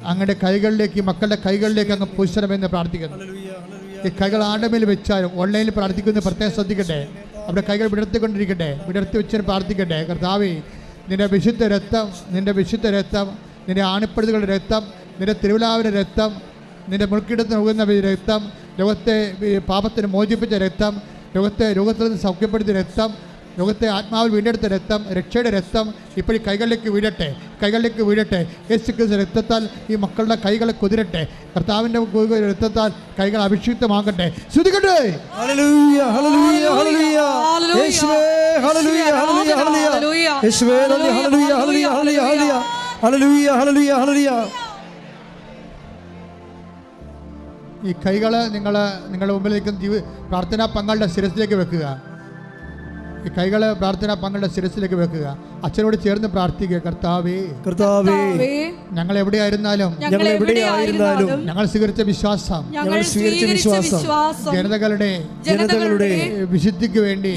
Speaker 1: അങ്ങയുടെ കൈകളിലേക്ക്, മക്കളുടെ കൈകളിലേക്ക് അങ്ങ് പൂശണമെന്ന് പ്രാർത്ഥിക്കുന്നു. ഈ കൈകൾ ആണ്ടമേൽ വെച്ചാലും ഓൺലൈനിൽ പ്രാർത്ഥിക്കുന്ന പ്രത്യേകം ശ്രദ്ധിക്കട്ടെ. അവിടെ കൈകൾ വിടർത്തിക്കൊണ്ടിരിക്കട്ടെ, വിടർത്തി വെച്ച് പ്രാർത്ഥിക്കട്ടെ. കർത്താവേ, നിന്റെ വിശുദ്ധ രക്തം, നിന്റെ ആണിപ്പഴുതുകളുടെ രക്തം, നിന്റെ തിരുവിലാവിൻ്റെ രക്തം, നിന്റെ മുൾക്കിടത്ത് പോകുന്ന രക്തം, ലോകത്തെ പാപത്തിന് മോചിപ്പിച്ച രക്തം, രോഗത്തിൽ നിന്ന് സൗഖ്യപ്പെടുത്തിയ രക്തം, ലോകത്തെ ആത്മാവിൽ വീണ്ടെടുത്ത രക്തം, രക്ഷയുടെ രക്തം ഇപ്പോൾ കൈകളിലേക്ക് വീഴട്ടെ. യേശു ക്രിസ്തുവിന്റെ രക്തത്താൽ ഈ മക്കളുടെ കൈകളെ കുതിരട്ടെ. കർത്താവിൻ്റെ രക്തത്താൽ കൈകൾ അഭിഷിക്തമാകട്ടെ. ശ്രുതിക്കട്ടെ. ഈ കൈകൾ നിങ്ങളുടെ മുമ്പിലേക്ക് പ്രാർത്ഥനാ പങ്കാളിയുടെ ശിരസിലേക്ക് വെക്കുക. ഈ കൈകളെ പ്രാർത്ഥന പങ്കളുടെ ശിരസിലേക്ക് വെക്കുക. അച്ഛനോട് ചേർന്ന് പ്രാർത്ഥിക്കുക. കർത്താവേ,
Speaker 2: കർത്താവേ,
Speaker 1: ഞങ്ങൾ എവിടെയായിരുന്നാലും
Speaker 2: ഞങ്ങൾ എവിടെയായിരുന്നാലും
Speaker 1: ഞങ്ങൾ സ്വീകരിച്ച വിശ്വാസം ജനതകളുടെ വിശുദ്ധിക്ക് വേണ്ടി,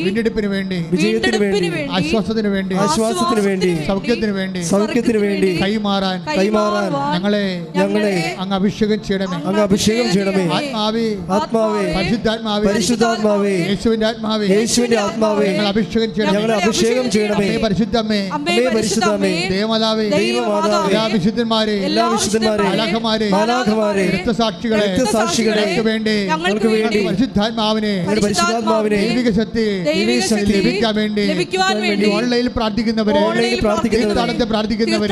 Speaker 1: വീണ്ടെടുപ്പിന് വേണ്ടി,
Speaker 2: വിജയത്തിന് വേണ്ടി,
Speaker 1: ആശ്വാസത്തിന് വേണ്ടി, സൗഖ്യത്തിന് വേണ്ടി കൈമാറാൻ ഞങ്ങളെ അങ്ങ് അഭിഷേകം ചെയ്യണമേ. ആത്മാവേ, പരിശുദ്ധാത്മാവേ, യേശുവിന്റെ ആത്മാവേ, ഞങ്ങൾ അഭിഷേകം ചെയ്യണമേ. പരിശുദ്ധമേ, ദേവമാതാവേ, എല്ലാ വിശുദ്ധന്മാരെ, മാലാഖമാരെ, രക്തസാക്ഷികളെ വേണ്ടി പരിശുദ്ധാത്മാവിനെ ദൈവിക ശക്തി ലഭിക്കാൻ വേണ്ടി ഓൺലൈനിൽ പ്രാർത്ഥിക്കുന്നവരെ, പ്രാർത്ഥിക്കുന്നവരെ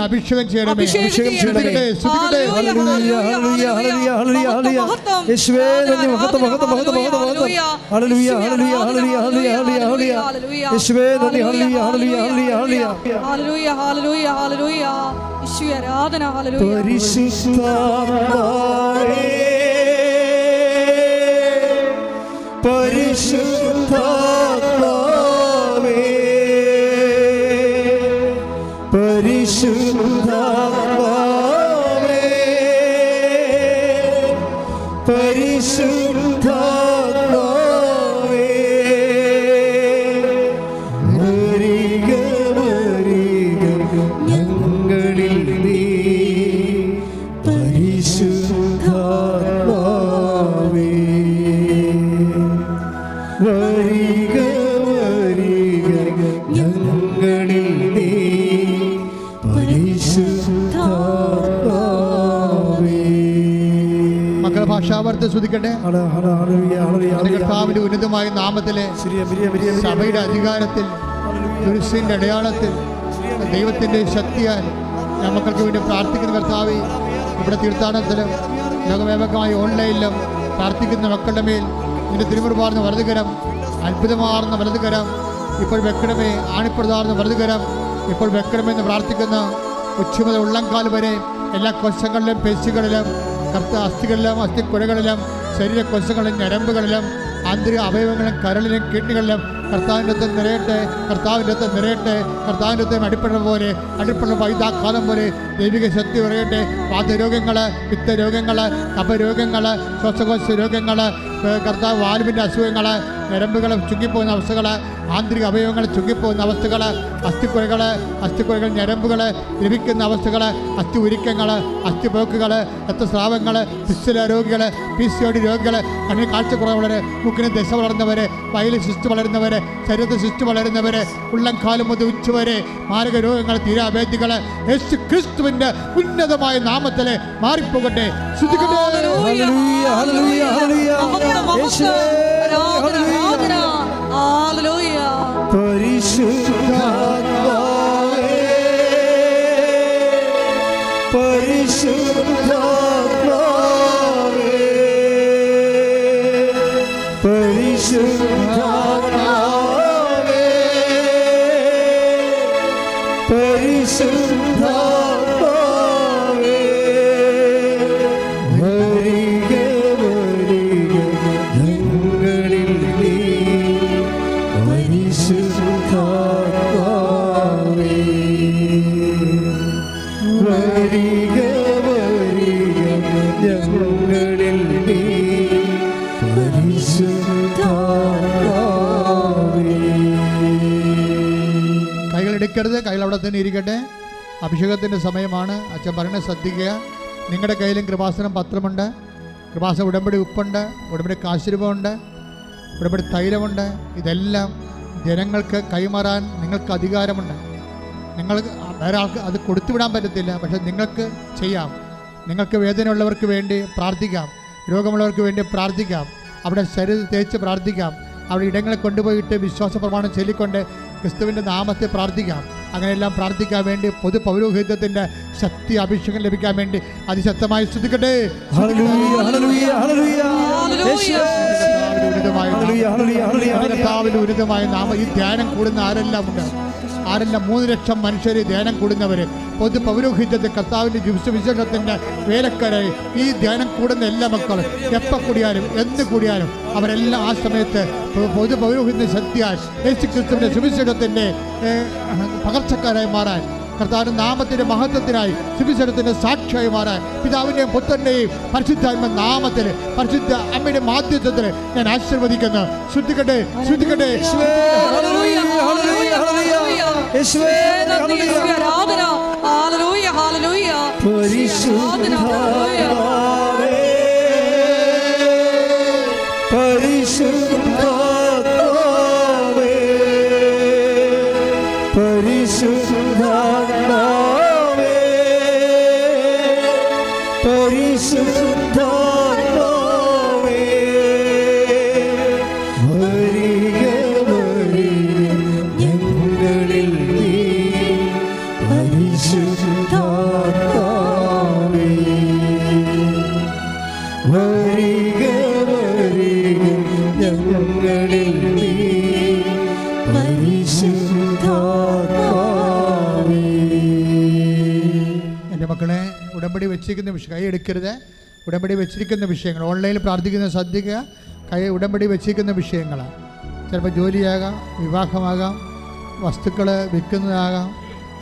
Speaker 1: അഭിഷേകം ചെയ്യണമേ.
Speaker 2: പരിശുദ്ധാത്മാവേ, പരിശുദ്ധാത്മാവേ, പരിശുദ്ധാത്മാവേ, വരിക വരിക ഞങ്ങളിൽ നീ, പരിശുദ്ധാത്മാവേ, വരിക വരിക ഞങ്ങളിൽ നീ, പരിശുദ്ധാത്മാവേ.
Speaker 1: മക്കളെ ഭാഷാവർത്തെ ശ്രദ്ധിക്കട്ടെ. കർത്താവിന്റെ ഉന്നതമായ നാമത്തിലെ സഭയുടെ അധികാരത്തിൽ, കുരിശിന്റെ അടയാളത്തിൽ, ദൈവത്തിന്റെ ശക്തിയാൽ ഞാൻ മക്കൾക്ക് വേണ്ടി പ്രാർത്ഥിക്കുന്ന കർത്താവേ, ഇവിടെ തീർത്ഥാടനത്തിലും ലോകവ്യാപകമായ ഓൺലൈനിലും പ്രാർത്ഥിക്കുന്ന മക്കളുടെ മേൽ നിന്റെ തിരുമുറുപാർന്ന വലതുകരം, അത്ഭുതമാർന്ന വലതുകരം ഇപ്പോൾ വെക്കണമേ. ആണിപ്രതാർന്ന വലതുകരം ഇപ്പോൾ വെക്കണമെന്ന് പ്രാർത്ഥിക്കുന്ന ഉച്ചമുതൽ ഉള്ളംകാൽ വരെ എല്ലാ കോശങ്ങളിലും, പേശികളിലും, അസ്ഥികളിലും, അസ്ഥിക്കുഴകളിലും, ശരീരകോശങ്ങളിലും, ഞരമ്പുകളിലും, ആന്തരിക അവയവങ്ങളും, കരളിലും, കിഡ്നികളിലും കർത്താവിൻ്റെ നിറയട്ടെ, കർത്താവിൻ്റെ അടിപ്പെടുന്ന വൈദാകാലം പോലെ ദൈവിക ശക്തി ഉറയട്ടെ. വാതരോഗങ്ങൾ, പിത്തരോഗങ്ങൾ, കഫരോഗങ്ങൾ, ശ്വാസകോശ രോഗങ്ങൾ, കർത്താവ് വാൽവിൻ്റെ അസുഖങ്ങൾ, ഞരമ്പുകൾ ചുങ്ങിപ്പോകുന്ന അവസ്ഥകൾ, ആന്തരിക അവയവങ്ങൾ ചുങ്ങിപ്പോകുന്ന അവസ്ഥകൾ, അസ്ഥിക്കുഴകൾ, ഞരമ്പുകൾ ലഭിക്കുന്ന അവസ്ഥകൾ, അസ്ഥി ഉരുക്കങ്ങൾ, അസ്ഥിപോക്കുകൾ, രക്തസ്രാവങ്ങൾ, ഫിസ്റ്റുല രോഗികൾ, PCOD രോഗികൾ, കണ്ണിന് കാഴ്ചക്കുറവുള്ളവർ, മൂക്കിന് ദശ വളർന്നവർ, വയലിൽ ശിസ്റ്റ് വളരുന്നവർ, ശരീരത്തിൽ ശിസ്റ്റ് വളരുന്നവർ, ഉള്ളംകാലം മുതൽ ഉച്ചവരെ മാരക രോഗങ്ങൾ, തീരാവേദികൾ യേശു ക്രിസ്തുവിന്റെ ഉന്നതമായ നാമത്തിലെ മാറിപ്പോകട്ടെ.
Speaker 2: പരിശുദ്ധാത്മാവേ, പരിശുദ്ധാത്മാവേ, പരിശുദ്ധാത്മാവേ, പരിശുദ്ധാത്മാവേ, വരിക വരിക ഞങ്ങളിൽ നീ, പരിശുദ്ധാത്മാവേ, വരിക വരിക ഞങ്ങളിൽ നീ, പരിശുദ്ധാത്മാവേ.
Speaker 1: കൈകളെടുക്കരുത്, കൈകൾ അവിടെ തന്നെ ഇരിക്കട്ടെ. അഭിഷേകത്തിൻ്റെ സമയമാണ്. അച്ഛൻ പറയുന്നത് ശ്രദ്ധിക്കുക. നിങ്ങളുടെ കയ്യിലും കൃപാസനം പത്രമുണ്ട്, കൃപാസനം ഉടമ്പടി ഉപ്പുണ്ട്, ഉടമ്പടി കാശുരൂപമുണ്ട്, ഉടമ്പടി തൈലമുണ്ട്. ഇതെല്ലാം ജനങ്ങൾക്ക് കൈമാറാൻ നിങ്ങൾക്ക് അധികാരമുണ്ട്. നിങ്ങൾ വേറെ ആൾക്ക് അത് കൊടുത്തുവിടാൻ പറ്റത്തില്ല, പക്ഷെ നിങ്ങൾക്ക് ചെയ്യാം. നിങ്ങൾക്ക് വേദനയുള്ളവർക്ക് വേണ്ടി പ്രാർത്ഥിക്കാം, രോഗമുള്ളവർക്ക് വേണ്ടി പ്രാർത്ഥിക്കാം, അവിടെ ശരീരം തേച്ച് പ്രാർത്ഥിക്കാം, അവിടെ ഇടങ്ങളെ കൊണ്ടുപോയിട്ട് വിശ്വാസ പ്രമാണം ചൊല്ലിക്കൊണ്ട് ക്രിസ്തുവിൻ്റെ നാമത്തെ പ്രാർത്ഥിക്കാം. അങ്ങനെയെല്ലാം പ്രാർത്ഥിക്കാൻ വേണ്ടി പൊതു പൗരോഹിത്യത്തിൻ്റെ ശക്തി അഭിഷേകം ലഭിക്കാൻ വേണ്ടി അതിശക്തമായി സ്തുതിക്കട്ടെ. ഉന്നതമായ നാമം, ഈ ധ്യാനം കൂടുന്ന ആരെല്ലാം ഉണ്ട് ആരെല്ലാം 3 ലക്ഷം മനുഷ്യർ ധ്യാനം കൂടുന്നവർ, പൊതു പൗരോഹിത്യത്തെ കർത്താവിൻ്റെ വിശേഷത്തിൻ്റെ വേലക്കാരായി ഈ ധ്യാനം കൂടുന്ന എല്ലാ മക്കളും എപ്പോൾ കൂടിയാലും എന്ത് കൂടിയാലും അവരെല്ലാം ആ സമയത്ത് പൊതു പൗരോഹിത്യ ശക്തിയാൽ യേശു ക്രിസ്തുവിൻ്റെ സുവിശേഷത്തിൻ്റെ പകർച്ചക്കാരായി മാറാൻ, കർത്താവിൻ്റെ നാമത്തിൻ്റെ മഹത്വത്തിനായി സുവിശേഷത്തിൻ്റെ സാക്ഷിയായി മാറാൻ പിതാവിൻ്റെയും പുത്രൻ്റെയും പരിശുദ്ധാത്മ നാമത്തിൽ പരിശുദ്ധ അമ്മയുടെ മാധ്യത്തിൽ ഞാൻ ആശീർവദിക്കുന്നു. ശ്രദ്ധിക്കട്ടെ, ശ്രദ്ധിക്കട്ടെ. എൻ്റെ മക്കളെ, ഉടമ്പടി വെച്ചിരിക്കുന്ന വിഷയം കൈ എടുക്കരുത്. ഉടമ്പടി വെച്ചിരിക്കുന്ന വിഷയങ്ങൾ ഓൺലൈനിൽ പ്രാർത്ഥിക്കുന്ന ശ്രദ്ധിക്കുക. ഉടമ്പടി വെച്ചിരിക്കുന്ന വിഷയങ്ങളാണ്. ചിലപ്പോൾ ജോലിയാകാം, വിവാഹമാകാം, വസ്തുക്കൾ വിൽക്കുന്നതാകാം,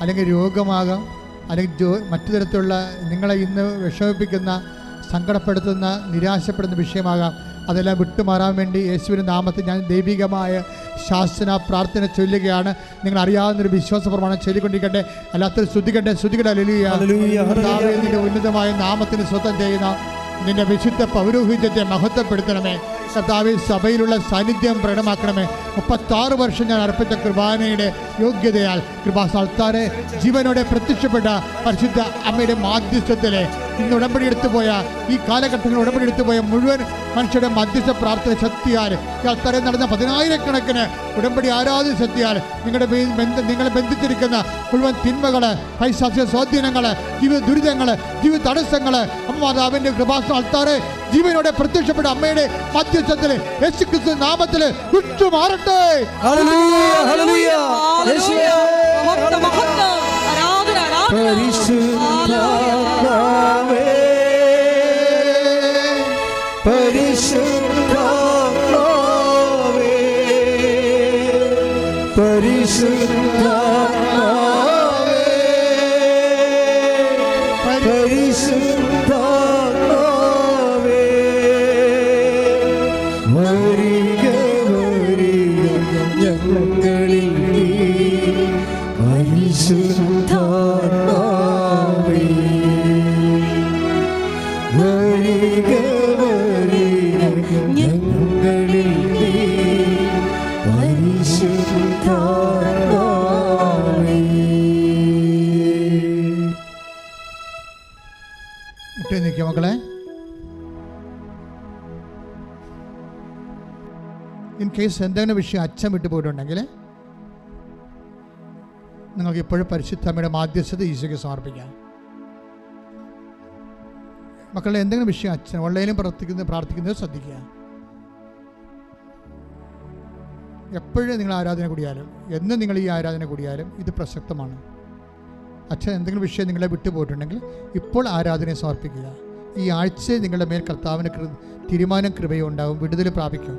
Speaker 1: അല്ലെങ്കിൽ രോഗമാകാം, അല്ലെങ്കിൽ മറ്റു തരത്തിലുള്ള നിങ്ങളെ ഇന്ന് വിഷമിപ്പിക്കുന്ന, സങ്കടപ്പെടുത്തുന്ന, നിരാശപ്പെടുന്ന വിഷയമാകാം. അതെല്ലാം വിട്ടുമാറാൻ വേണ്ടി യേശുവിൻ്റെ നാമത്തിൽ ഞാൻ ദൈവികമായ ശാസന പ്രാർത്ഥന ചൊല്ലുകയാണ്. നിങ്ങൾ അറിയാവുന്നൊരു വിശ്വാസ പ്രമാണം ചൊല്ലിക്കൊണ്ടിരിക്കട്ടെ. അല്ലാത്തൊരു ശ്രദ്ധിക്കട്ടെ, ശ്രദ്ധിക്കട്ടെ. നിന്റെ ഉന്നതമായ നാമത്തിന് സ്വന്തം ചെയ്യുന്ന നിന്റെ വിശുദ്ധ പൗരോഹിത്യത്തെ മഹത്വപ്പെടുത്തണമേ. കർത്താവേ, സഭയിലുള്ള സാന്നിധ്യം പ്രകടമാക്കണമേ. 36 വർഷം ഞാൻ അർപ്പിച്ച കുർബാനയുടെ യോഗ്യതയാൽ കൃപാസ്ഥാനത്താരെ ജീവനോടെ പ്രത്യക്ഷപ്പെട്ട പരിശുദ്ധ അമ്മയുടെ മാധ്യസ്ഥത്തിലെ ഇന്ന് ഉടമ്പടി എടുത്തുപോയ ഈ കാലഘട്ടങ്ങളിൽ ഉടമ്പടി എടുത്തുപോയ മുഴുവൻ മനുഷ്യരുടെ മധ്യസ്ഥ പ്രാർത്ഥന ശക്തിയാൽ തരെ നടന്ന 10,000-കണക്കിന് ഉടമ്പടി ആരാധന ശക്തിയാൽ നിങ്ങളെ ബന്ധിച്ചിരിക്കുന്ന മുഴുവൻ തിന്മകൾ, പൈശാചിക സ്വാധീനങ്ങൾ, ജീവിത ദുരിതങ്ങൾ, ജീവിത തടസ്സങ്ങൾ അമ്മമാതാവിൻ്റെ കൃപാസ്ഥാനത്താരെ ജീവനോടെ പ്രത്യക്ഷപ്പെട്ട അമ്മയുടെ മധ്യസ്ഥത്തിൽ യേശുക്രിസ്തു നാമത്തിൽ വിട്ടുമാറട്ടെ. മക്കളെ, ഇൻ കേസ് എന്തെങ്കിലും വിഷയം അച്ഛൻ വിട്ടുപോയിട്ടുണ്ടെങ്കിൽ നിങ്ങൾക്ക് ഇപ്പോഴും പരിശുദ്ധമ്മയുടെ മാധ്യസ്ഥത ഈശോയ്ക്ക് സമർപ്പിക്കാം. മക്കളെ, എന്തെങ്കിലും വിഷയം അച്ഛൻ ഓൺലൈനിൽ പ്രാർത്ഥിക്കുന്നത് ശ്രദ്ധിക്കുക. എപ്പോഴും നിങ്ങൾ ആരാധന കൂടിയാലും എന്നും നിങ്ങൾ ഈ ആരാധന കൂടിയാലും ഇത് പ്രസക്തമാണ്. അച്ഛൻ എന്തെങ്കിലും വിഷയം നിങ്ങളെ വിട്ടുപോയിട്ടുണ്ടെങ്കിൽ ഇപ്പോൾ ആരാധനയെ സമർപ്പിക്കുക. ഈ ആഴ്ച നിങ്ങളുടെ മേൽ കർത്താവിന് തീരുമാനം കൃപയും ഉണ്ടാവും, വിടുതൽ പ്രാപിക്കും.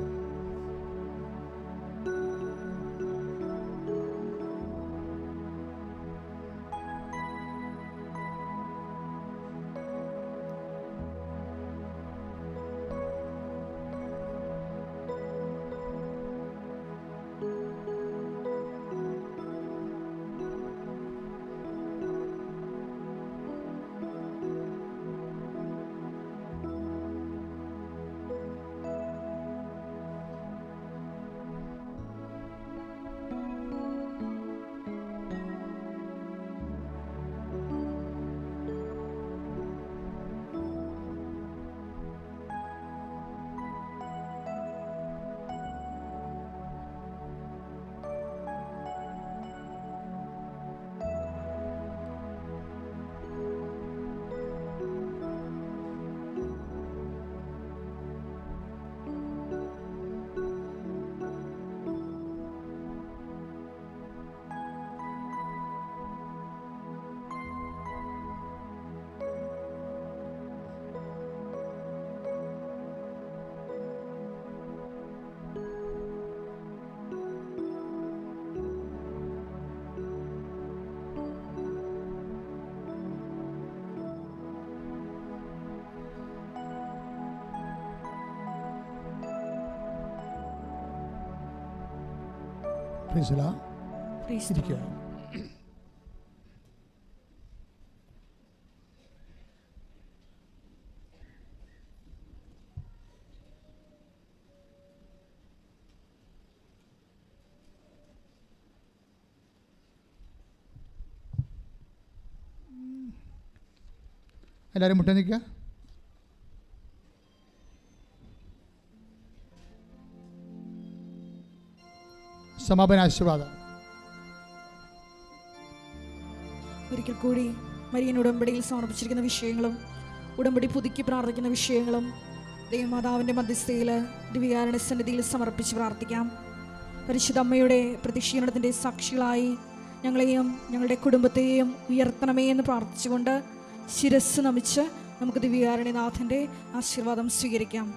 Speaker 1: ഇരിക്കുക. എല്ലാവരും മുട്ട നിൽക്കുക. സമാപന ആശീർവാദം.
Speaker 3: ഒരിക്കൽ കൂടി മരിയൻ ഉടമ്പടിയിൽ സമർപ്പിച്ചിരിക്കുന്ന വിഷയങ്ങളും ഉടമ്പടി പുതുക്കി പ്രാർത്ഥിക്കുന്ന വിഷയങ്ങളും ദൈവമാതാവിൻ്റെ മധ്യസ്ഥയിൽ ദിവ്യകാരുണ്യ സന്നിധിയിൽ സമർപ്പിച്ച് പ്രാർത്ഥിക്കാം. പരിശുദ്ധ അമ്മയുടെ പ്രത്യക്ഷീകരണത്തിൻ്റെ സാക്ഷികളായി ഞങ്ങളെയും ഞങ്ങളുടെ കുടുംബത്തെയും ഉയർത്തണമേ എന്ന് പ്രാർത്ഥിച്ചുകൊണ്ട് ശിരസ് നമിച്ച് നമുക്ക് ദിവ്യകാരുണ്യനാഥൻ്റെ ആശീർവാദം സ്വീകരിക്കാം.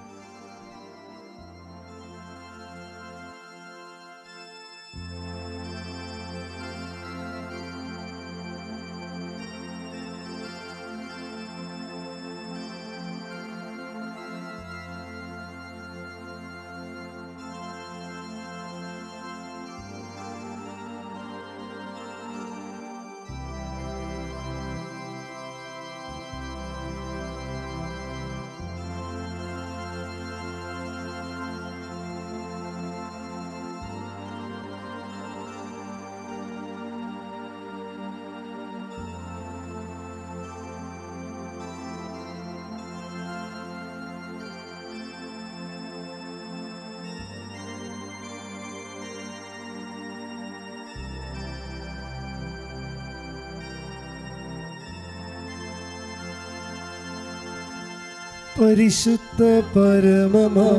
Speaker 2: പരിശുദ്ധ പരമമാ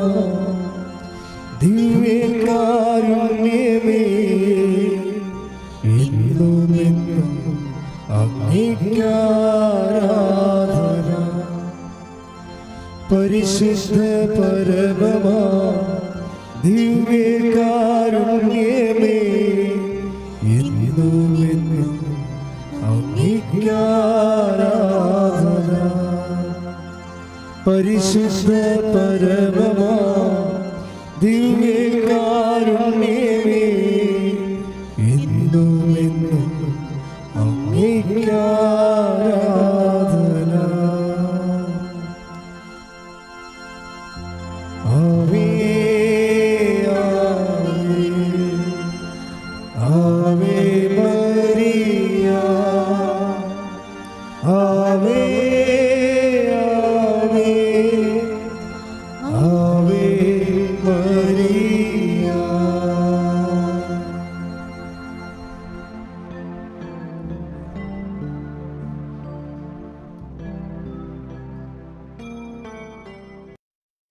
Speaker 2: ദിവ്യകാരുണ്യമേ, എന്നുമെന്നും അങ്ങേക്കാരാധന. പരിശുദ്ധ പരമമാ ദിവ്യകാരുണ്യമേ, എന്നുമെന്നും അങ്ങേക്കാരാധന. പരിശുദ്ധ പരമമാ ദിവ്യകാരുണ്യമേ,